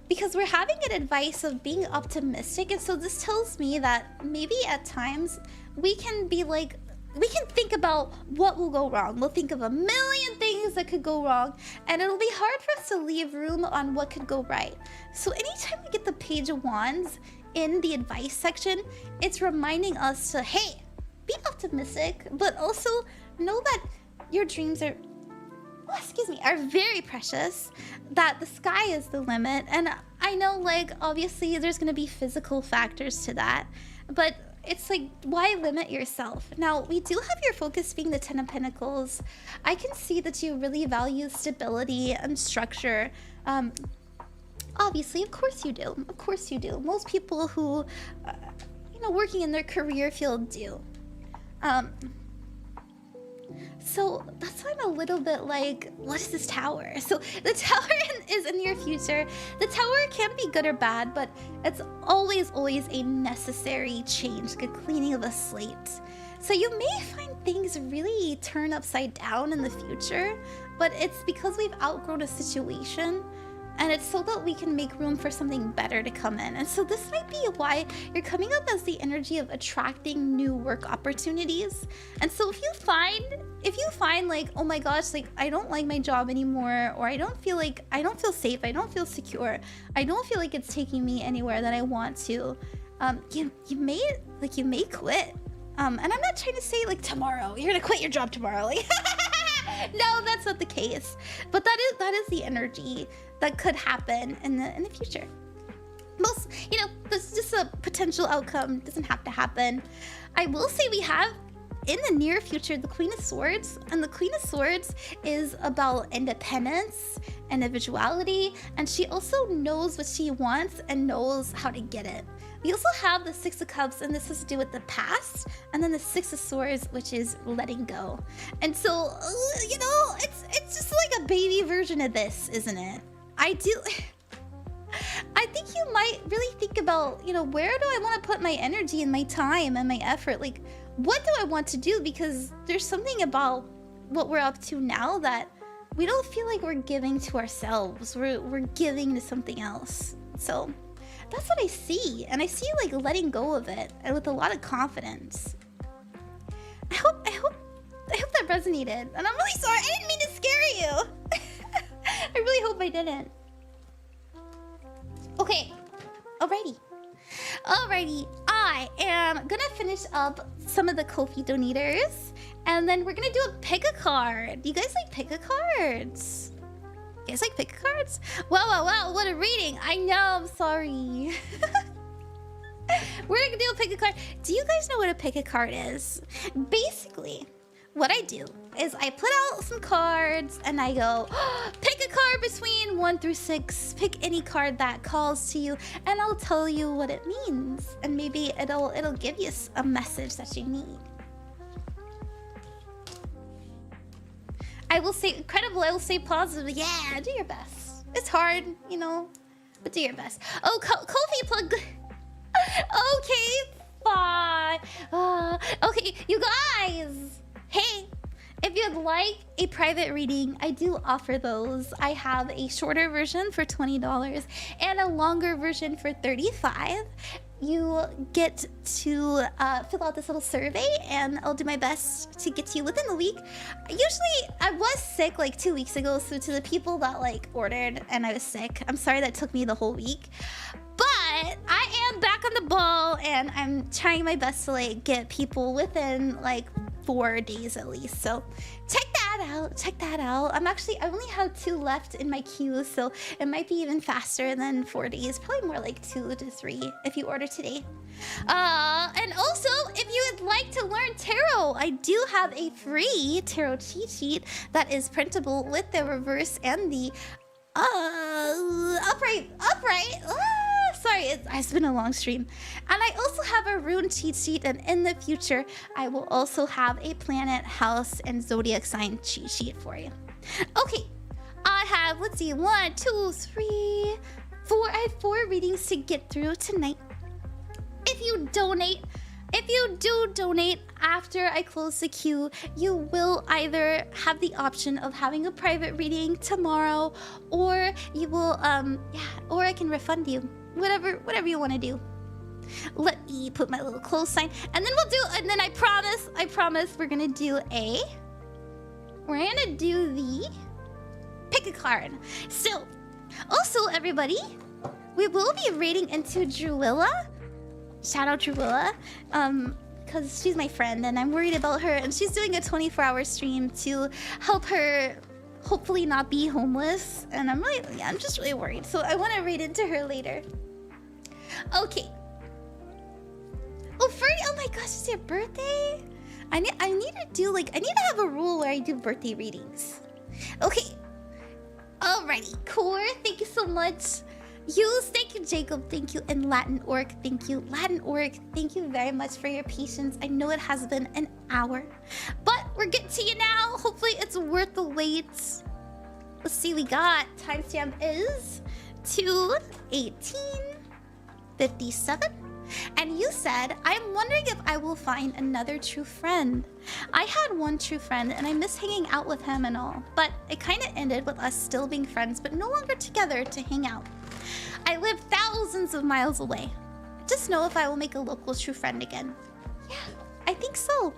because we're having an advice of being optimistic. And so this tells me that maybe at times we can be like, we can think about what will go wrong. We'll think of a million things that could go wrong, and it'll be hard for us to leave room on what could go right. So anytime we get the Page of Wands in the advice section, it's reminding us to, hey, be optimistic, but also know that your dreams are, are very precious, that the sky is the limit. And I know, like, obviously there's gonna be physical factors to that, but it's like, why limit yourself? Now, we do have your focus being the Ten of Pentacles. I can see that you really value stability and structure. Obviously, of course you do. Of course you do. Most people who, you know, working in their career field do. So that's why I'm a little bit like, what is this tower? So the tower is in your future. The tower can be good or bad, but it's always a necessary change, like a cleaning of a slate. So you may find things really turn upside down in the future, but it's because we've outgrown a situation. And it's so that we can make room for something better to come in. And so this might be why you're coming up as the energy of attracting new work opportunities. And so if you find like, oh my gosh, like I don't like my job anymore, or I don't feel safe, I don't feel secure, I don't feel like it's taking me anywhere that I want to, you may quit. And I'm not trying to say like tomorrow, you're gonna quit your job tomorrow. Like no, that's not the case. But that is the energy that could happen in the future. Most, you know, that's just a potential outcome. Doesn't have to happen. I will say we have in the near future the Queen of Swords, and the Queen of Swords is about independence, individuality, and she also knows what she wants and knows how to get it. We also have the Six of Cups, and this has to do with the past, and then the Six of Swords, which is letting go. And so, you know, it's just like a baby version of this, isn't it? I think you might really think about, you know, where do I want to put my energy and my time and my effort? Like, what do I want to do? Because there's something about what we're up to now that we don't feel like we're giving to ourselves. We're giving to something else. So that's what I see. And I see like letting go of it and with a lot of confidence. I hope that resonated. And I'm really sorry. I didn't mean to scare you. I really hope I didn't. Okay. Alrighty. I am gonna finish up some of the Ko-fi donators, and then we're gonna do a pick a card. Do you guys like pick a cards? You guys like pick a cards? Wow, what a reading. I know, I'm sorry. We're gonna do a pick a card. Do you guys know what a pick a card is? Basically, what I do is I put out some cards and I go, pick a card between 1 through 6. Pick any card that calls to you, and I'll tell you what it means. And maybe it'll give you a message that you need. I will say incredible, I will say positive. Yeah, do your best. It's hard, you know, but do your best. Oh, Ko-fi plug. Okay, fine. Okay, you guys. Hey, if you'd like a private reading, I do offer those. I have a shorter version for $20 and a longer version for $35. You get to fill out this little survey, and I'll do my best to get to you within the week. Usually, I was sick like 2 weeks ago, so to the people that like ordered and I was sick, I'm sorry that took me the whole week. But I am back on the ball, and I'm trying my best to like get people within like 4 days at least. So check that out. I only have 2 left in my queue, so it might be even faster than 4 days, probably more like 2 to 3 if you order today. And also, if you would like to learn tarot, I do have a free tarot cheat sheet that is printable with the reverse and the upright. Sorry, it's been a long stream. And I also have a rune cheat sheet, and in the future, I will also have a planet, house, and zodiac sign cheat sheet for you. Okay, I have, let's see, 1, 2, 3, 4. I have 4 readings to get through tonight. If you do donate after I close the queue, you will either have the option of having a private reading tomorrow, or you will, or I can refund you. Whatever you want to do. Let me put my little close sign, and then I promise we're gonna do the pick a card. So, also everybody, we will be raiding into Druilla. Shout out Druilla, because she's my friend and I'm worried about her, and she's doing a 24-hour stream to help her hopefully not be homeless, and I'm just really worried. So I want to raid into her later. Okay. Oh, 30. Oh my gosh, it's your birthday. I need to do like, I need to have a rule where I do birthday readings. Okay. Alrighty, Core, thank you so much. Yoos, thank you, Jacob, thank you, and Latin.Orc, thank you. Latin.Orc, thank you very much for your patience. I know it has been an hour, but we're getting to you now. Hopefully it's worth the wait. Let's see, we got timestamp is 2:18:57. And you said, I'm wondering if I will find another true friend. I had one true friend and I miss hanging out with him and all, but it kind of ended with us still being friends but no longer together to hang out. I live thousands of miles away. Just know if I will make a local true friend again. Yeah, I think so.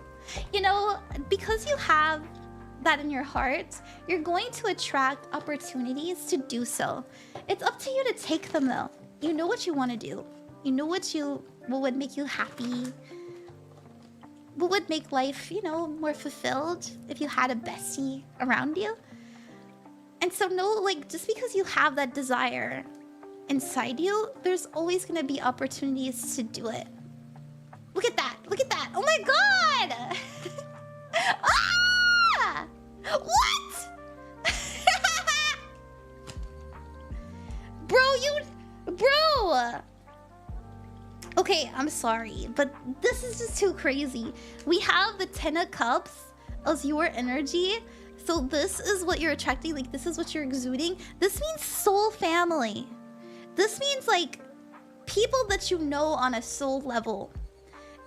You know, because you have that in your heart, you're going to attract opportunities to do so. It's up to you to take them though. You know what you want to do. You know what would make you happy. What would make life, you know, more fulfilled if you had a bestie around you. And so no, like, just because you have that desire inside you, there's always going to be opportunities to do it. Look at that. Look at that. Oh my god! Ah! What? Bro! Okay, I'm sorry, but this is just too crazy. We have the 10 of Cups as your energy. So this is what you're attracting, like this is what you're exuding. This means soul family. This means like people that you know on a soul level.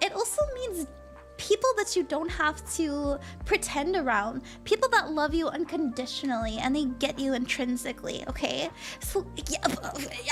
It also means people that you don't have to pretend around. People that love you unconditionally and they get you intrinsically, okay? So, yeah,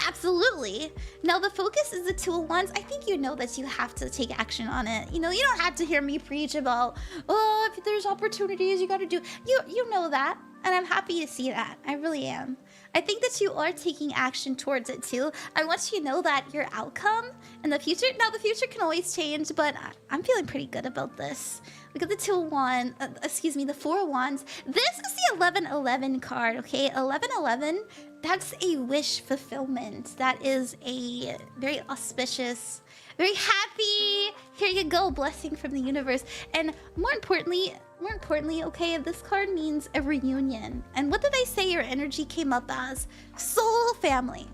absolutely. Now the focus is the 2 of Wands. I think you know that you have to take action on it. You know, you don't have to hear me preach about, oh, if there's opportunities, you gotta do. You know that, and I'm happy to see that. I really am. I think that you are taking action towards it too. I want you to know that your outcome in the future, now the future can always change, but I'm feeling pretty good about this. We got the 2 of Wands, the 4 of Wands. This is the 1111 card, okay? 1111, that's a wish fulfillment. That is a very auspicious, very happy, here you go, blessing from the universe. And more importantly, okay, this card means a reunion. And what did I say your energy came up as? Soul family.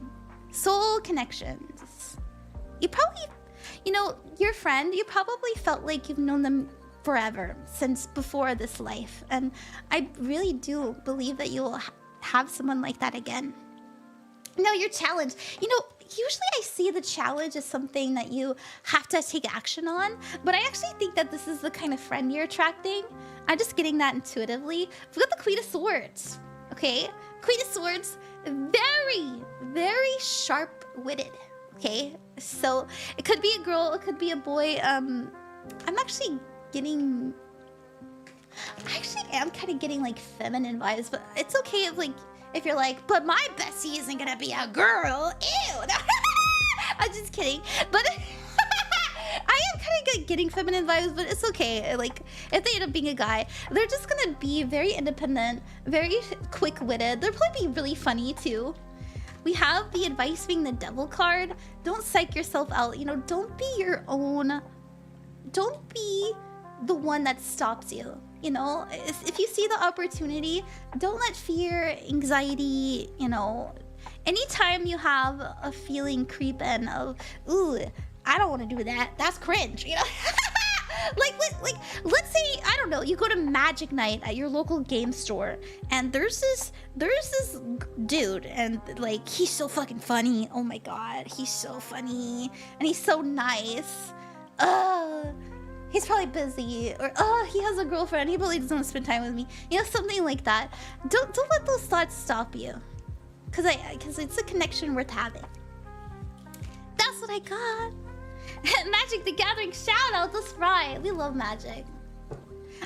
Soul connections. You probably, you know, your friend, you probably felt like you've known them forever, since before this life. And I really do believe that you will have someone like that again. Now your challenge, you know, usually I see the challenge as something that you have to take action on, but I actually think that this is the kind of friend you're attracting. I'm just getting that intuitively. We've got the Queen of Swords, okay? Queen of Swords, very, very sharp-witted, okay? So it could be a girl, it could be a boy. I'm actually getting... I actually am kind of getting like feminine vibes, but it's okay if you're like, but my bestie isn't gonna be a girl. Ew. I'm just kidding. But I am kind of getting feminine vibes, but it's okay. Like, if they end up being a guy, they're just gonna be very independent, very quick-witted. They'll probably be really funny too. We have the advice being the Devil card. Don't psych yourself out. You know, don't be your own. Don't be the one that stops you. You know, if you see the opportunity, don't let fear, anxiety, you know, anytime you have a feeling creep in of, ooh, I don't want to do that, that's cringe, you know? like, let's say, I don't know, you go to Magic Night at your local game store, and there's this dude, and like, he's so fucking funny, oh my god, he's so funny, and he's so nice, he's probably busy, or oh, he has a girlfriend, he probably doesn't want to spend time with me. You know, something like that. Don't let those thoughts stop you. Cause it's a connection worth having. That's what I got. Magic the Gathering shout out, that's right. We love Magic.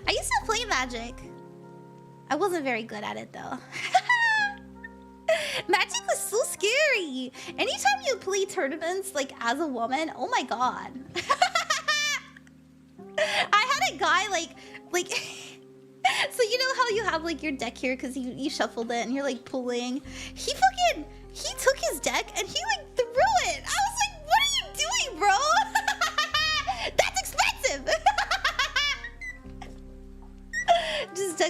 I used to play Magic. I wasn't very good at it though. Magic was so scary. Anytime you play tournaments like as a woman, oh my god. I had a guy like so you know how you have like your deck here because you shuffled it and you're like pulling. He took his deck and he like threw it. I was like, what are you doing, bro?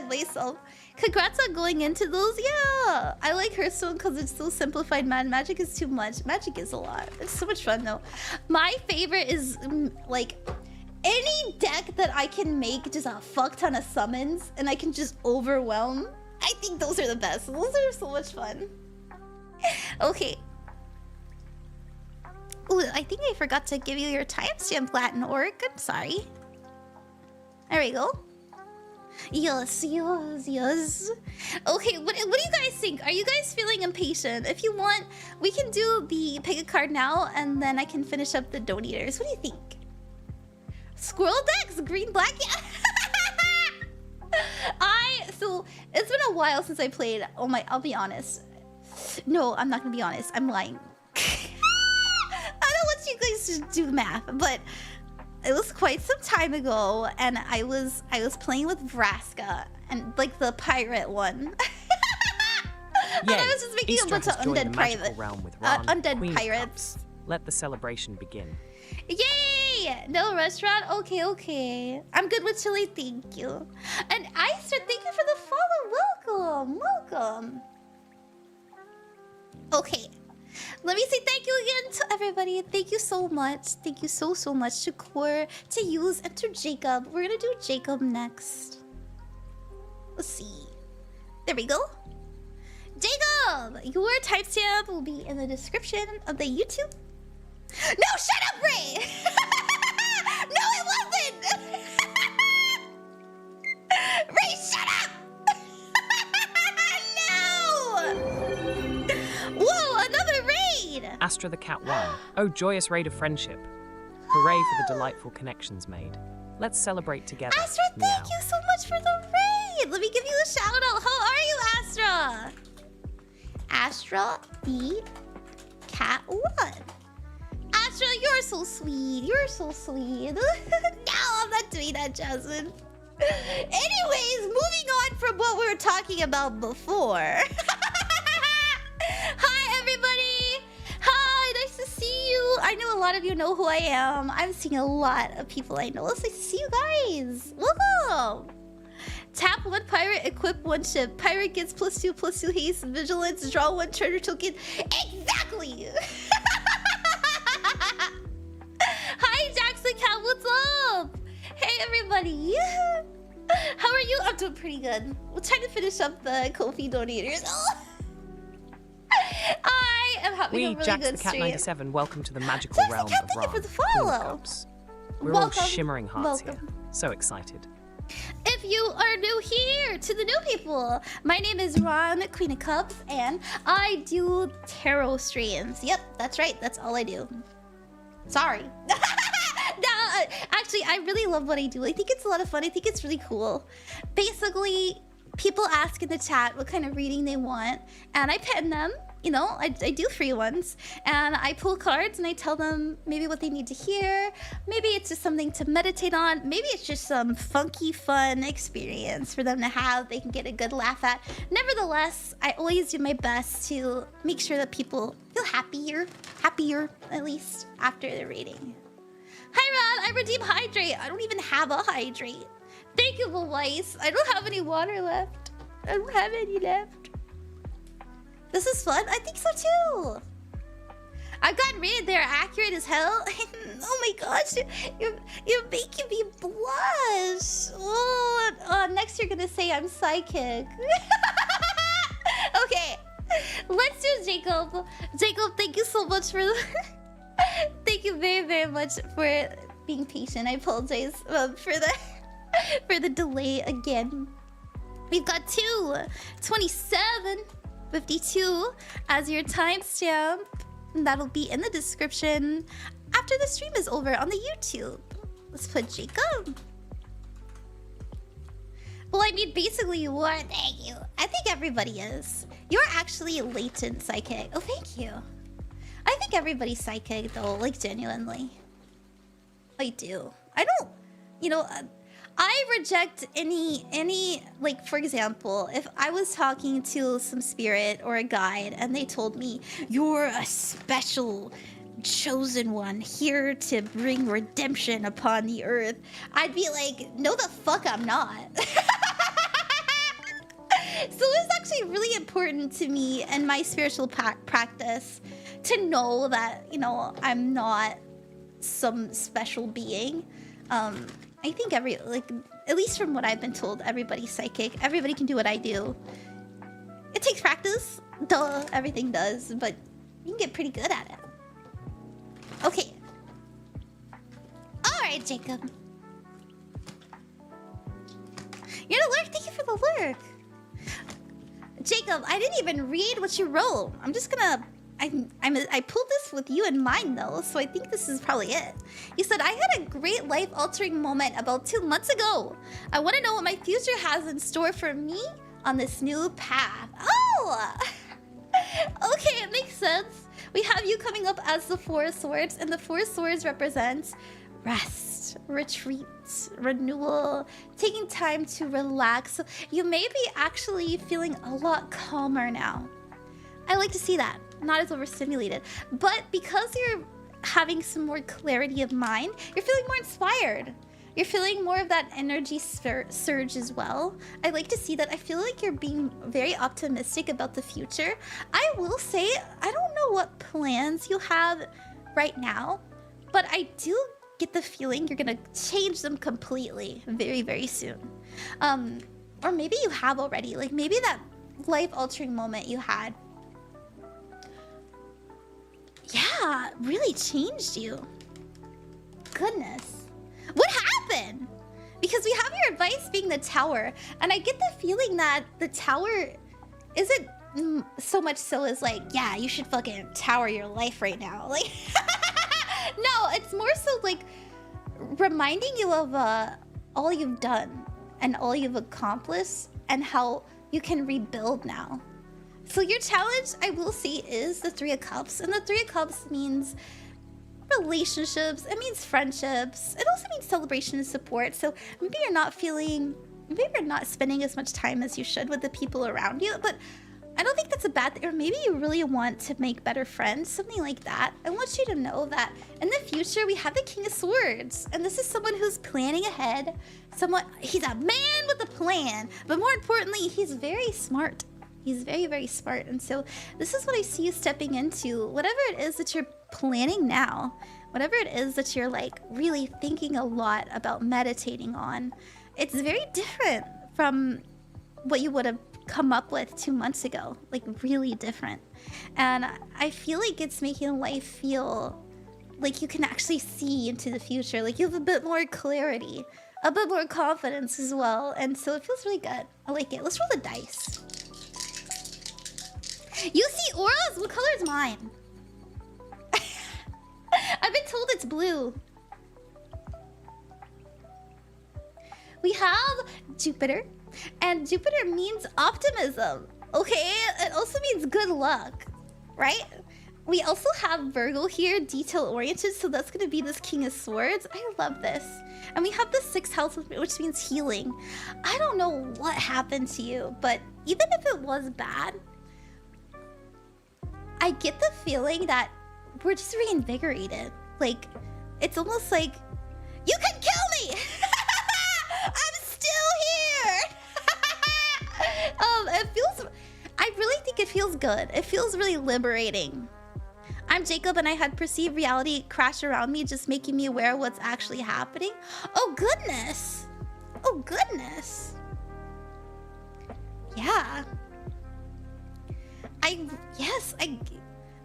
myself. Congrats on going into those. Yeah, I like Hearthstone because it's so simplified, man. Magic is too much. Magic is a lot. It's so much fun though. My favorite is like any deck that I can make just a fuck ton of summons and I can just overwhelm. I think those are the best. Those are so much fun. Okay. Ooh, I think I forgot to give you your timestamp, Latin.Orc. I'm sorry. There we go. Yes. Okay, what do you guys think? Are you guys feeling impatient? If you want, we can do the pick a card now, and then I can finish up the donators. What do you think? Squirrel decks, green, black. Yeah. So it's been a while since I played. Oh my, I'll be honest. No, I'm not gonna be honest. I'm lying. I don't want you guys to do the math, but it was quite some time ago, and I was playing with Vraska and like the pirate one. And I was just making Easter a bunch of undead undead pirates. Cups. Let the celebration begin. Yay! No restaurant? Okay. I'm good with chili, thank you. And Ister, thank you for the follow. Welcome. Okay. Let me say thank you again to everybody. Thank you so much. Thank you so much to Core, to Yoos, and to Jacob. We're gonna do Jacob next. Let's see. There we go. Jacob! Your timestamp will be in the description of the YouTube. No, shut up, Ray! No, it wasn't! Ray, shut up! No! Whoa, another raid! Astra the Cat 1. Oh, joyous raid of friendship. Hooray for the delightful connections made. Let's celebrate together. Astra, thank you so much for the raid! Let me give you a shout out. How are you, Astra? Astra the Cat 1. Astra, you're so sweet. No, I'm not doing that, Jasmine. Anyways, moving on from what we were talking about before. Hi, everybody. Hi, nice to see you. I know a lot of you know who I am. I'm seeing a lot of people I know. It's nice to see you guys. Welcome. Tap 1 pirate, equip 1 ship. Pirate gets +2/+2 haste, vigilance, draw 1 treasure token. Exactly! Hi, Jackson Cat, what's up? Hey, everybody. How are you? I'm doing pretty good. We're trying to finish up the Ko-fi donators. I am having a really Jax good the Cat stream. 97, welcome to the magical Jax the realm Cat, of thank you Ra. for the follow. Cups. We're Welcome. all shimmering hearts Welcome. here. So excited. If you are new here, to the new people, my name is Ron, Queen of Cups, and I do tarot streams. Yep, that's right. That's all I do. Sorry. No, actually, I really love what I do. I think it's a lot of fun. I think it's really cool. Basically, people ask in the chat what kind of reading they want, and I pen them. You know, I do free ones, and I pull cards and I tell them maybe what they need to hear. Maybe it's just something to meditate on. Maybe it's just some funky, fun experience for them to have. They can get a good laugh at. Nevertheless, I always do my best to make sure that people feel happier at least after the reading. Hi, Rod. I redeem hydrate. I don't even have a hydrate. Thank you, Waite. I don't have any water left. I don't have any left. This is fun. I think so too. I've gotten rated. They're accurate as hell. Oh my gosh, you're making me blush. Oh, next you're gonna say I'm psychic. Okay, let's do Jacob. Jacob, thank you so much for. Thank you very, very much for being patient. I apologize for the delay again. We've got 2:27:52 as your timestamp. That'll be in the description after the stream is over on the YouTube. Let's put Jacob. Well, I mean, basically you are. Thank you. I think everybody is. You're actually latent psychic. Oh, thank you. I think everybody's psychic though, like genuinely. I do. I don't, you know, I reject any, like, for example, if I was talking to some spirit or a guide and they told me, you're a special chosen one here to bring redemption upon the earth, I'd be like, no the fuck I'm not. So it's actually really important to me and my spiritual practice to know that, you know, I'm not some special being. I think at least from what I've been told, everybody's psychic. Everybody can do what I do. It takes practice. Duh, everything does, but you can get pretty good at it. Okay. Alright, Jacob. You're the lurk. Thank you for the lurk. Jacob, I didn't even read what you wrote. I'm just gonna... I pulled this with you in mind, though, so I think this is probably it. You said, I had a great life-altering moment about 2 months ago. I want to know what my future has in store for me on this new path. Oh! Okay, it makes sense. We have you coming up as the Four of Swords, and the Four of Swords represents rest, retreat, renewal, taking time to relax. So you may be actually feeling a lot calmer now. I like to see that. Not as overstimulated. But because you're having some more clarity of mind, you're feeling more inspired. You're feeling more of that energy surge as well. I like to see that. I feel like you're being very optimistic about the future. I will say, I don't know what plans you have right now, but I do get the feeling you're gonna change them completely very, very soon. Or maybe you have already. Like maybe that life-altering moment you had, yeah, really changed you. Goodness. What happened? Because we have your advice being the tower, and I get the feeling that the tower isn't so much so as like, yeah, you should fucking tower your life right now. Like, no, it's more so like reminding you of all you've done and all you've accomplished and how you can rebuild now. So your challenge, I will say, is the Three of Cups. And the Three of Cups means relationships. It means friendships. It also means celebration and support. So maybe you're not spending as much time as you should with the people around you. But I don't think that's a bad thing. Or maybe you really want to make better friends. Something like that. I want you to know that in the future, we have the King of Swords. And this is someone who's planning ahead. He's a man with a plan. But more importantly, he's very smart. He's very, very smart. And so this is what I see you stepping into. Whatever it is that you're planning now, whatever it is that you're like really thinking a lot about meditating on, it's very different from what you would have come up with 2 months ago. Like really different. And I feel like it's making life feel like you can actually see into the future. Like you have a bit more clarity, a bit more confidence as well. And so it feels really good. I like it. Let's roll the dice. You see auras? What color is mine? I've been told it's blue. We have Jupiter, and Jupiter means optimism. Okay, it also means good luck, right? We also have Virgo here, detail-oriented, so that's gonna be this King of Swords. I love this. And we have the 6th house, which means healing. I don't know what happened to you, but even if it was bad, I get the feeling that we're just reinvigorated. Like, it's almost like, you can kill me! I'm still here! I really think it feels good. It feels really liberating. I'm Jacob, and I had perceived reality crash around me, just making me aware of what's actually happening. Oh, goodness. Oh, goodness. Yeah.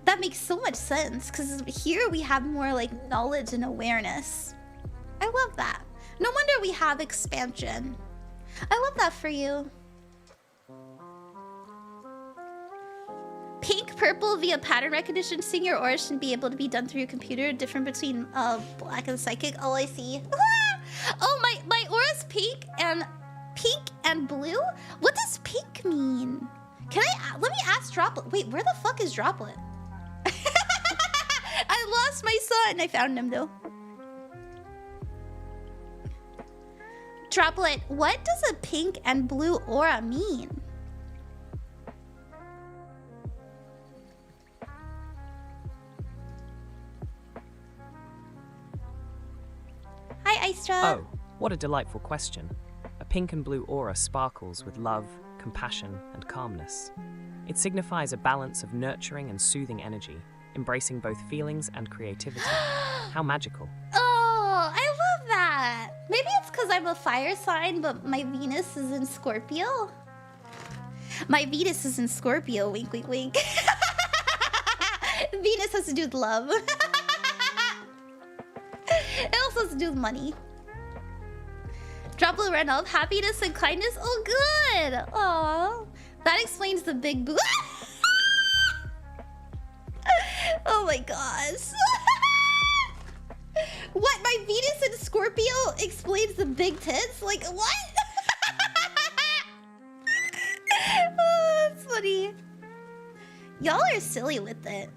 That makes so much sense, because here we have more like knowledge and awareness. I love that. No wonder we have expansion. I love that for you. Pink, purple via pattern recognition. Seeing your aura should be able to be done through your computer. Different between black and psychic. Oh, I see. Oh, my aura's pink and blue? What does pink mean? Let me ask Droplet. Wait, where the fuck is Droplet? I lost my son. I found him though. Droplet, what does a pink and blue aura mean? Hi, Istra. Oh, what a delightful question. A pink and blue aura sparkles with love, compassion, and calmness. It signifies a balance of nurturing and soothing energy, embracing both feelings and creativity. How magical. Oh, I love that. Maybe it's because I'm a fire sign, but my Venus is in Scorpio. My Venus is in Scorpio, wink, wink, wink. Venus has to do with love. It also has to do with money. Drop a run of happiness and kindness. Oh, good. Aww. That explains the big boo. Oh my gosh. What? My Venus in Scorpio explains the big tits? Like, what? Oh, that's funny. Y'all are silly with it.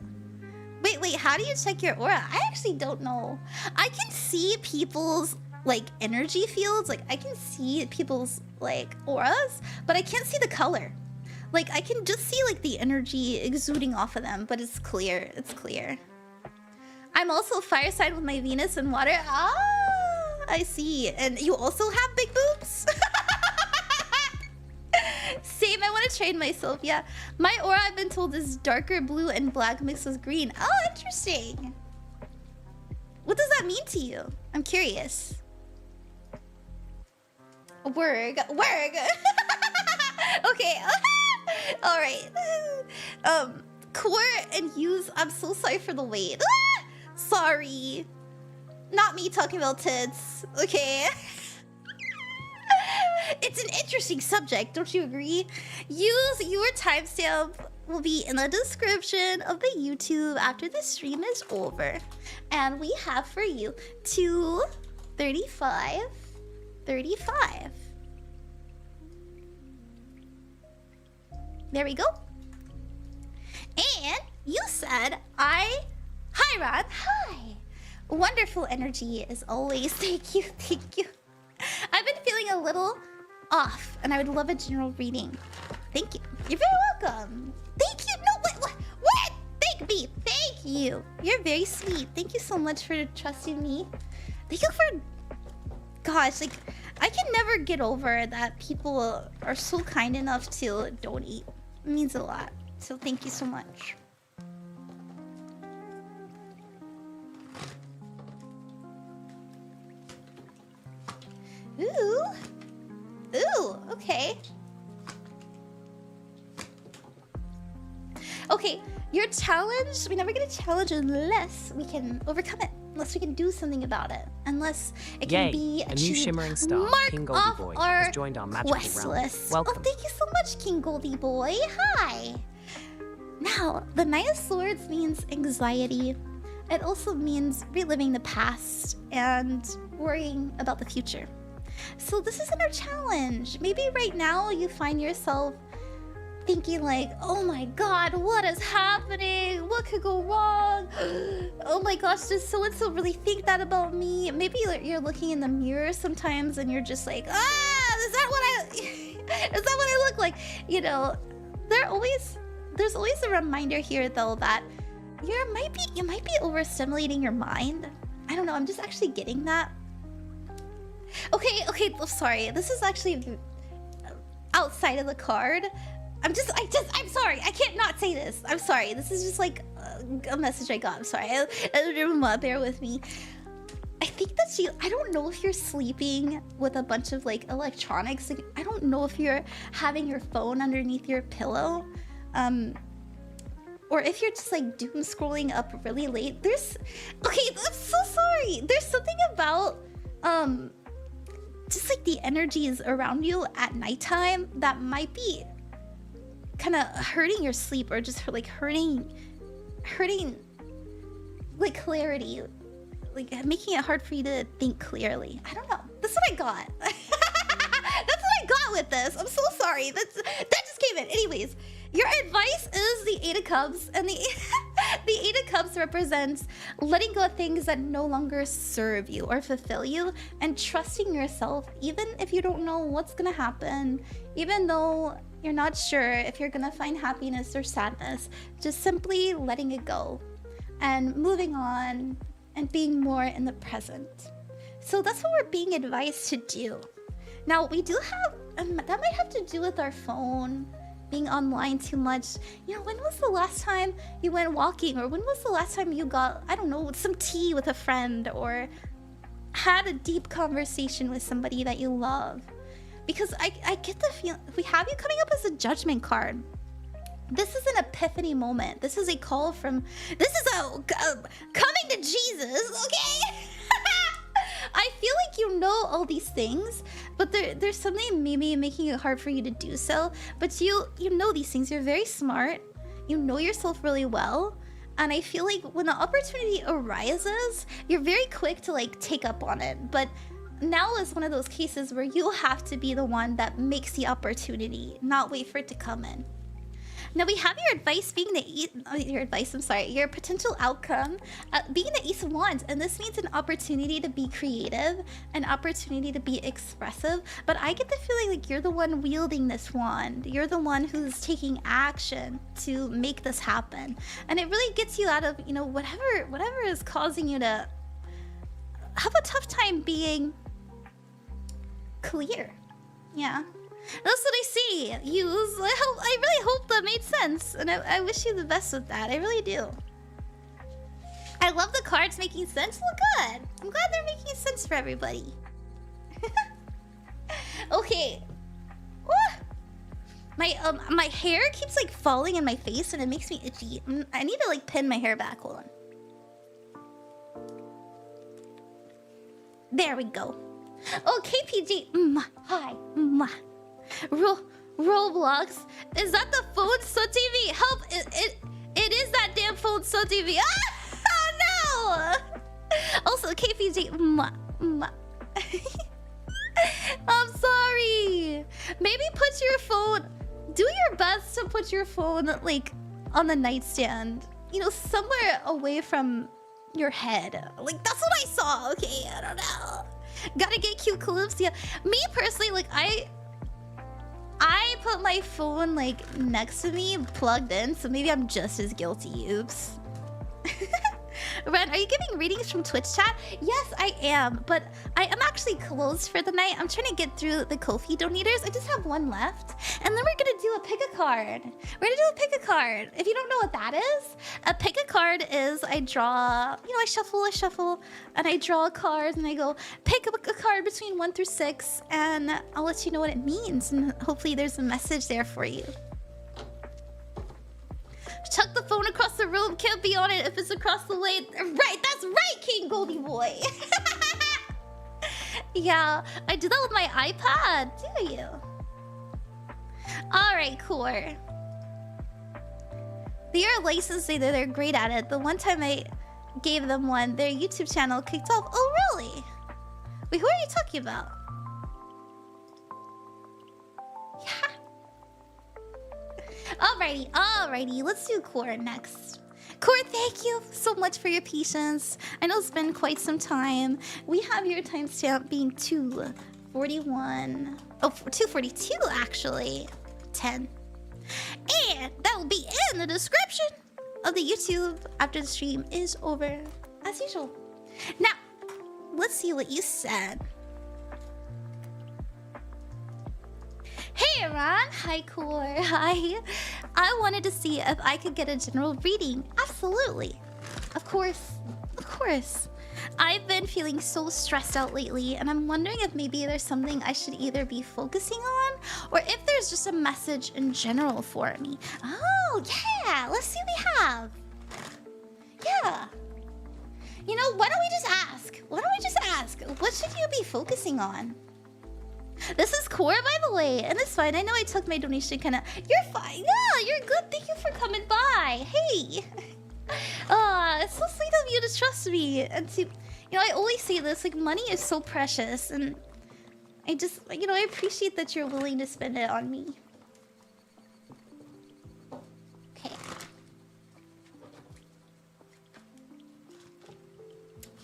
Wait, how do you check your aura? I actually don't know. I can see people's, like, energy fields. Like, I can see people's, like, auras, but I can't see the color. Like, I can just see, like, the energy exuding off of them, but it's clear. It's clear. I'm also fire sign with my Venus and water. Ah, I see. And you also have big boobs? Same, I want to train myself, yeah. My aura, I've been told, is darker blue and black mixed with green. Oh, interesting. What does that mean to you? I'm curious. Worg. Okay. All right. Core and Yoos, I'm so sorry for the wait. Sorry. Not me talking about tits. Okay. It's an interesting subject, don't you agree? Use your timestamp will be in the description of the YouTube after the stream is over. And we have for you 2:35. There we go. And you said, hi Ron, hi. Wonderful energy as always. Thank you. I've been feeling a little off, and I would love a general reading. Thank you. You're very welcome. Thank you. No, what? Thank me. Thank you. You're very sweet. Thank you so much for trusting me. Thank you for... Gosh, like, I can never get over that people are so kind enough to donate. It means a lot. So thank you so much. Ooh, okay. Okay, your challenge, we never get a challenge unless we can overcome it. Unless we can do something about it. Unless it can be achieved. A new shimmering star, Mark King Goldie off Boy, our has joined our magical quest realm. list. Welcome. Oh, thank you so much, King Goldie Boy. Hi. Now, the Knight of Swords means anxiety. It also means reliving the past and worrying about the future. So this is our challenge. Maybe right now you find yourself thinking like, oh my god, what is happening? What could go wrong? Oh my gosh, does so-and-so really think that about me? Maybe you're looking in the mirror sometimes and you're just like, is that what I look like? You know, there's always a reminder here though that you might be overstimulating your mind. I don't know, I'm just actually getting that. Okay, I'm sorry. This is actually outside of the card. I'm sorry. I can't not say this. I'm sorry. This is just like a message I got. I'm sorry. Bear with me. I think that I don't know if you're sleeping with a bunch of like electronics. Like, I don't know if you're having your phone underneath your pillow. Or if you're just like doom scrolling up really late. Okay, I'm so sorry. There's something about just like the energies around you at nighttime that might be kind of hurting your sleep, or just like hurting like clarity, like making it hard for you to think clearly. I don't know. That's what I got. That's what I got with this. I'm so sorry. That just came in. Anyways, your advice is the Eight of Cups, and the Eight of Cups represents letting go of things that no longer serve you or fulfill you, and trusting yourself even if you don't know what's gonna happen, even though you're not sure if you're gonna find happiness or sadness. Just simply letting it go and moving on and being more in the present. So that's what we're being advised to do. Now, we do have that might have to do with our phone being online too much. You know, when was the last time you went walking, or when was the last time you got, I don't know, some tea with a friend, or had a deep conversation with somebody that you love? Because I get the feeling we have you coming up as a judgment card. This is an epiphany moment. This is a call from, this is a coming to Jesus, okay? I feel like you know all these things, but there's something maybe making it hard for you to do so. But you know these things. You're very smart. You know yourself really well. And I feel like when the opportunity arises, you're very quick to like take up on it. But now is one of those cases where you have to be the one that makes the opportunity, not wait for it to come in. Now we have your advice being your potential outcome being the Ace of Wands, and this means an opportunity to be creative, an opportunity to be expressive. But I get the feeling like you're the one wielding this wand. You're the one who's taking action to make this happen, and it really gets you out of, you know, whatever is causing you to have a tough time being clear. Yeah. That's what I see, Yoos. I really hope that made sense, and I wish you the best with that. I really do. I love the cards making sense. Well, good. I'm glad they're making sense for everybody. Okay. My hair keeps like falling in my face, and it makes me itchy. I need to like pin my hair back. Hold on. There we go. Oh, KPG. Hi. Roblox, is that the phone so TV? Help! It is that damn phone so TV. Ah! Oh no! Also, KPG. I'm sorry. Maybe put your phone. Do your best to put your phone like on the nightstand. You know, somewhere away from your head. Like that's what I saw. Okay, I don't know. Gotta get cute clips. Yeah, me personally, like I put my phone like next to me, plugged in, so maybe I'm just as guilty. Oops. Ren, are you giving readings from Twitch chat? Yes, I am, but I am actually closed for the night. I'm trying to get through the Ko-fi donators. I just have one left, and then we're gonna do a pick a card. We're gonna do a pick a card. If you don't know what that is, a pick a card is I draw, you know, I shuffle, and I draw cards, and I go pick a card between 1 through 6, and I'll let you know what it means, and hopefully there's a message there for you. Chuck the phone across the room. Can't be on it if it's across the way. Right, that's right, King Goldie Boy. Yeah, I do that with my iPad. Do you? All right, cool. They are licensed data. They're great at it. The one time I gave them one, their YouTube channel kicked off. Oh, really? Wait, who are you talking about? Yeah. Alrighty, let's do Core next. Core, thank you so much for your patience. I know it's been quite some time. We have your timestamp being 2:41. Oh, 2:42 actually. 10. And that will be in the description of the YouTube after the stream is over, as usual. Now, let's see what you said. Hey, Ron. Hi, Core. Hi. I wanted to see if I could get a general reading. Absolutely. Of course. I've been feeling so stressed out lately, and I'm wondering if maybe there's something I should either be focusing on, or if there's just a message in general for me. Oh, yeah. Let's see what we have. Yeah. You know, why don't we just ask? What should you be focusing on? This is Core, by the way, and it's fine. I know I took my donation kind of... You're fine. Yeah, you're good. Thank you for coming by. Hey. It's so sweet of you to trust me. And to... You know, I always say this, like, money is so precious, and I just... You know, I appreciate that you're willing to spend it on me. Okay.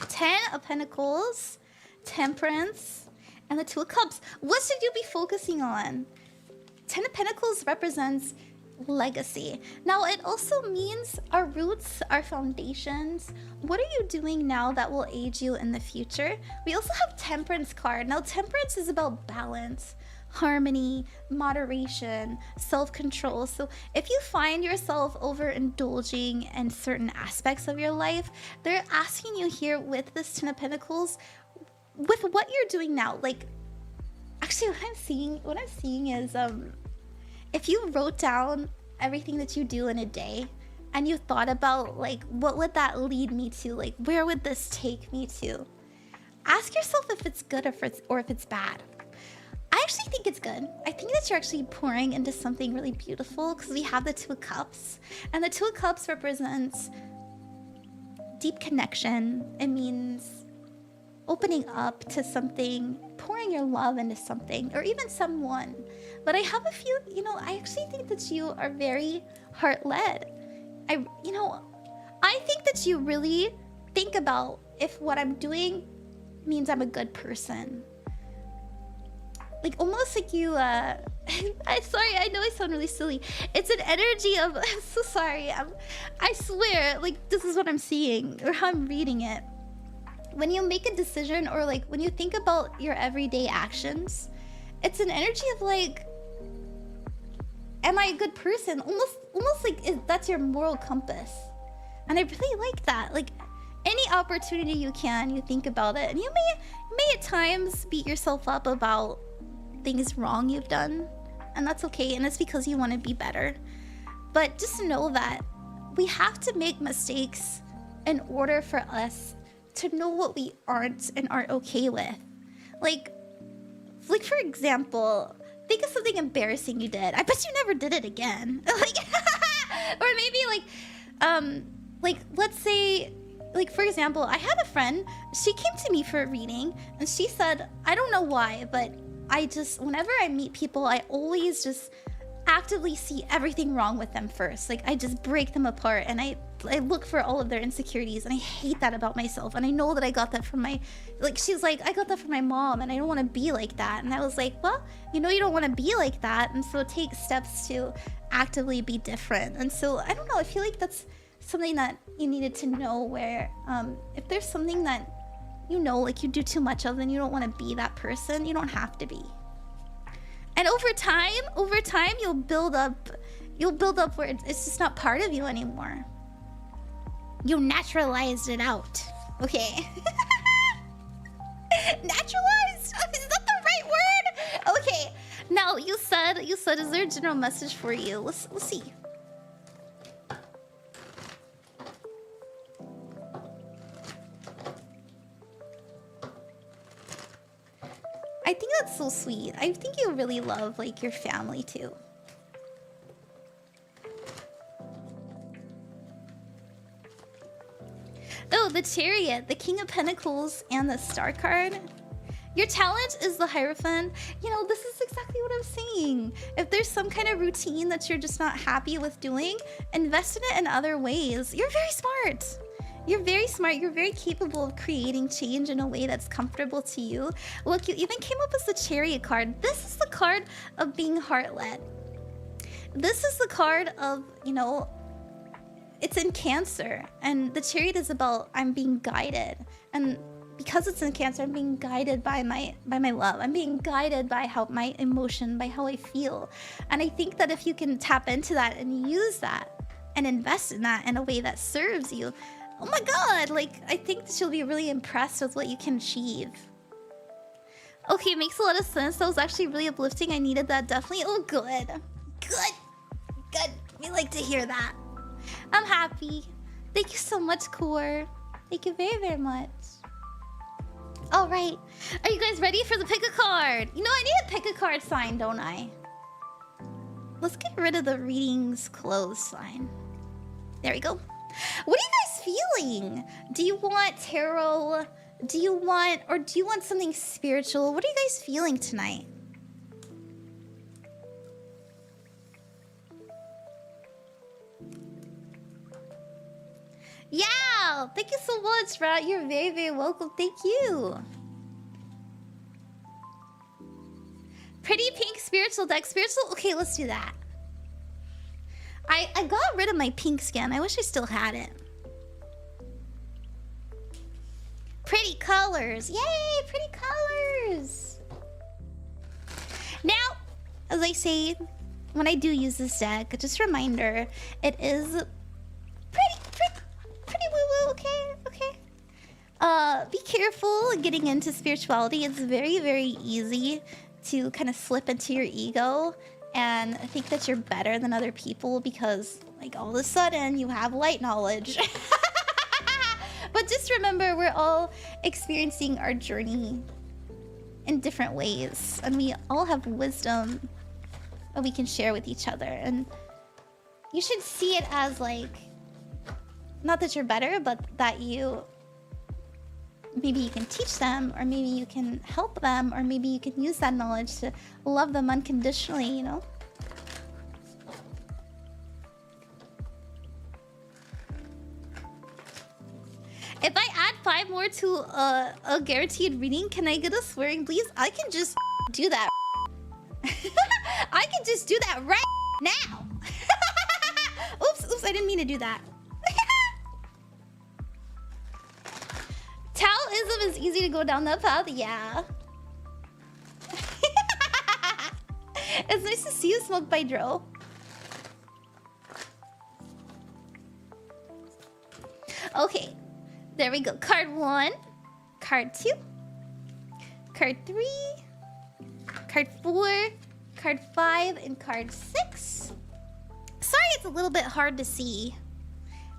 10 of Pentacles, Temperance, and the 2 of Cups. What should you be focusing on? 10 of Pentacles represents legacy. Now, it also means our roots, our foundations. What are you doing now that will aid you in the future? We also have Temperance card. Now, Temperance is about balance, harmony, moderation, self-control. So if you find yourself overindulging in certain aspects of your life, they're asking you here with this Ten of Pentacles, with what you're doing now. Like, actually, what I'm seeing is, if you wrote down everything that you do in a day, and you thought about, like, what would that lead me to? Like, where would this take me to? Ask yourself if it's good or if it's bad. I actually think it's good. I think that you're actually pouring into something really beautiful, because we have the Two of Cups. And the Two of Cups represents deep connection. It means opening up to something, pouring your love into something, or even someone. But I have a few, I actually think that you are very heart-led. I think that you really think about if what I'm doing means I'm a good person. Like, almost like you, I'm sorry, I know I sound really silly. It's an energy of, I'm so sorry. I swear, like, this is what I'm seeing, or how I'm reading it. When you make a decision, or like, when you think about your everyday actions, it's an energy of like, am I a good person? Almost like that's your moral compass. And I really like that. Like, any opportunity you think about it. And you may at times beat yourself up about things wrong you've done. And that's okay. And it's because you want to be better. But just know that we have to make mistakes in order for us to know what we aren't and aren't okay with. Like for example, think of something embarrassing you did. I bet you never did it again. Like, or maybe like let's say, like, for example, I had a friend, she came to me for a reading, and she said, I don't know why, but whenever I meet people, I always just actively see everything wrong with them first. Like, I just break them apart, and I look for all of their insecurities, and I hate that about myself. And I know that I got that from she's like, I got that from my mom, and I don't want to be like that. And I was like, well, you don't want to be like that, and so take steps to actively be different. And so, I don't know, I feel like that's something that you needed to know, where if there's something that like you do too much of, then you don't want to be that person. You don't have to be. And over time you'll build up where it's just not part of you anymore. You naturalized it out. Okay. Naturalized? Is that the right word? Okay. Now, you said, is there a general message for you? Let's see. I think that's so sweet. I think you really love, like, your family too. Oh, the Chariot, the King of Pentacles, and the Star card. Your talent is the Hierophant. This is exactly what I'm saying. If there's some kind of routine that you're just not happy with doing, invest in it in other ways. You're very smart. You're very smart. You're very capable of creating change in a way that's comfortable to you. Look, you even came up as the Chariot card. This is the card of being heart-led. This is the card of, it's in Cancer. And the Chariot is about, I'm being guided. And because it's in Cancer, I'm being guided by my love. I'm being guided by my emotion, by how I feel. And I think that if you can tap into that and use that and invest in that in a way that serves you, oh my god, like, I think that you'll be really impressed with what you can achieve. Okay, makes a lot of sense. That was actually really uplifting. I needed that, definitely. Oh, good. Good. We like to hear that. I'm happy. Thank you so much, Core. Thank you very, very much. All right. Are you guys ready for the pick a card? I need a pick a card sign, don't I? Let's get rid of the readings closed sign. There we go. What are you guys feeling? Do you want tarot? Do you want something spiritual? What are you guys feeling tonight? Yeah! Thank you so much, Rat. You're very, very welcome. Thank you. Pretty pink spiritual deck. Spiritual? Okay, let's do that. I got rid of my pink skin. I wish I still had it. Pretty colors. Yay, pretty colors. Now as I say when I do use this deck, just a reminder, it is pretty woo-woo, okay? Okay. Be careful getting into spirituality. It's very, very easy to kind of slip into your ego and think that you're better than other people because, like, all of a sudden you have light knowledge. But just remember, we're all experiencing our journey in different ways, and we all have wisdom that we can share with each other. And you should see it as, like, not that you're better, but that maybe you can teach them, or maybe you can help them, or maybe you can use that knowledge to love them unconditionally, you know? If I add 5 more to a guaranteed reading, can I get a swearing, please? I can just do that. I can just do that right now. Oops, I didn't mean to do that. Taoism is easy to go down that path, yeah. It's nice to see you, Smoke by Dro. Okay, there we go. Card 1, card 2, card 3, card 4, card 5, and card 6. Sorry it's a little bit hard to see.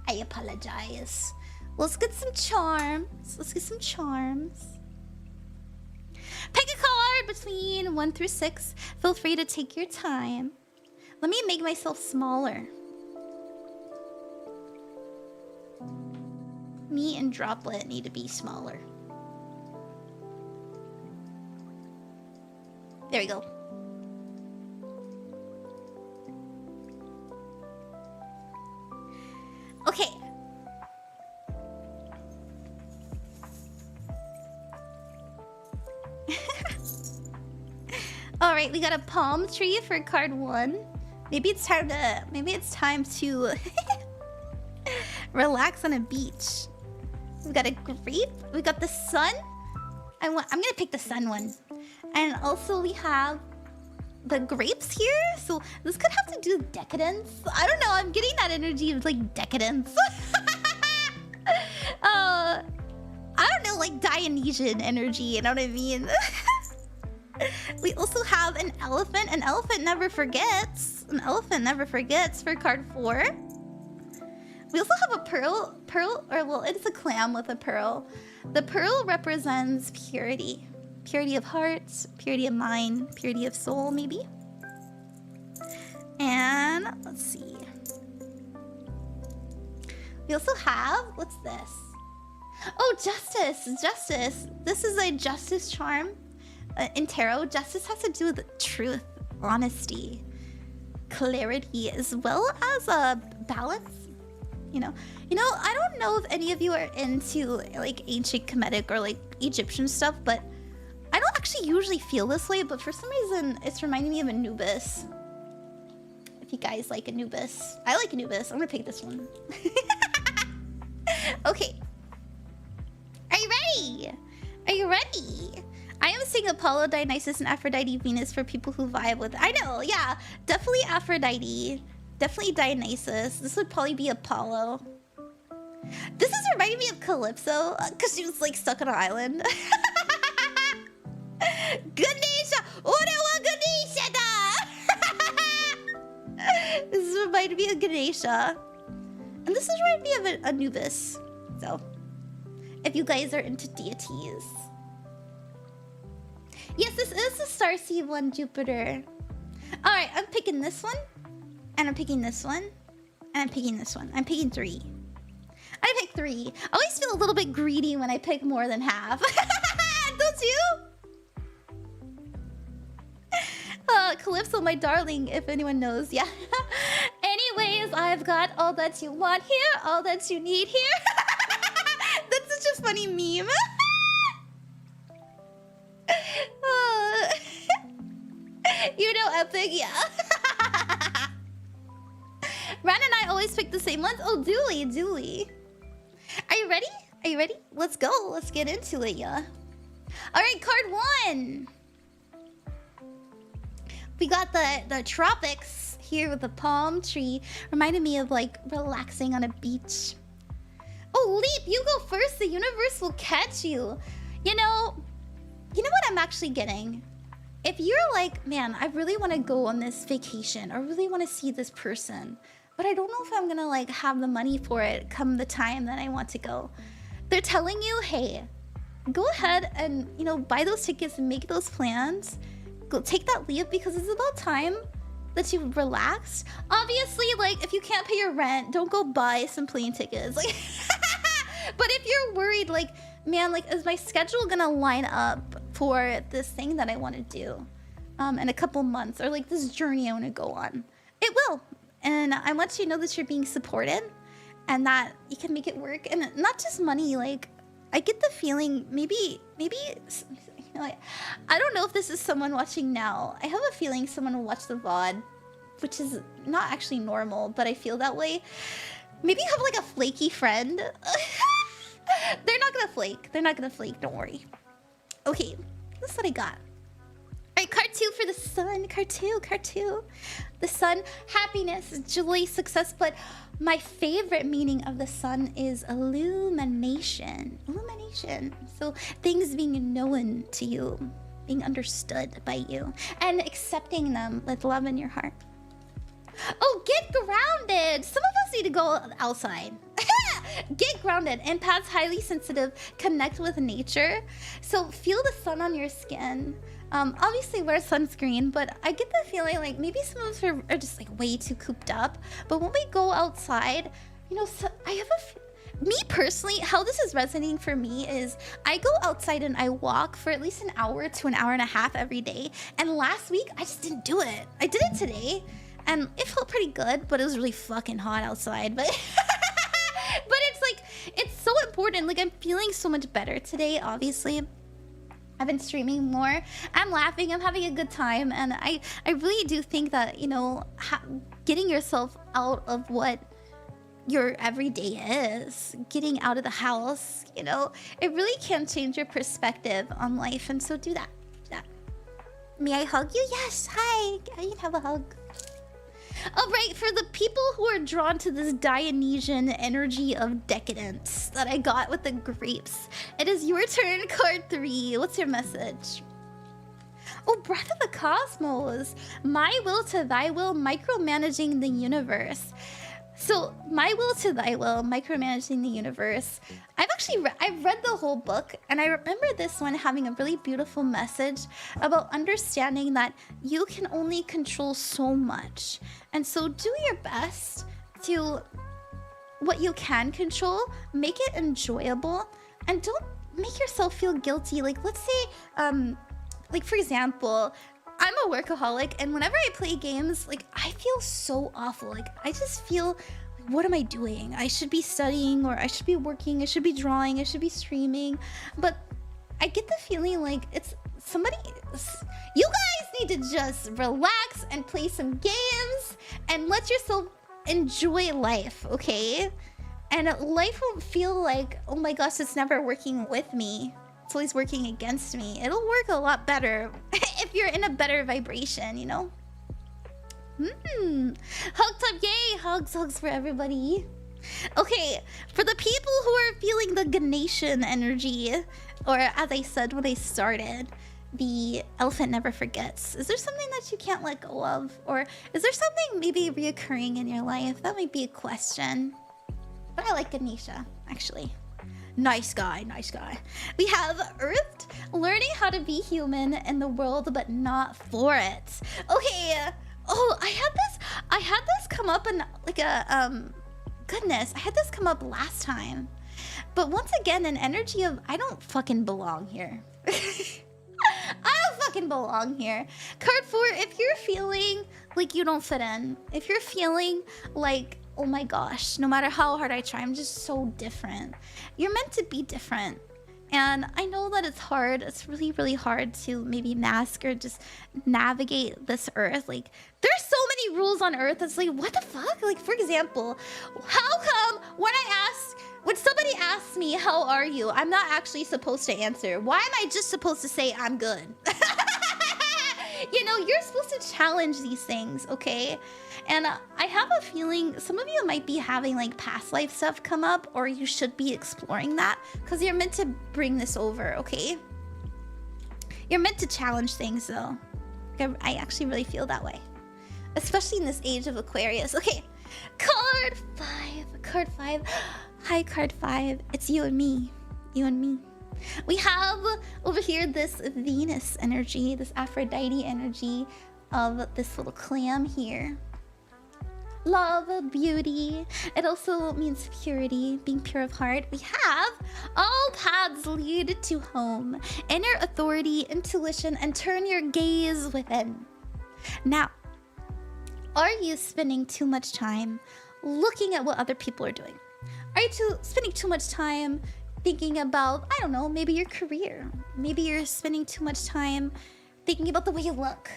I apologize. Let's get some charms. Pick a card between 1 through 6. Feel free to take your time. Let me make myself smaller. Me and Droplet need to be smaller. There we go. Okay. All right, we got a palm tree for card 1. Maybe it's time to relax on a beach. We've got a grape. We got the sun. I'm gonna pick the sun one. And also we have the grapes here. So this could have to do with decadence. I don't know. I'm getting that energy of like decadence. I don't know, like Dionysian energy. You know what I mean? We also have an elephant. An elephant never forgets. An elephant never forgets for card 4. We also have a pearl, or well, it's a clam with a pearl. The pearl represents purity. Purity of heart, purity of mind, purity of soul, maybe. And let's see. We also have, what's this? Oh, justice, justice. This is a justice charm. In tarot, justice has to do with truth, honesty, clarity, as well as balance. You know, I don't know if any of you are into like ancient Kemetic or like Egyptian stuff, but I don't actually usually feel this way, but for some reason it's reminding me of Anubis. If you guys like Anubis. I like Anubis. I'm gonna pick this one. Okay. Are you ready? Are you ready? I am saying Apollo, Dionysus, and Aphrodite, Venus for people who vibe with it. I know, yeah. Definitely Aphrodite. Definitely Dionysus. This would probably be Apollo. This is reminding me of Calypso, because she was like stuck on an island. Ganesha! Orewa Ganesha da! This is reminding me of Ganesha. And this is reminding me of Anubis. So, if you guys are into deities. Yes, this is the Starseed one, Jupiter. Alright, I'm picking this one. And I'm picking this one. And I'm picking this one. I'm picking 3. I pick 3. I always feel a little bit greedy when I pick more than half. Don't you? Calypso, my darling, if anyone knows. Yeah. Anyways, I've got all that you want here. All that you need here. That's such a funny meme. You know, epic, yeah. Ran and I always pick the same ones. Oh, Dooley. Are you ready? Are you ready? Let's go. Let's get into it, yeah. All right, card 1. We got the tropics here with the palm tree. Reminded me of like relaxing on a beach. Oh, Leap, you go first. The universe will catch you. You know what I'm actually getting? If you're like, man, I really want to go on this vacation or really want to see this person, but I don't know if I'm gonna like have the money for it come the time that I want to go. They're telling you, hey, go ahead and, you know, buy those tickets and make those plans. Go take that leave because it's about time that you relaxed. Obviously, like, if you can't pay your rent, don't go buy some plane tickets. Like, but if you're worried, like, man, like, is my schedule gonna line up for this thing that I want to do in a couple months, or like this journey I want to go on? It will. And I want you to know that you're being supported and that you can make it work. And not just money, like, I get the feeling maybe, you know, like, I don't know if this is someone watching now. I have a feeling someone will watch the VOD, which is not actually normal, but I feel that way. Maybe you have like a flaky friend. They're not gonna flake. They're not gonna flake, don't worry. Okay, that's what I got. Alright, card 2 for the sun. Card 2. The sun, happiness, joy, success, but my favorite meaning of the sun is illumination. Illumination. So things being known to you, being understood by you, and accepting them with love in your heart. Oh, get grounded. Some of us need to go outside. Get grounded. Empaths, highly sensitive, connect with nature. So feel the sun on your skin. Obviously wear sunscreen, but I get the feeling like maybe some of us are just like way too cooped up. But when we go outside, you know, so I have me personally, how this is resonating for me is I go outside and I walk for at least an hour to an hour and a half every day. And last week, I just didn't do it. I did it today. And it felt pretty good, but it was really fucking hot outside. But but it's like, it's so important. Like, I'm feeling so much better today, obviously. I've been streaming more. I'm laughing. I'm having a good time. And I really do think that, you know, getting yourself out of what your everyday is, getting out of the house, you know, it really can change your perspective on life. And so do that. May I hug you? Yes. Hi. I can have a hug. All right, for the people who are drawn to this Dionysian energy of decadence that I got with the grapes, it is your turn, card 3. What's your message? Oh, Breath of the Cosmos. My will to thy will, micromanaging the universe. So, my will to thy will, micromanaging the universe. I've read the whole book, and I remember this one having a really beautiful message about understanding that you can only control so much. And so do your best to what you can control, make it enjoyable, and don't make yourself feel guilty. Like, let's say, like, for example, I'm a workaholic, and whenever I play games, like, I feel so awful. Like, I just feel like, what am I doing? I should be studying, or I should be working, I should be drawing, I should be streaming. But I get the feeling like it's somebody... You guys need to just relax and play some games and let yourself enjoy life, okay? And life won't feel like, oh my gosh, it's never working with me. It's always working against me. It'll work a lot better if you're in a better vibration, you know? Hug time, yay! Hugs for everybody. Okay, for the people who are feeling the Ganesian energy, or as I said when I started, the elephant never forgets. Is there something that you can't let go of? Or is there something maybe reoccurring in your life? That might be a question. But I like Ganesha, actually. Nice guy. We have Earth, learning how to be human in the world, but not for it. Okay. Oh, I had this come up in like a goodness, I had this come up last time. But once again, an energy of I don't fucking belong here. I don't fucking belong here. Card 4, if you're feeling like you don't fit in, if you're feeling like, oh my gosh, no matter how hard I try, I'm just so different. You're meant to be different. And I know that it's hard. It's really, really hard to maybe mask or just navigate this earth. Like, there's so many rules on earth. It's like, what the fuck? Like, for example, how come when somebody asks me, how are you? I'm not actually supposed to answer. Why am I just supposed to say I'm good? You know, you're supposed to challenge these things, okay? And I have a feeling some of you might be having like past life stuff come up, or you should be exploring that because you're meant to bring this over, okay? You're meant to challenge things though. I actually really feel that way, especially in this age of Aquarius. Okay, card 5, card 5. Hi, card 5. It's you and me, you and me. We have over here this Venus energy, this Aphrodite energy of this little clam here. Love, beauty. It also means purity, being pure of heart. We have all paths lead to home, inner authority, intuition, and turn your gaze within. Now, are you spending too much time looking at what other people are doing? Are you spending too much time thinking about, I don't know, maybe your career? Maybe you're spending too much time thinking about the way you look,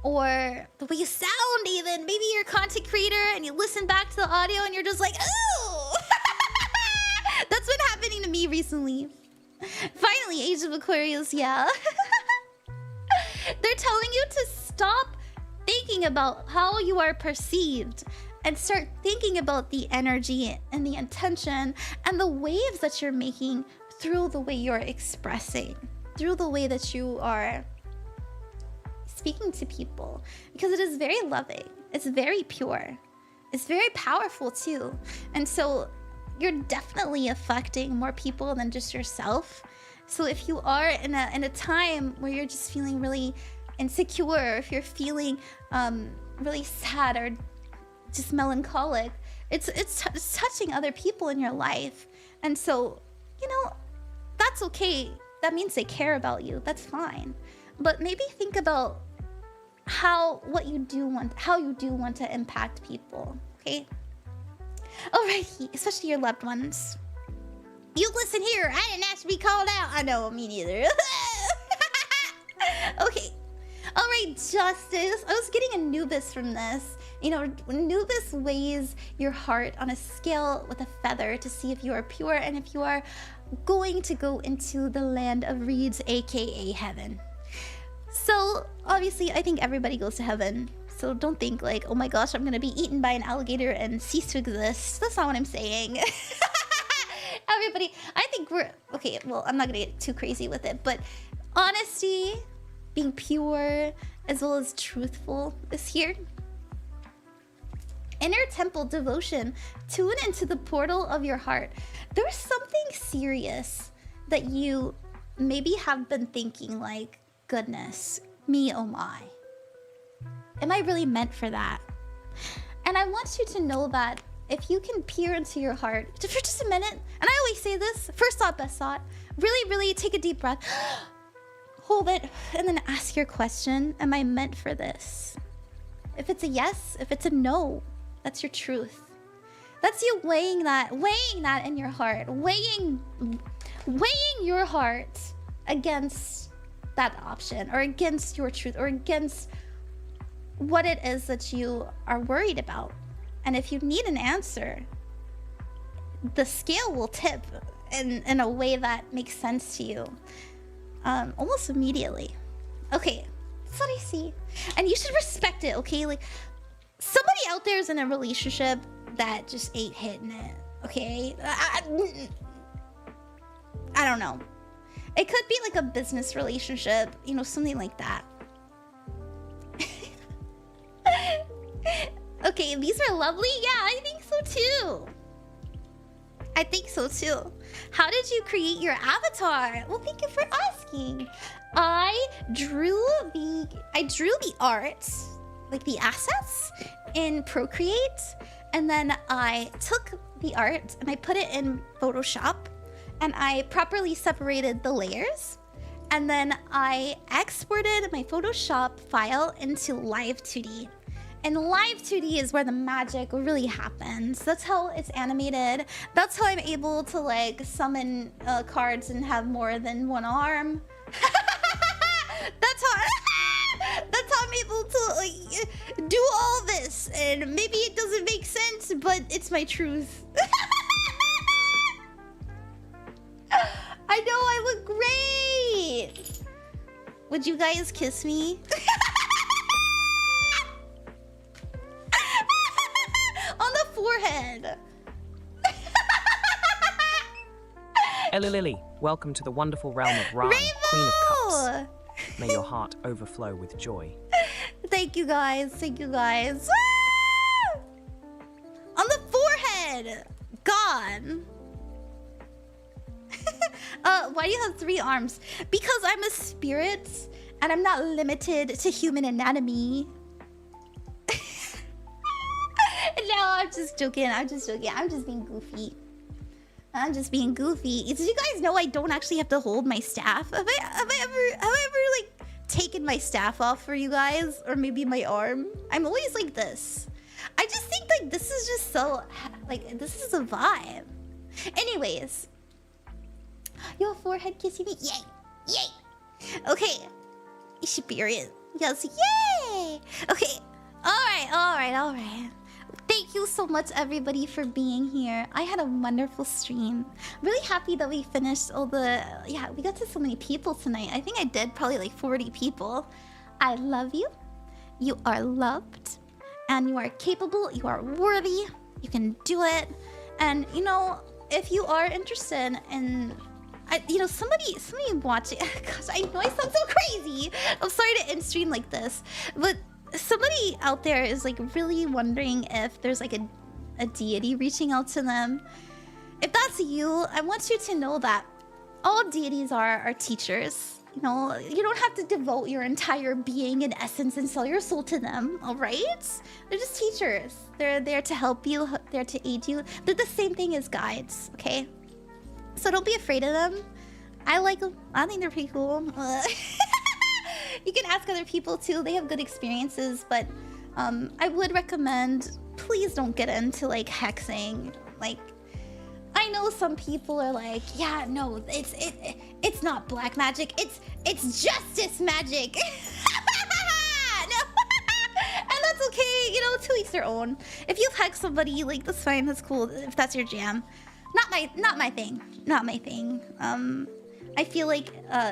or the way you sound even. Maybe you're a content creator and you listen back to the audio and you're just like, ooh! That's been happening to me recently. Finally, Age of Aquarius, yeah. They're telling you to stop thinking about how you are perceived and start thinking about the energy and the intention and the waves that you're making through the way you're expressing, through the way that you are speaking to people, because it is very loving, it's very pure, it's very powerful too. And so you're definitely affecting more people than just yourself. So if you are in a time where you're just feeling really insecure, or if you're feeling really sad or just melancholic, it's touching other people in your life. And so, you know, that's okay. That means they care about you. That's fine. But maybe think about how you do want to impact people, okay? Alrighty, especially your loved ones. You listen here, I didn't ask to be called out. I know, me neither. Okay, alright, Justice. I was getting Anubis from this. You know, Anubis weighs your heart on a scale with a feather to see if you are pure and if you are going to go into the land of reeds, aka heaven. So, obviously, I think everybody goes to heaven. So don't think like, oh my gosh, I'm gonna be eaten by an alligator and cease to exist. That's not what I'm saying. Everybody, I think we're... Okay, well, I'm not gonna get too crazy with it, but honesty, being pure, as well as truthful is here. Inner temple devotion. Tune into the portal of your heart. There's something serious that you maybe have been thinking like, goodness, me oh my. Am I really meant for that? And I want you to know that if you can peer into your heart for just a minute, and I always say this, first thought, best thought, really, really take a deep breath, hold it, and then ask your question, am I meant for this? If it's a yes, if it's a no, that's your truth. That's you weighing that in your heart, weighing your heart against that option, or against your truth, or against what it is that you are worried about. And if you need an answer, the scale will tip in a way that makes sense to you almost immediately. Okay, that's what I see. And you should respect it, okay? Like, somebody out there is in a relationship that just ain't hitting it, okay? I don't know. It could be like a business relationship, you know, something like that. Okay, these are lovely. Yeah, I think so too. I think so too. How did you create your avatar? Well, thank you for asking. I drew the art, like the assets, in Procreate, and then I took the art and I put it in Photoshop, and I properly separated the layers, and then I exported my Photoshop file into Live 2D. And Live 2D is where the magic really happens. That's how it's animated. That's how I'm able to like summon cards and have more than one arm. That's how I'm able to like do all this. And maybe it doesn't make sense, but it's my truth. I know I look great. Would you guys kiss me? Ella Lily, welcome to the wonderful realm of Ran, Queen of Cups. May your heart overflow with joy. Thank you guys. Thank you guys. Ah! On the forehead. God. Why do you have 3 arms? Because I'm a spirit and I'm not limited to human anatomy. No, I'm just joking. I'm just joking. I'm just being goofy. I'm just being goofy. Did you guys know I don't actually have to hold my staff? Have I ever like taken my staff off for you guys? Or maybe my arm? I'm always like this. I just think like this is just so like this is a vibe. Anyways. Your forehead kissing me. Yay! Yay! Okay. Spirit. Yes, yay! Okay. Alright. Thank you so much, everybody, for being here. I had a wonderful stream. Really happy that we finished all the... Yeah, we got to so many people tonight. I think I did probably like 40 people. I love you. You are loved. And you are capable. You are worthy. You can do it. And, you know, if you are interested in... you know, somebody watching... Gosh, I know I sound so crazy. I'm sorry to end stream like this. But... somebody out there is like really wondering if there's like a deity reaching out to them. If that's you, I want you to know that all deities are teachers. You know, you don't have to devote your entire being and essence and sell your soul to them, all right? They're just teachers. They're there to help you, there to aid you. They're the same thing as guides, okay? So don't be afraid of them. I like them. I think they're pretty cool. You can ask other people too. They have good experiences, but I would recommend please don't get into like hexing. Like, I know some people are like, yeah, no, it's not black magic. It's justice magic. No. And that's okay. You know, to each their own. If you've hexed somebody, like that's fine. That's cool. If that's your jam. Not my thing. Not my thing. I feel like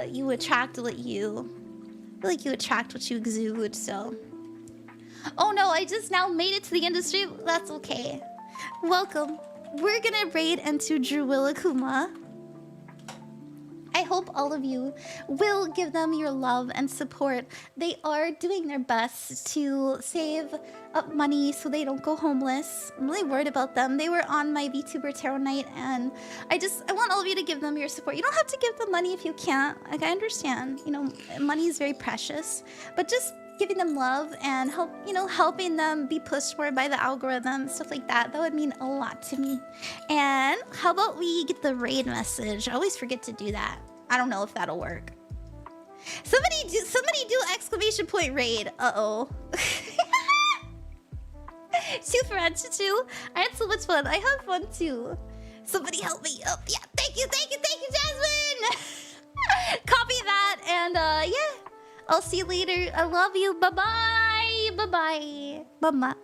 you attract what you. I feel like you attract what you exude, so... Oh no, I just now made it to the industry. That's okay. Welcome. We're gonna raid into Druwillakuma. I hope all of you will give them your love and support. They are doing their best to save up money so they don't go homeless. I'm really worried about them. They were on my VTuber Tarot night, and I want all of you to give them your support. You don't have to give them money if you can't. Like, I understand. You know, money is very precious, but just giving them love and helping them be pushed more by the algorithm, stuff like that. That would mean a lot to me. And how about we get the raid message? I always forget to do that. I don't know if that'll work. Somebody do exclamation point raid. Uh-oh. Too French too. I had so much fun. I had fun too. Somebody help me up. Yeah, thank you, Jasmine. Copy that, and yeah. I'll see you later. I love you. Bye-bye. Bye-bye. Mama.